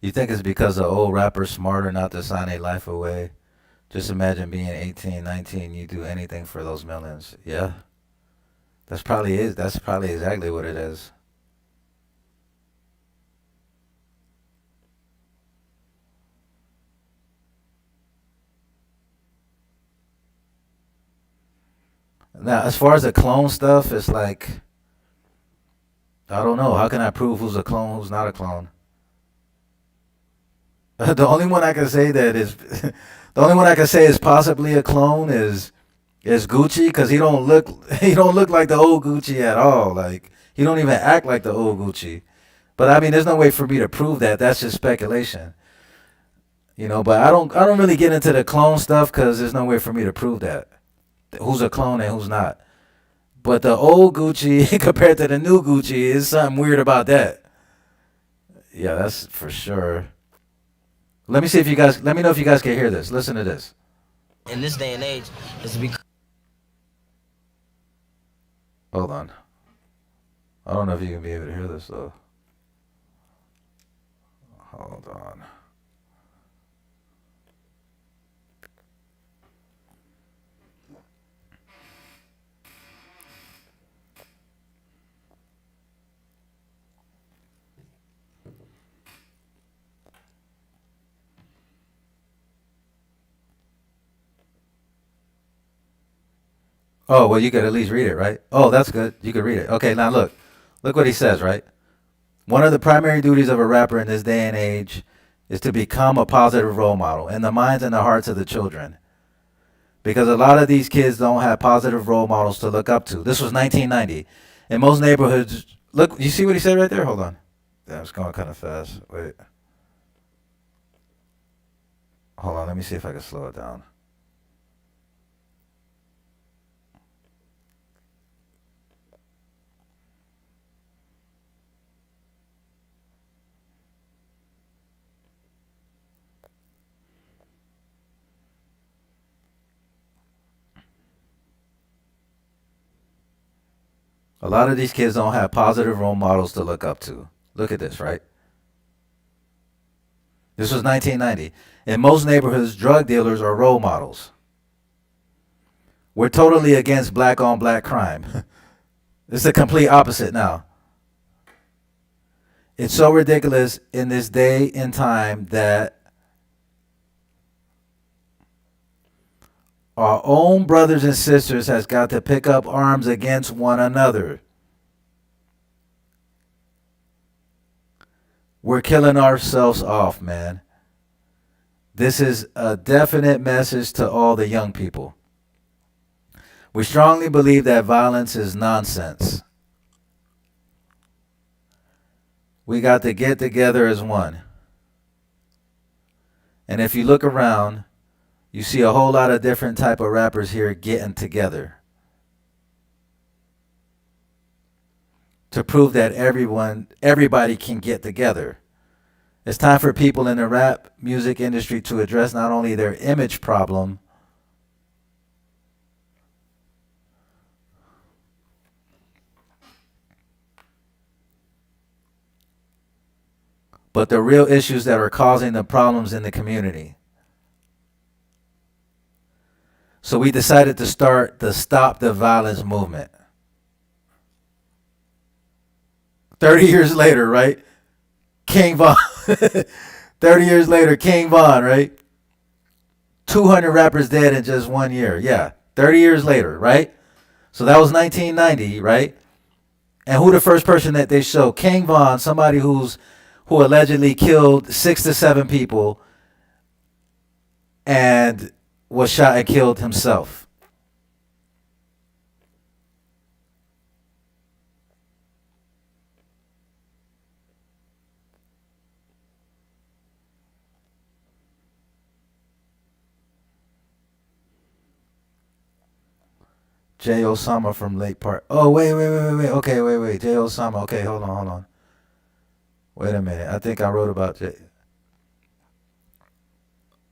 You think it's because the old rappers smarter not to sign their life away? Just imagine being 18, 19, you do anything for those millions. Yeah, that's probably is. That's probably exactly what it is. Now, as far as the clone stuff, it's like I don't know. How can I prove who's a clone, who's not a clone? The only one I can say that is the only one I can say is possibly a clone is Gucci because he don't look he don't look like the old Gucci at all. Like he don't even act like the old Gucci. But I mean, there's no way for me to prove that. That's just speculation, you know. But I don't really get into the clone stuff because there's no way for me to prove that who's a clone and who's not. But the old Gucci compared to the new Gucci is something weird about that. Yeah, that's for sure. Let me see if you guys. Let me know if you guys can hear this. Listen to this. In this day and age, is because Hold on. I don't know if you can be able to hear this though. Hold on. Oh well, you could at least read it, right? Oh, that's good. You could read it. Okay, now look. Look what he says, right? One of the primary duties of a rapper in this day and age is to become a positive role model in the minds and the hearts of the children. Because a lot of these kids don't have positive role models to look up to. This was 1990. In most neighborhoods, look, you see what he said right there? Hold on. Damn, it's going kind of fast. Wait. Hold on. Let me see if I can slow it down. A lot of these kids don't have positive role models to look up to. Look at this, right? This was 1990. In most neighborhoods, drug dealers are role models. We're totally against black on black crime. It's the complete opposite now. It's so ridiculous in this day and time that our own brothers and sisters has got to pick up arms against one another. We're killing ourselves off, man. This is a definite message to all the young people. We strongly believe that violence is nonsense. We got to get together as one. And if you look around, you see a whole lot of different type of rappers here getting together to prove that everybody can get together. It's time for people in the rap music industry to address not only their image problem, but the real issues that are causing the problems in the community. So we decided to start the Stop the Violence movement. 30 years later, right? King Von. 30 years later, King Von, right? 200 rappers dead in just 1 year. Yeah, 30 years later, right? So that was 1990, right? And who the first person that they show? King Von, somebody who allegedly killed 6 to 7 people and was shot and killed himself. J. Osama from Lake Park. Oh, wait. Okay, wait. J. Osama. Okay, hold on. Wait a minute. I think I wrote about J.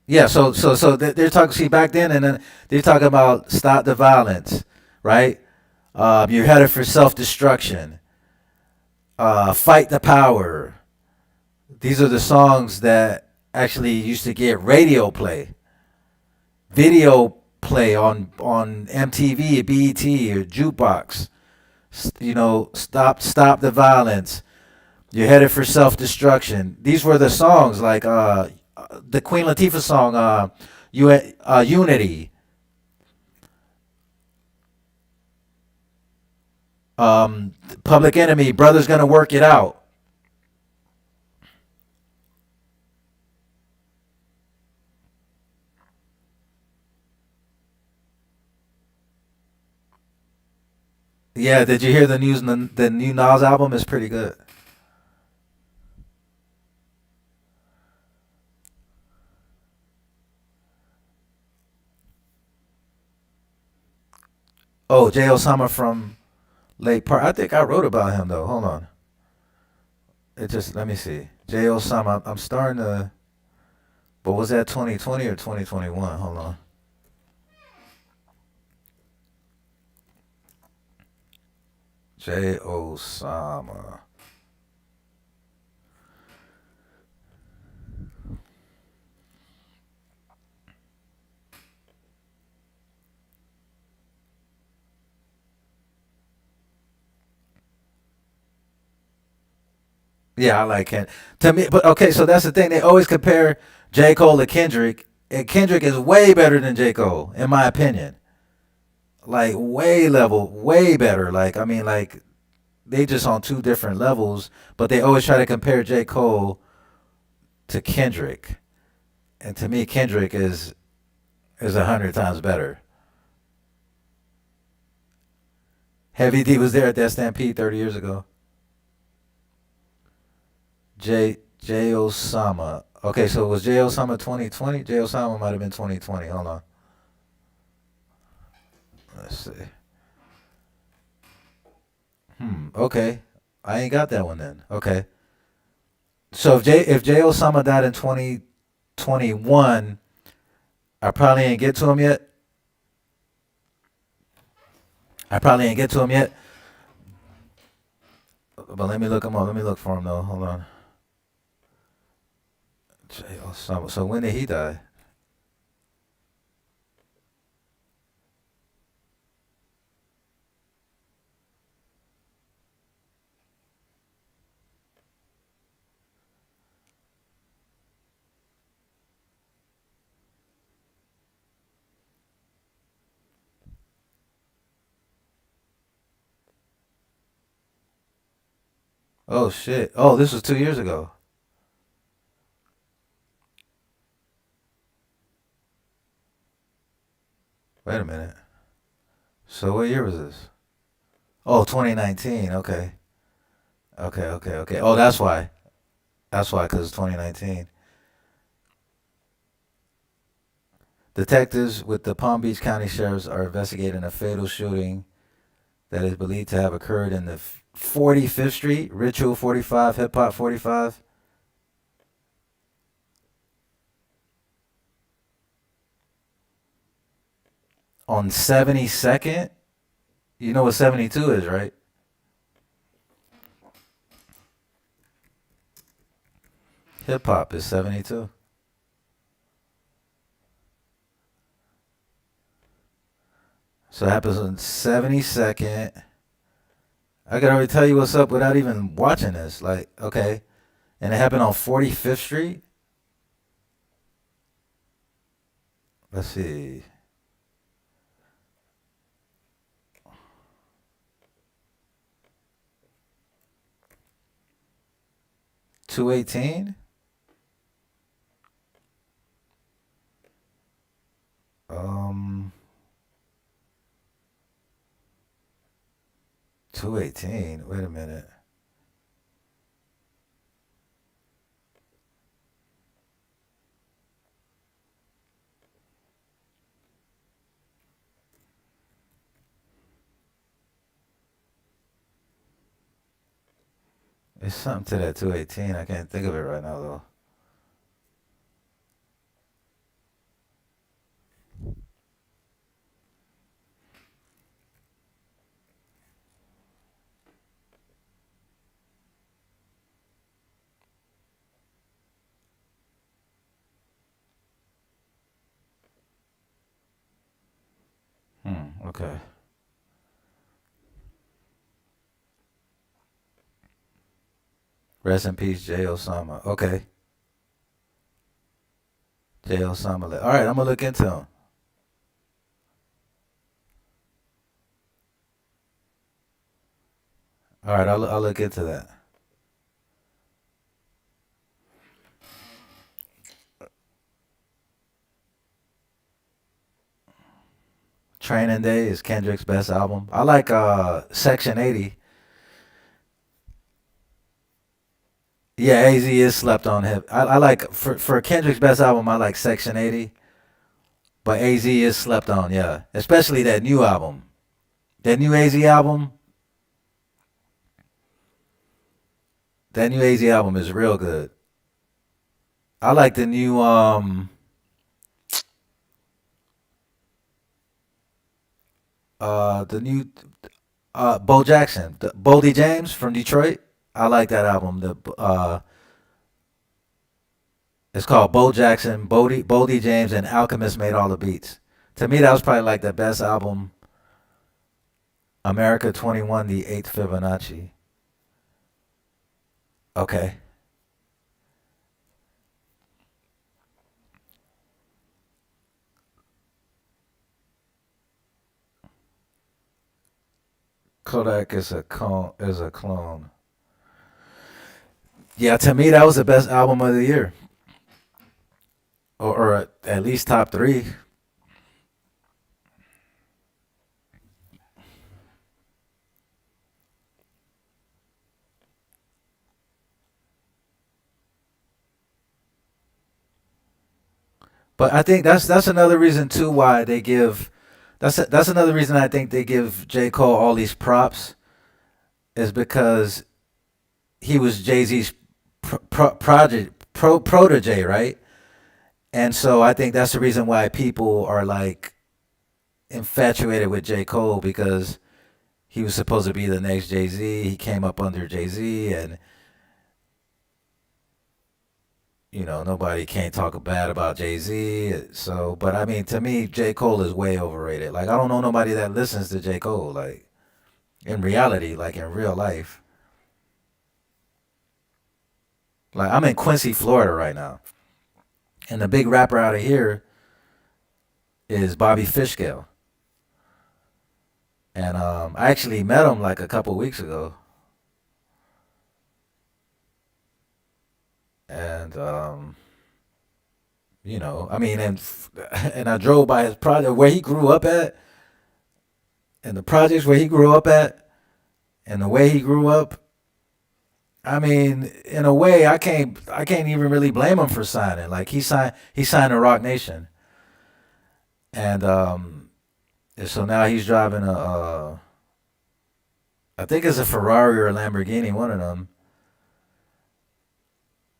Yeah, so they're talking. See, back then, and then they're talking about stop the violence, right? You're headed for self-destruction. Fight the power. These are the songs that actually used to get radio play, video play on MTV, BET, or jukebox. You know, stop the violence. You're headed for self-destruction. These were the songs like the Queen Latifah song, Unity. Public Enemy, Brother's Gonna Work It Out. Yeah, did you hear the news? The new Nas album is pretty good. Oh, J. Osama from Lake Park. I think I wrote about him though. Hold on. It just let me see. J. Osama. I'm starting to. But was that 2020 or 2021? Hold on. J. Osama. Yeah, I like him. To me, but okay, so that's the thing. They always compare J. Cole to Kendrick, and Kendrick is way better than J. Cole, in my opinion. Like way better. Like I mean, like they just on two different levels, but they always try to compare J. Cole to Kendrick, and to me, Kendrick is 100 times better. Heavy D was there at that Stampede 30 years ago. J Osama. Okay, so was J Osama 2020? J Osama might have been 2020. Hold on. Let's see. Okay. I ain't got that one then. Okay. So if J Osama died in 2021, I probably ain't get to him yet. I probably ain't get to him yet. But let me look him up. Let me look for him though. Hold on. J Osama. So when did he die? Oh shit. Oh, this was 2 years ago. Wait a minute. So what year was this? Oh, 2019. Okay. Okay, okay, okay. Oh, that's why. That's why, because it's 2019. Detectives with the Palm Beach County Sheriffs are investigating a fatal shooting that is believed to have occurred in the 45th Street, Ritual 45, Hip Hop 45, on 72nd. You know what 72 is, right? Hip Hop is 72. So it happens on 72nd. I can already tell you what's up without even watching this. Like, okay. And it happened on 45th Street. Let's see. 218. 218. Wait a minute. It's something to that 218. I can't think of it right now though. Okay. Rest in peace, J. Osama. Okay. J. Osama. All right, I'm gonna look into him. All right, I'll look into that. Training Day is Kendrick's best album. I like Section 80. Yeah, AZ is slept on. Hip. I like for Kendrick's best album. I like Section 80, but AZ is slept on. Yeah, especially that new album. That new AZ album. That new AZ album is real good. I like the new Bo Jackson, Boldy James from Detroit. I like that album. The It's called Bo Jackson, Boldy James, and Alchemist made all the beats. To me, that was probably like the best album. America 21, the eighth Fibonacci. Okay. Kodak is a clone. Yeah, to me that was the best album of the year, or at least top three. But I think that's another reason too why they give. That's another reason I think they give J Cole all these props is because he was Jay Z's protege, right? And so I think that's the reason why people are like infatuated with J. Cole because he was supposed to be the next Jay Z. He came up under Jay Z, and nobody can't talk bad about Jay Z. So, but I mean, to me, J. Cole is way overrated. Like, I don't know nobody that listens to J. Cole. Like in reality, like in real life. Like I'm in Quincy, Florida right now, and the big rapper out of here is Bobby Fishkill. And I actually met him like a couple weeks ago. And I mean, and I drove by his project where he grew up at, and the projects where he grew up at, and the way he grew up. I mean, in a way, I can't even really blame him for signing. Like he signed to Rock Nation, and so now he's driving I think it's a Ferrari or a Lamborghini, one of them,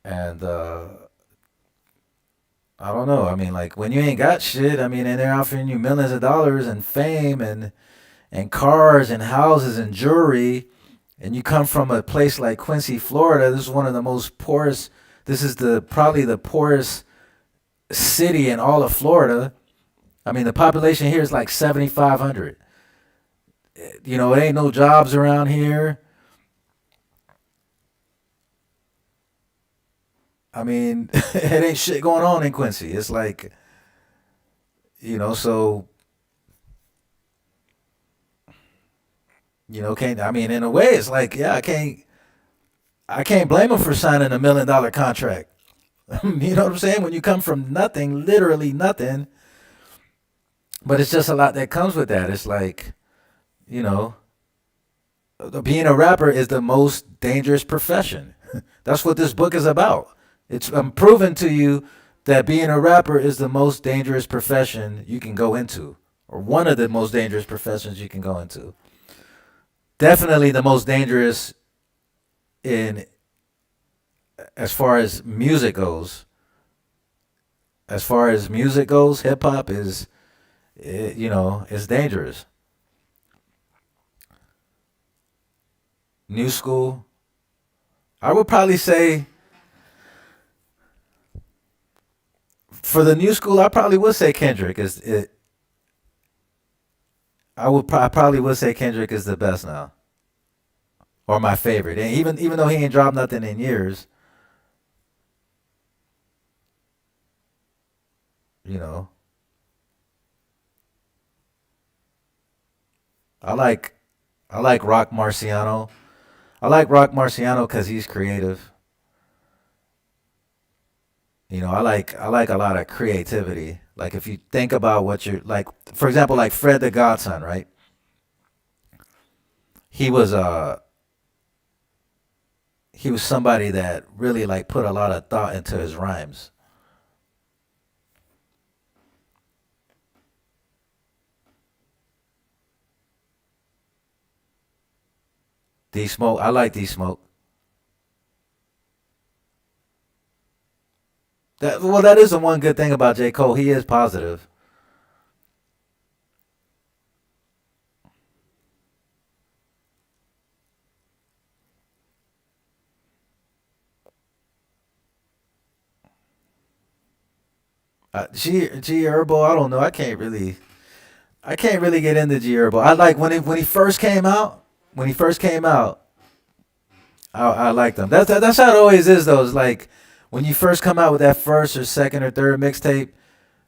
and I don't know. I mean, like when you ain't got shit, I mean, and they're offering you millions of dollars and fame and cars and houses and jewelry, and you come from a place like Quincy, Florida. This is one of the most poorest. This is the probably the poorest city in all of Florida. I mean, the population here is like 7,500. It ain't no jobs around here. I mean, it ain't shit going on in Quincy. It's like, so can't. I mean, in a way, it's like, yeah, I can't blame him for signing $1 million contract. You know what I'm saying? When you come from nothing, literally nothing, but it's just a lot that comes with that. It's like, you know, being a rapper is the most dangerous profession. That's what this book is about. I'm proving to you that being a rapper is the most dangerous profession you can go into, or one of the most dangerous professions you can go into. Definitely the most dangerous in as far as music goes. As far as music goes, hip hop is dangerous. New school, I would probably say for the new school, I probably would say Kendrick is it. I probably would say Kendrick is the best now, or my favorite. And even though he ain't dropped nothing in years, you know, I like I like Rock Marciano. I like Rock Marciano because he's creative. I like a lot of creativity. Like if you think about what you're like, for example, like Fred the Godson, right? He was he was somebody that really like put a lot of thought into his rhymes. D Smoke, I like D Smoke. That is the one good thing about J Cole. He is positive. G Herbo, I don't know. I can't really get into G Herbo. I like when he first came out. When he first came out, I liked him. That's how it always is though. It's like when you first come out with that first or second or third mixtape,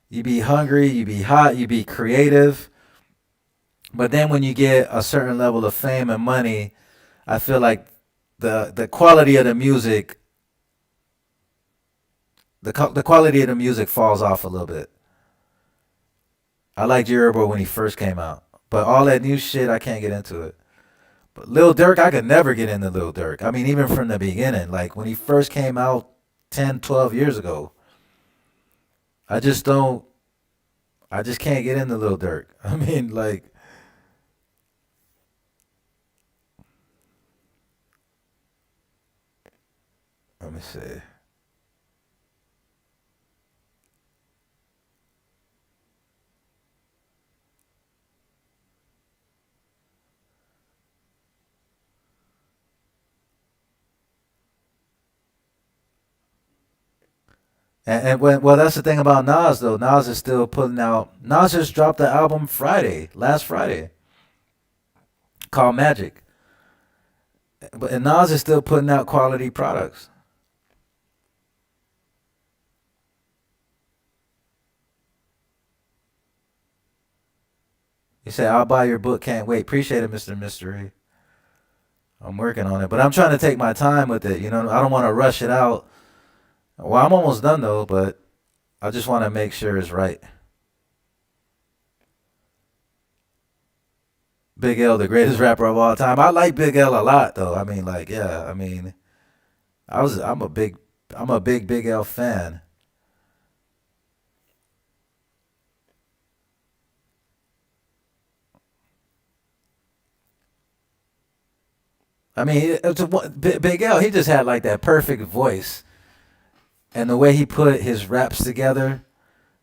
you be hungry, you be hot, you be creative. But then when you get a certain level of fame and money, I feel like the quality of the music, the quality of the music falls off a little bit. I liked Yerbo when he first came out, but all that new shit, I can't get into it. But Lil Durk, I could never get into Lil Durk. I mean, even from the beginning, like when he first came out 10, 12 years ago, I just don't, I just can't get into Lil Durk. I mean, like, let me see. Well, that's the thing about Nas though. Nas is still putting out. Nas just dropped the album last Friday, called Magic. And Nas is still putting out quality products. He said, "I'll buy your book. Can't wait. Appreciate it, Mr. Mystery. I'm working on it, but I'm trying to take my time with it. I don't want to rush it out. Well, I'm almost done though, but I just want to make sure it's right. Big L, the greatest rapper of all time. I like Big L a lot though. I mean, like, yeah. I mean, I'm a Big L fan. I mean, Big L. He just had like that perfect voice, and the way he put his raps together,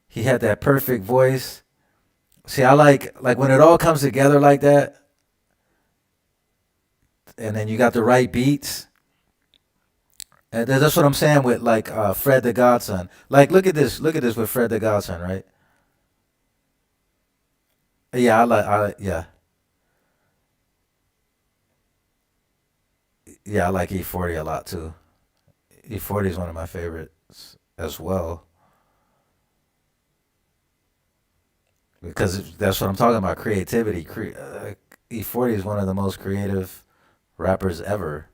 he had that perfect voice. See, I like when it all comes together like that, and then you got the right beats. And that's what I'm saying with like Fred the Godson. Like, look at this with Fred the Godson, right? Yeah, I like E40 a lot too. E40 is one of my favorites as well because that's what I'm talking about. Creativity. E40 is one of the most creative rappers ever.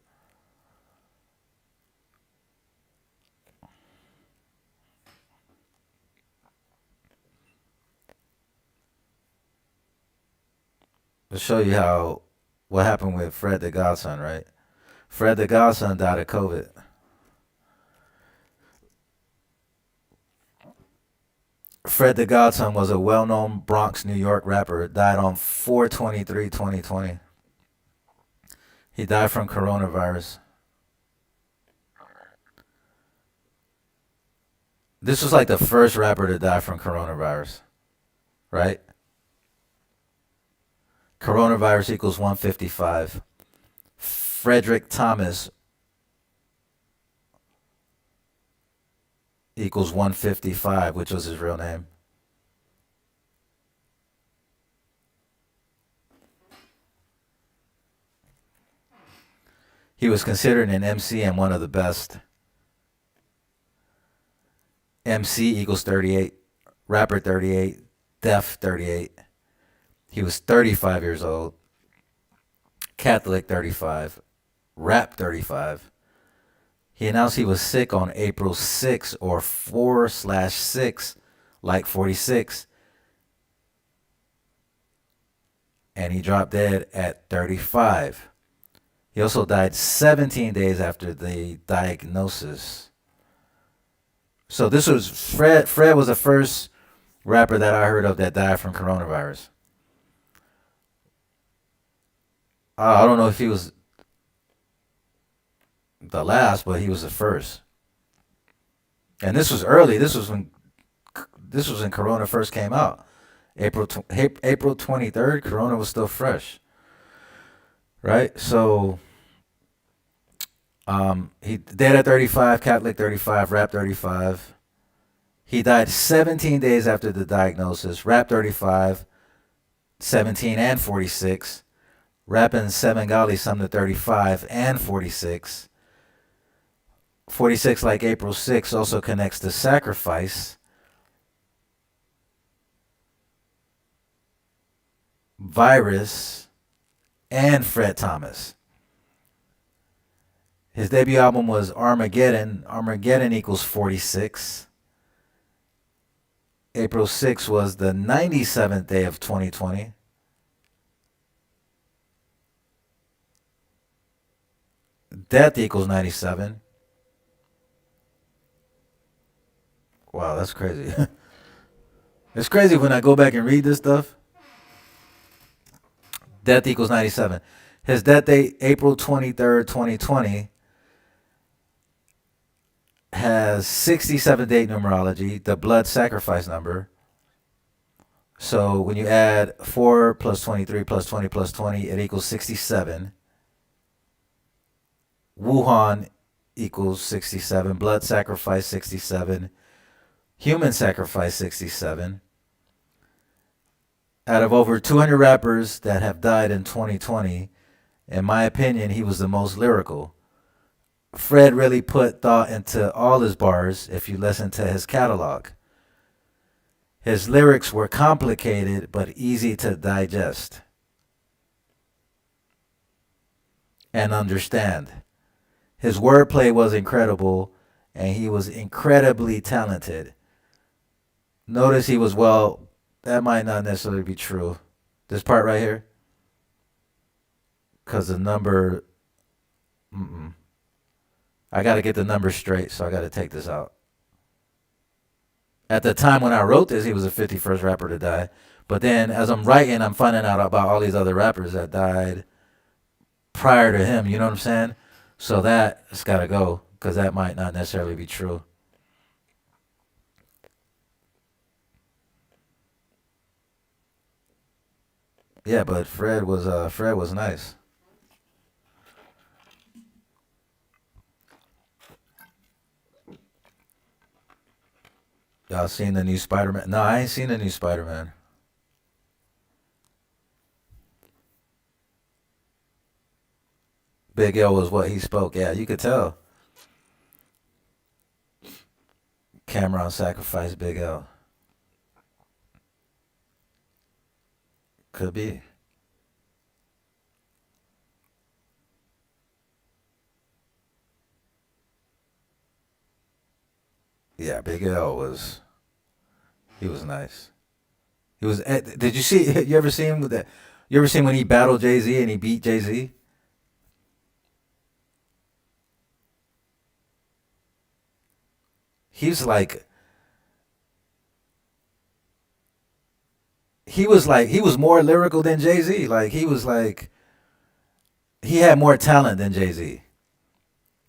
To show you how what happened with Fred the Godson, right? Fred the Godson died of COVID. Fred the Godson was a well-known Bronx, New York rapper. Died on 4/23/2020. He died from coronavirus. This was like the first rapper to die from coronavirus, right? Coronavirus equals 155. Frederick Thomas equals 155, which was his real name. He was considered an MC and one of the best. MC equals 38, rapper 38, deaf 38. He was 35 years old, Catholic 35, rap 35. He announced he was sick on April 6 or 4/6, like 46, and he dropped dead at 35. He also died 17 days after the diagnosis. So this was Fred. Fred was the first rapper that I heard of that died from coronavirus. I don't know if he was the last, but he was the first. And this was early. This was when Corona first came out. April 23rd. Corona was still fresh, right? So he dead at 35, Catholic 35, rap 35. He died 17 days after the diagnosis. Rap 35, 17 and 46. Rap and Semengali some to 35 and 46. 46, like April 6, also connects to sacrifice. Virus and Fred Thomas. His debut album was Armageddon. Armageddon equals 46. April 6 was the 97th day of 2020. Death equals 97. Wow, that's crazy. It's crazy when I go back and read this stuff. Death equals 97. His death date, April 23rd, 2020, has 67 date numerology, the blood sacrifice number. So when you add 4 plus 23 plus 20 plus 20, it equals 67. Wuhan equals 67. Blood sacrifice 67. Human sacrifice 67. Out of over 200 rappers that have died in 2020, in my opinion, he was the most lyrical. Fred really put thought into all his bars if you listen to his catalog. His lyrics were complicated but easy to digest and understand. His wordplay was incredible, and he was incredibly talented. Notice he was, well, that might not necessarily be true. This part right here, because the number, mm-mm. I got to get the number straight, so I got to take this out. At the time when I wrote this, he was the 51st rapper to die. But then as I'm writing, I'm finding out about all these other rappers that died prior to him. You know what I'm saying? So that's got to go because that might not necessarily be true. Yeah, but Fred was nice. Y'all seen the new Spider-Man? No, I ain't seen the new Spider-Man. Big L was what he spoke. Yeah, you could tell. Cameron sacrificed Big L. Could be. Yeah, Big L was he was nice. He was. Did you see? You ever see him with that? You ever seen when he battled Jay Z and he beat Jay Z? He's like he was more lyrical than Jay Z. Like he was like he had more talent than Jay Z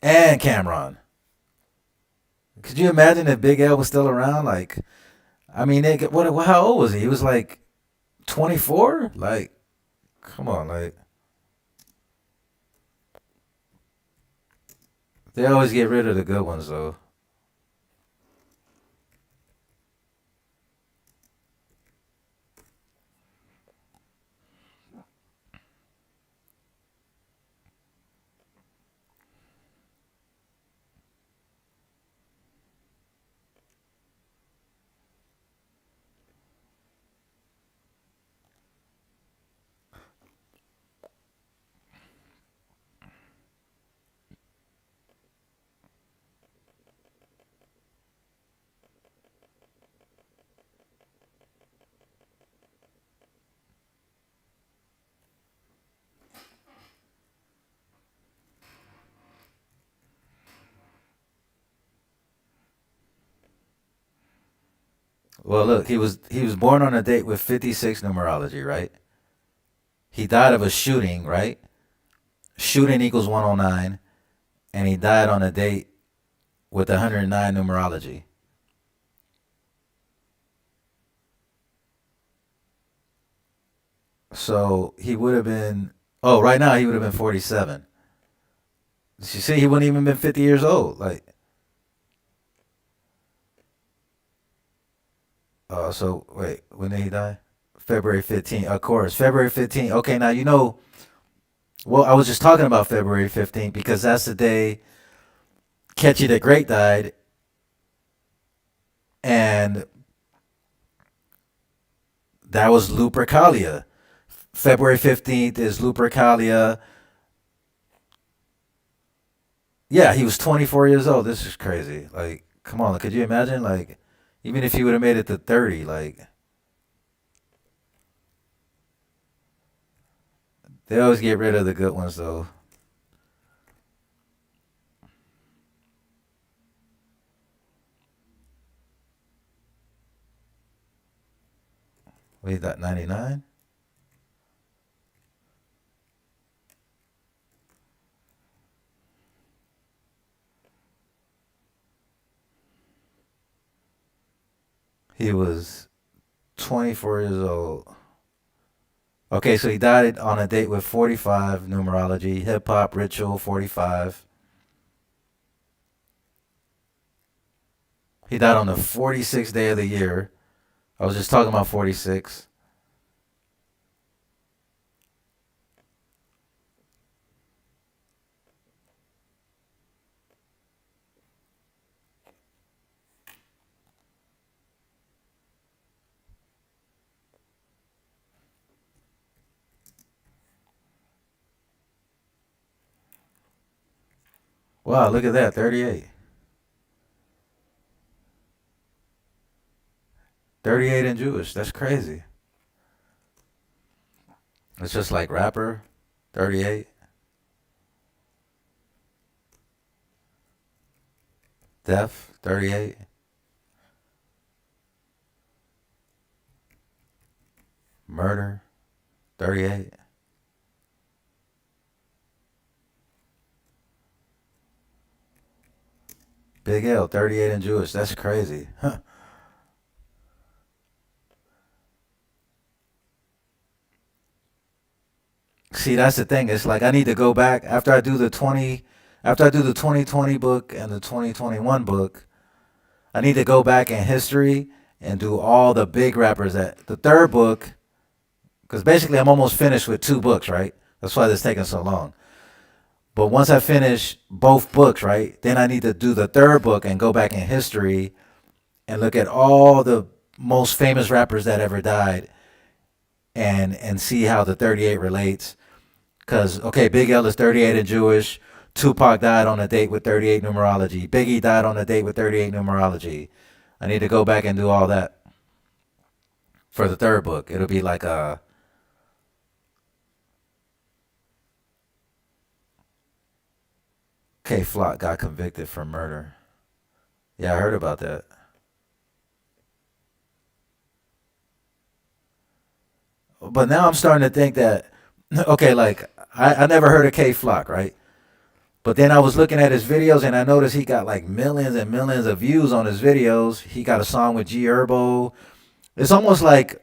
and Cameron. Could you imagine if Big L was still around? Like, I mean, what? How old was he? He was like 24. Like, come on, like they always get rid of the good ones though. Well, look, he was born on a date with 56 numerology, right? He died of a shooting, right? Shooting equals 109, and he died on a date with 109 numerology. So he would have been. Oh, right now he would have been 47. You see, he wouldn't even been 50 years old. Like, so wait, when did he die? February 15th. Of course, February 15th. Okay, now you know. Well, I was just talking about February 15th because that's the day Ketchy the Great died, and that was Lupercalia. February 15th is Lupercalia. Yeah, he was 24 years old. This is crazy. Like, come on, could you imagine? Like, even if he would have made it to 30, like, they always get rid of the good ones, though. Wait, that 99? He was 24 years old. Okay, so he died on a date with 45 numerology, hip hop ritual 45. He died on the 46th day of the year. I was just talking about 46. Wow, look at that, 38. 38 and Jewish. That's crazy. It's just like rapper, 38. Deaf, 38. Murder, 38. Big L, 38 and Jewish. That's crazy. Huh. See, that's the thing. It's like I need to go back after I do the 2020 book and the 2021 book. I need to go back in history and do all the big rappers that the third book, because basically I'm almost finished with two books, right? That's why this taking so long. But once I finish both books, right, then I need to do the third book and go back in history and look at all the most famous rappers that ever died and see how the 38 relates. Because, okay, Big L is 38 and Jewish. Tupac died on a date with 38 numerology. Biggie died on a date with 38 numerology. I need to go back and do all that for the third book. It'll be like a K Flock got convicted for murder. Yeah, I heard about that. But now I'm starting to think that, okay, like I never heard of K Flock, right? But then I was looking at his videos and I noticed he got like millions and millions of views on his videos. He got a song with G Herbo. It's almost like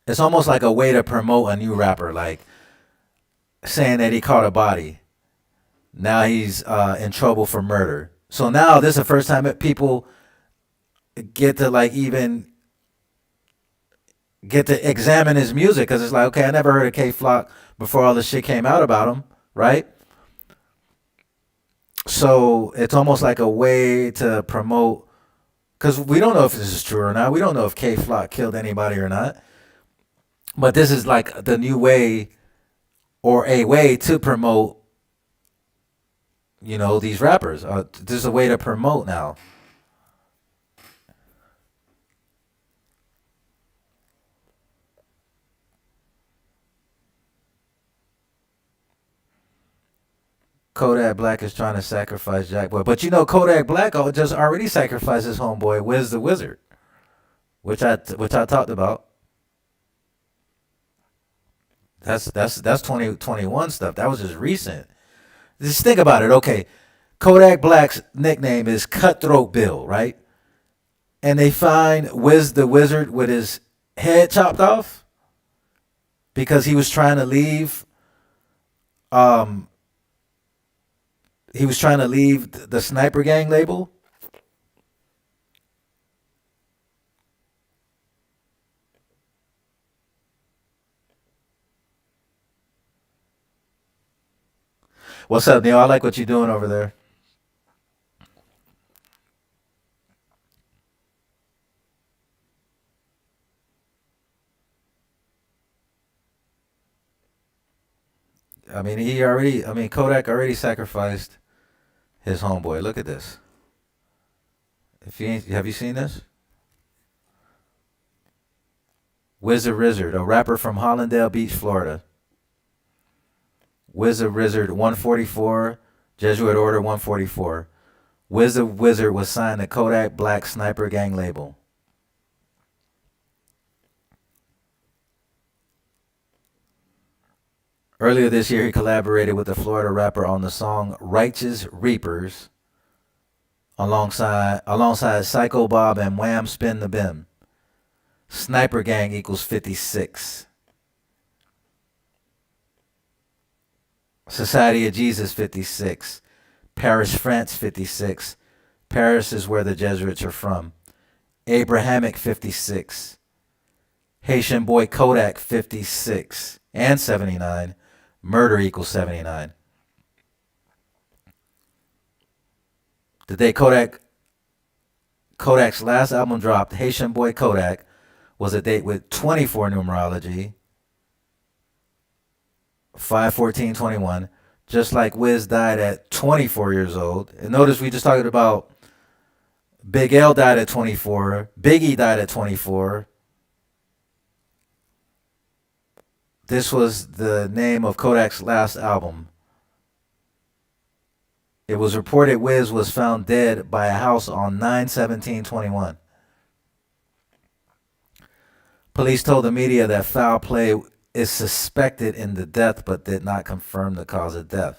a way to promote a new rapper, like saying that he caught a body. Now he's in trouble for murder. So now this is the first time that people get to like even get to examine his music because it's like, okay, I never heard of K Flock before all this shit came out about him, right? So it's almost like a way to promote, because we don't know if this is true or not. We don't know if K Flock killed anybody or not. But this is like the new way or a way to promote, these rappers. This is a way to promote now. Kodak Black is trying to sacrifice Jack Boy. But Kodak Black just already sacrificed his homeboy, Wiz the Wizard, which I talked about. That's 2021 stuff. That was just recent. Just think about it. Okay, Kodak Black's nickname is Cutthroat Bill, right? And they find Wiz the Wizard with his head chopped off because he was trying to leave. He was trying to leave the Sniper Gang label. What's up, Neil? I like what you're doing over there. Kodak already sacrificed his homeboy. Look at this. If you ain't, have you seen this? Wizard, a rapper from Hollandale Beach, Florida. Wizard, 144, Jesuit Order 144. Wizard was signed to Kodak Black Sniper Gang label. Earlier this year, he collaborated with the Florida rapper on the song Righteous Reapers alongside Psycho Bob and Wham Spin the Bim. Sniper Gang equals 56. Society of Jesus 56. Paris, France 56. Paris is where the Jesuits are from. Abrahamic 56. Haitian Boy Kodak 56 and 79. Murder equals 79. The day Kodak's last album dropped, Haitian Boy Kodak, was a date with 24 numerology, 5/14/21, just like Wiz died at 24 years old. And notice we just talked about Big L died at 24. Biggie died at 24. This was the name of Kodak's last album. It was reported Wiz was found dead by a house on 9/17/21. Police told the media that foul play is suspected in the death but did not confirm the cause of death.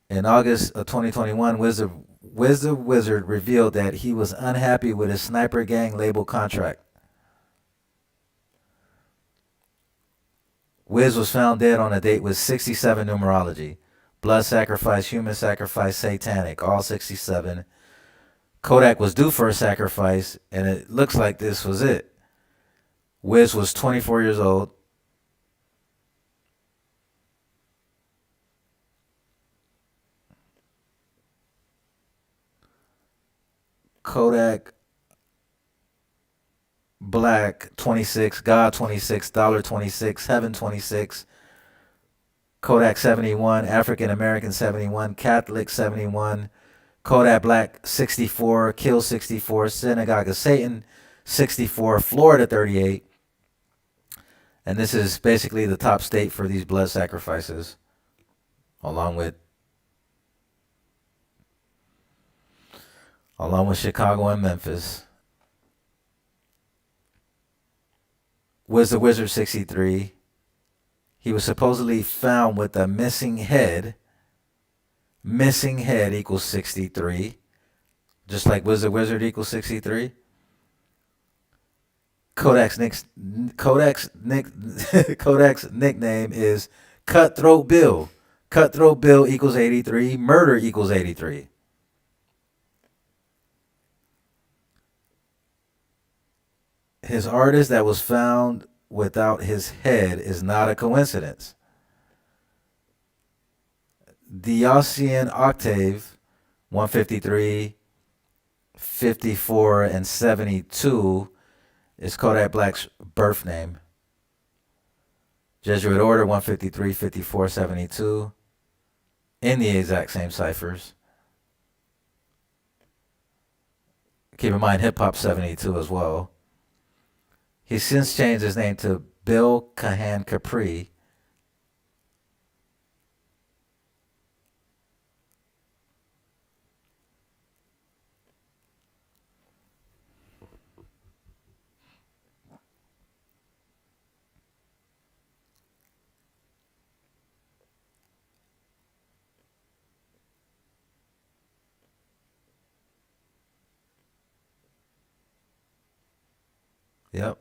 In August of 2021, Wiz the Wizard revealed that he was unhappy with his Sniper Gang label contract. Wiz was found dead on a date with 67 numerology. Blood sacrifice, human sacrifice, satanic, all 67. Kodak was due for a sacrifice, and it looks like this was it. Wiz was 24 years old. Kodak Black 26, God 26, Dollar 26, Heaven 26, Kodak 71, African American 71, Catholic 71, Kodak Black 64, Kill 64, Synagogue of Satan 64, Florida 38. And this is basically the top state for these blood sacrifices, along with Chicago and Memphis. Was the Wizard 63. He was supposedly found with a missing head. Missing head equals 63. Just like was the Wizard equals 63. Kodak's nickname is Cutthroat Bill. Cutthroat Bill equals 83. Murder equals 83. His artist that was found without his head is not a coincidence. The Ossian Octave, 153, 54, and 72 is Kodak Black's birth name. Jesuit Order, 153, 54, 72, in the exact same ciphers. Keep in mind, hip hop 72 as well. He's since changed his name to Bill Kahan Capri. Yep.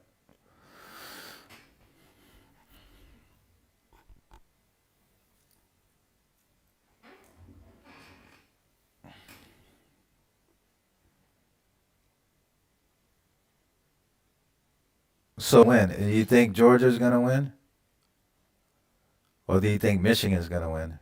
So when? Do you think Georgia's going to win? Or do you think Michigan's going to win?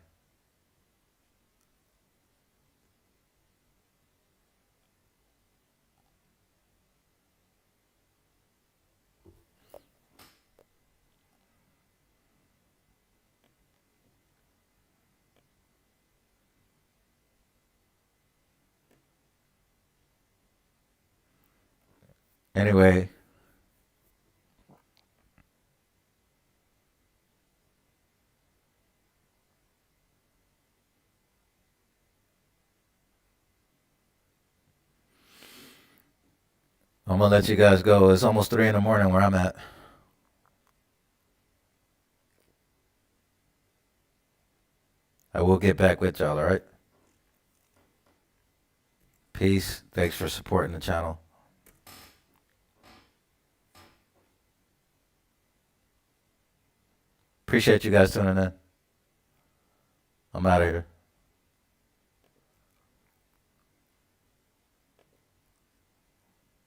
Anyway, I'm going to let you guys go. It's almost 3 in the morning where I'm at. I will get back with y'all, all right? Peace. Thanks for supporting the channel. Appreciate you guys tuning in. I'm out of here.